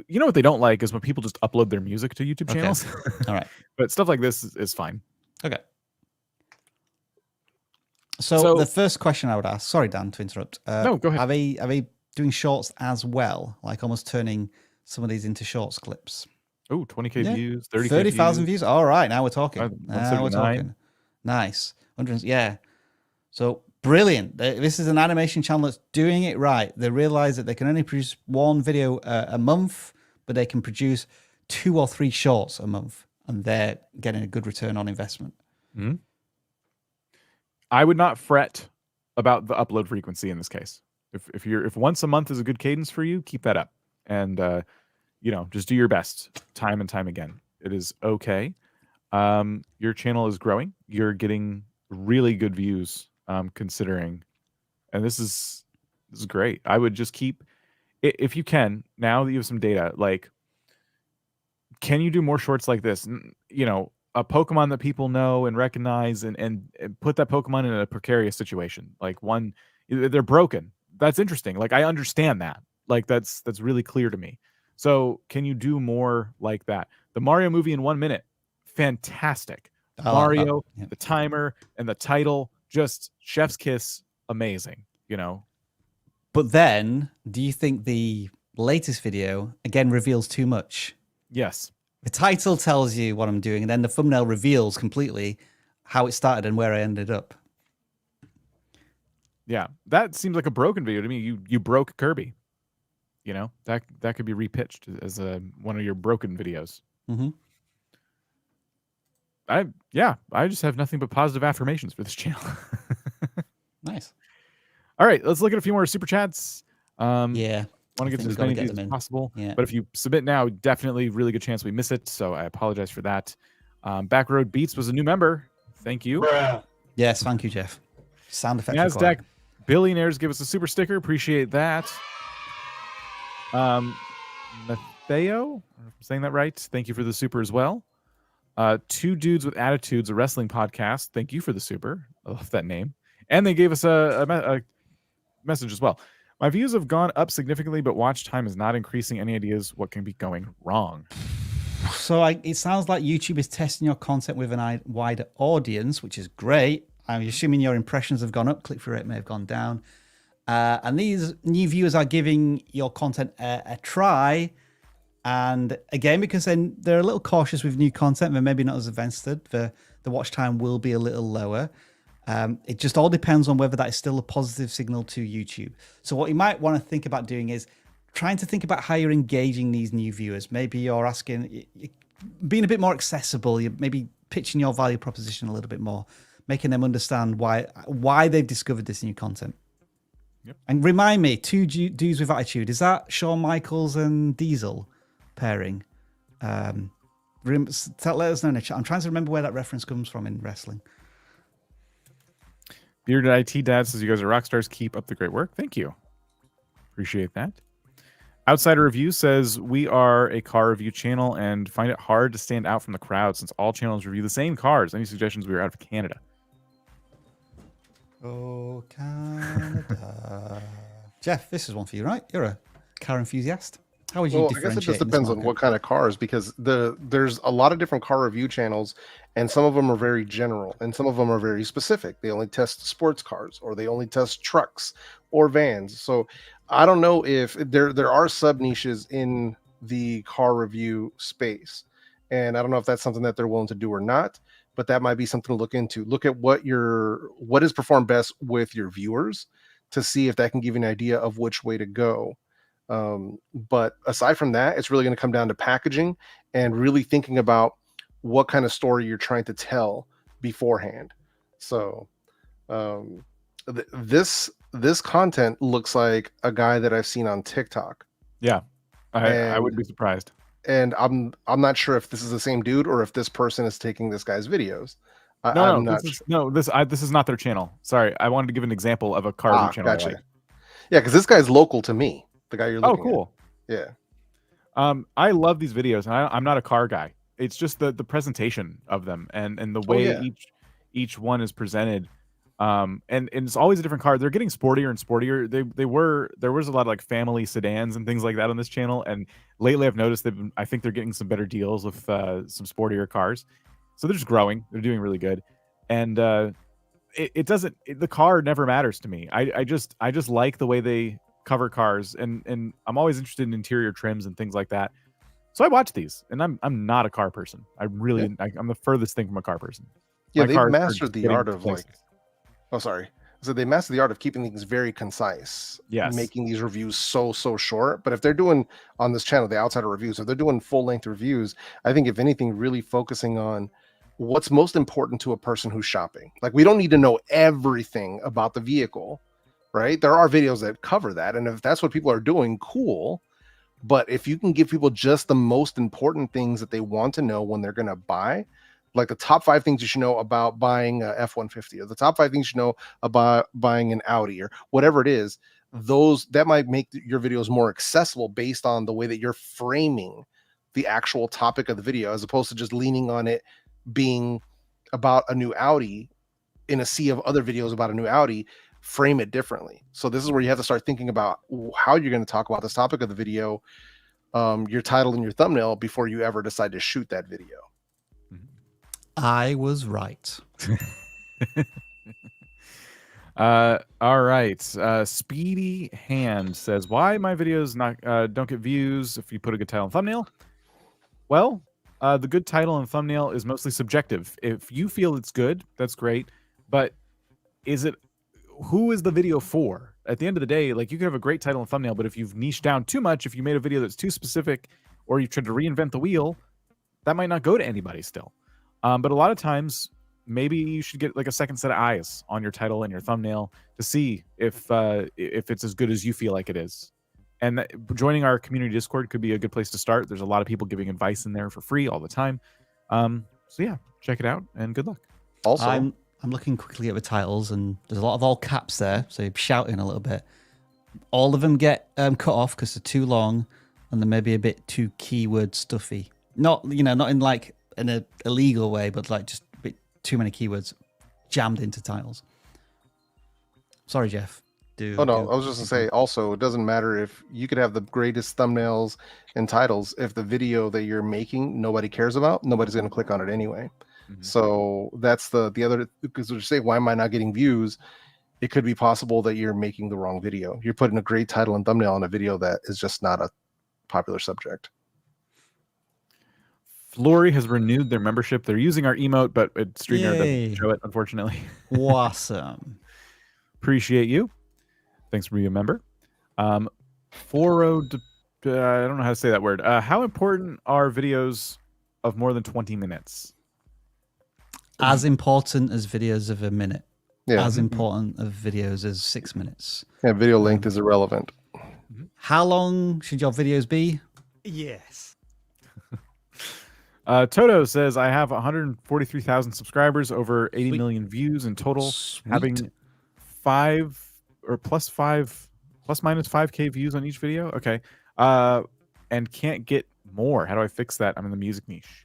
You know what they don't like is when people just upload their music to YouTube channels. All right. But stuff like this is fine. Okay. So the first question I would ask, sorry, Dan, to interrupt. No, go ahead. Are they doing shorts as well? Like almost turning some of these into shorts clips? Oh, 20K views, 30,000 views. All right, now we're talking. Now we're talking. Nice. 100, yeah. So brilliant. This is an animation channel that's doing it right. They realize that they can only produce one video a month, but they can produce 2 or 3 shorts a month, and they're getting a good return on investment. Mm-hmm. I would not fret about the upload frequency in this case. If once a month is a good cadence for you, keep that up, and you know, just do your best time and time again. It is okay. Your channel is growing. You're getting really good views, considering, and this is great. I would just keep, if you can, now that you have some data, like, can you do more shorts like this? You know, a Pokemon that people know and recognize, and put that Pokemon in a precarious situation. Like one, they're broken. That's interesting. Like I understand that. Like that's really clear to me. So can you do more like that? The Mario movie in 1 minute, fantastic. Mario, the timer, and the title, just chef's kiss, amazing. You know. But then, do you think the latest video again reveals too much? Yes. The title tells you what I'm doing, and then the thumbnail reveals completely how it started and where I ended up. Yeah, that seems like a broken video to me. You broke Kirby. You know, that could be repitched as one of your broken videos. Mm-hmm. I just have nothing but positive affirmations for this channel. Nice. All right, let's look at a few more super chats. Yeah. Want to get to as many of these as possible. Yeah. But if you submit now, definitely really good chance we miss it. So I apologize for that. Backroad Beats was a new member. Thank you. Bruh. Yes, thank you, Jeff. Sound effects NASDAQ required. Billionaires give us a super sticker. Appreciate that. Matteo, if I'm saying that right. Thank you for the super as well. Two Dudes with Attitudes, a wrestling podcast. Thank you for the super. I love that name. And they gave us a message as well. My views have gone up significantly, but watch time is not increasing. Any ideas what can be going wrong? So it sounds like YouTube is testing your content with a wider audience, which is great. I'm assuming your impressions have gone up, click-through rate may have gone down. And these new viewers are giving your content a try. And again, because then they're a little cautious with new content, they're maybe not as invested, the watch time will be a little lower. It just all depends on whether that is still a positive signal to YouTube. So what you might want to think about doing is trying to think about how you're engaging these new viewers. Maybe you're asking, being a bit more accessible, you're maybe pitching your value proposition a little bit more, making them understand why they've discovered this new content. Yep. And remind me, Two Dudes with Attitude, is that Shawn Michaels and Diesel pairing? Let us know in the chat. I'm trying to remember where that reference comes from in wrestling. Bearded IT Dad says you guys are rock stars. Keep up the great work. Thank you. Appreciate that. Outsider Review says we are a car review channel and find it hard to stand out from the crowd since all channels review the same cars. Any suggestions? We are out of Canada. Oh, Canada. Jeff, this is one for you, right? You're a car enthusiast. How would you Well, I differentiate? guess it just depends on what kind of cars, because there's a lot of different car review channels, and some of them are very general, and some of them are very specific. They only test sports cars, or they only test trucks or vans. So I don't know if there are sub niches in the car review space, and I don't know if that's something that they're willing to do or not. But that might be something to look into. Look at what is performed best with your viewers to see if that can give you an idea of which way to go. But aside from that, it's really going to come down to packaging and really thinking about what kind of story you're trying to tell beforehand. So this content looks like a guy that I've seen on TikTok. Yeah, I would be surprised. And I'm not sure if this is the same dude or if this person is taking this guy's videos. This is not their channel. Sorry, I wanted to give an example of a car review channel. Gotcha. Yeah, because this guy's local to me. The guy you're looking at. Oh, cool. Yeah. I love these videos, and I'm not a car guy. It's just the presentation of them and the way each one is presented. And it's always a different car. They're getting sportier and sportier. There was a lot of like family sedans and things like that on this channel, and lately I've noticed I think they're getting some better deals with some sportier cars. So they're just growing. They're doing really good, and the car never matters to me. I just like the way they cover cars, and I'm always interested in interior trims and things like that. So I watch these, and I'm not a car person. I'm the furthest thing from a car person. Yeah, they've mastered the art of they mastered the art of keeping things very concise. Yes. Making these reviews so short. But if they're doing on this channel, the Outsider Reviews, if they're doing full-length reviews, I think if anything, really focusing on what's most important to a person who's shopping. Like, we don't need to know everything about the vehicle, right? There are videos that cover that. And if that's what people are doing, cool. But if you can give people just the most important things that they want to know when they're going to buy, like the top 5 things you should know about buying a F-150, or the top 5 things you should know about buying an Audi, or whatever it is, that might make your videos more accessible based on the way that you're framing the actual topic of the video, as opposed to just leaning on it being about a new Audi in a sea of other videos about a new Audi, frame it differently. So this is where you have to start thinking about how you're going to talk about this topic of the video, your title and your thumbnail before you ever decide to shoot that video. I was right. All right. Speedy Hand says, why my videos don't get views if you put a good title and thumbnail? Well, the good title and thumbnail is mostly subjective. If you feel it's good, that's great. But who is the video for? At the end of the day, like, you could have a great title and thumbnail, but if you've niched down too much, if you made a video that's too specific, or you've tried to reinvent the wheel, that might not go to anybody still. But a lot of times, maybe you should get like a second set of eyes on your title and your thumbnail to see if it's as good as you feel like it is. And joining our community Discord could be a good place to start. There's a lot of people giving advice in there for free all the time. So yeah, check it out and good luck. Also, I'm looking quickly at the titles, and there's a lot of all caps there, so you're shouting a little bit. All of them get cut off because they're too long, and they're maybe a bit too keyword stuffy. Not in like in an illegal way, but like just a bit too many keywords jammed into titles. Sorry, Jeff. I was just gonna say, also, it doesn't matter if you could have the greatest thumbnails and titles. If the video that you're making nobody cares about, nobody's gonna click on it anyway. So that's the other, because you say, why am I not getting views? It could be possible that you're making the wrong video. You're putting a great title and thumbnail on a video that is just not a popular subject. Flory has renewed their membership. They're using our emote, but StreamYard doesn't show it, unfortunately. Awesome. Appreciate you. Thanks for being a member. I don't know how to say that word. How important are videos of more than 20 minutes? As important as videos of a minute. Yeah. As important as videos as 6 minutes. Yeah, video length is irrelevant. How long should your videos be? Yes. Toto says, I have 143,000 subscribers, over 80 million views in total, Sweet. having plus minus 5K views on each video. Okay. And can't get more. How do I fix that? I'm in the music niche.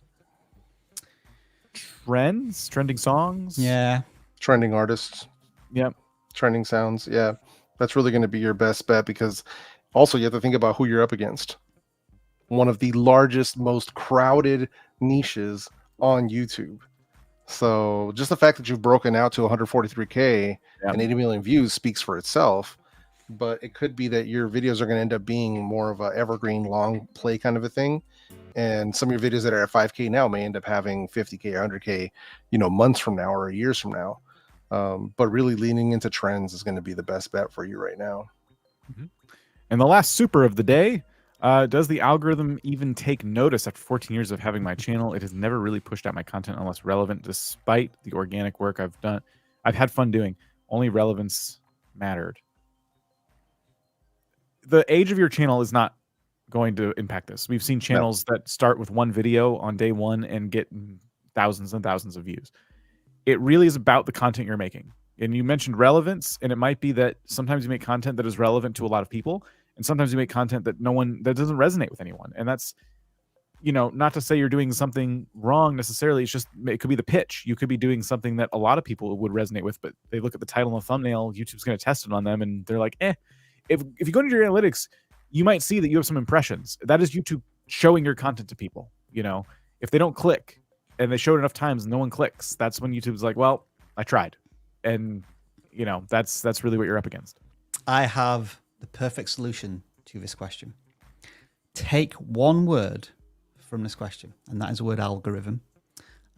Trending songs. Yeah. Trending artists. Yep. Trending sounds. Yeah. That's really going to be your best bet, because also you have to think about who you're up against. One of the largest, most crowded niches on YouTube. So just the fact that you've broken out to 143K and 80 million views speaks for itself. But it could be that your videos are going to end up being more of a evergreen long play kind of a thing. And some of your videos that are at 5K now may end up having 50K or 100K, months from now or years from now. But really leaning into trends is going to be the best bet for you right now. And the last super of the day, does the algorithm even take notice after 14 years of having my channel? It has never really pushed out my content unless relevant, despite the organic work I've done. I've had fun doing. Only relevance mattered. The age of your channel is not going to impact this. We've seen channels that start with one video on day one and get thousands and thousands of views. It really is about the content you're making. And you mentioned relevance, and it might be that sometimes you make content that is relevant to a lot of people, and sometimes you make content that that doesn't resonate with anyone. And that's, not to say you're doing something wrong necessarily. It's just, it could be the pitch. You could be doing something that a lot of people would resonate with, but they look at the title and the thumbnail, YouTube's going to test it on them, and they're like, If you go into your analytics, you might see that you have some impressions. That is YouTube showing your content to people. If they don't click and they show it enough times and no one clicks, that's when YouTube's like, well, I tried. And that's really what you're up against. I have the perfect solution to this question. Take one word from this question, and that is the word algorithm,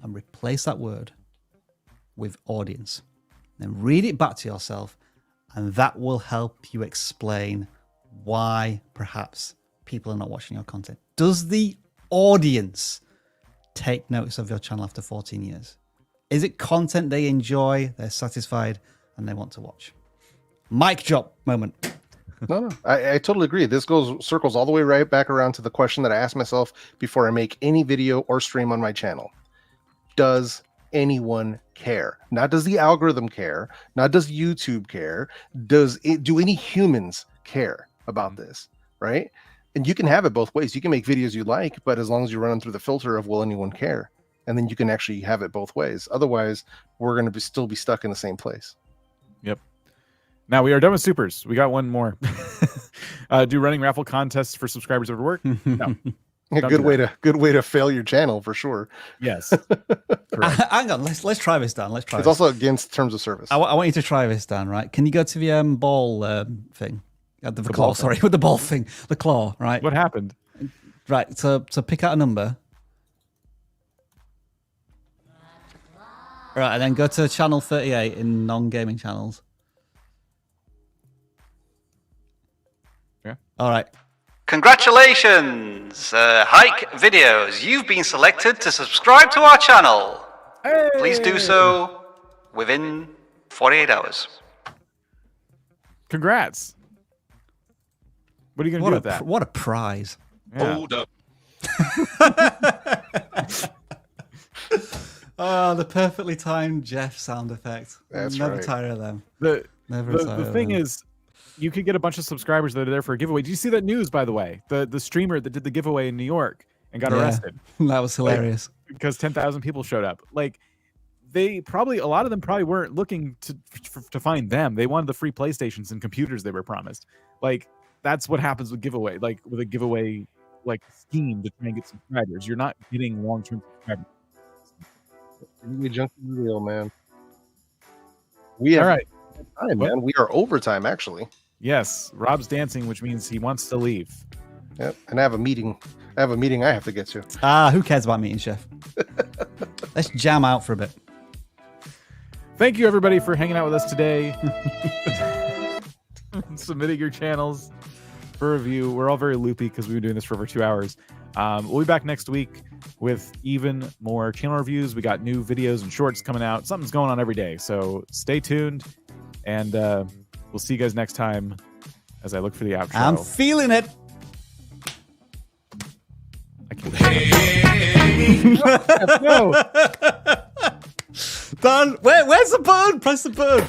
and replace that word with audience. Then read it back to yourself, and that will help you explain why perhaps people are not watching your content. Does the audience take notice of your channel after 14 years? Is it content they enjoy, they're satisfied, and they want to watch? Mic drop moment. No, I totally agree. This circles all the way right back around to the question that I ask myself before I make any video or stream on my channel. Does anyone care? Not does the algorithm care, not does YouTube care, do any humans care about this, right? And you can have it both ways. You can make videos you like, but as long as you run them through the filter of will anyone care, and then you can actually have it both ways. Otherwise, we're going to still be stuck in the same place. Yep. Now we are done with supers. We got one more. Do running raffle contests for subscribers ever work? No. A Don't good way to fail your channel for sure. Yes. Hang on, let's try this, Dan. Let's try. It's also against terms of service. I want you to try this, Dan. Right? Can you go to the ball thing? The claw. ball Sorry, with the ball thing, the claw. Right. What happened? Right. So pick out a number. Right, and then go to channel 38 in non-gaming channels. Yeah. All right. Congratulations, Hike Videos. You've been selected to subscribe to our channel. Hey! Please do so within 48 hours. Congrats. What are you going to do with that? What a prize. Yeah. Hold up. Oh, the perfectly timed Jeff sound effect. That's Never right. tire of them. The Never tire the of thing them. is, you could get a bunch of subscribers that are there for a giveaway. Did you see that news, by the way? The streamer that did the giveaway in New York and got Yeah. arrested That was hilarious. because 10,000 people showed up. Like, a lot of them probably weren't looking to find them. They wanted the free PlayStations and computers they were promised. Like, that's what happens with giveaway. Like, with a giveaway scheme to try and get subscribers, you're not getting long-term subscribers. Really junk real, man. We have All right. time, man. We are overtime, actually. Yes, Rob's dancing, which means he wants to leave. Yep. And I have a meeting. I have to get to. Who cares about meeting Chef? Let's jam out for a bit. Thank you, everybody, for hanging out with us today. Submitting your channels for review. We're all very loopy because we've been doing this for over 2 hours. We'll be back next week with even more channel reviews. We got new videos and shorts coming out. Something's going on every day. So stay tuned. And we'll see you guys next time as I look for the outro. I'm feeling it. I can't. No. Dan, where's the button? Press the button.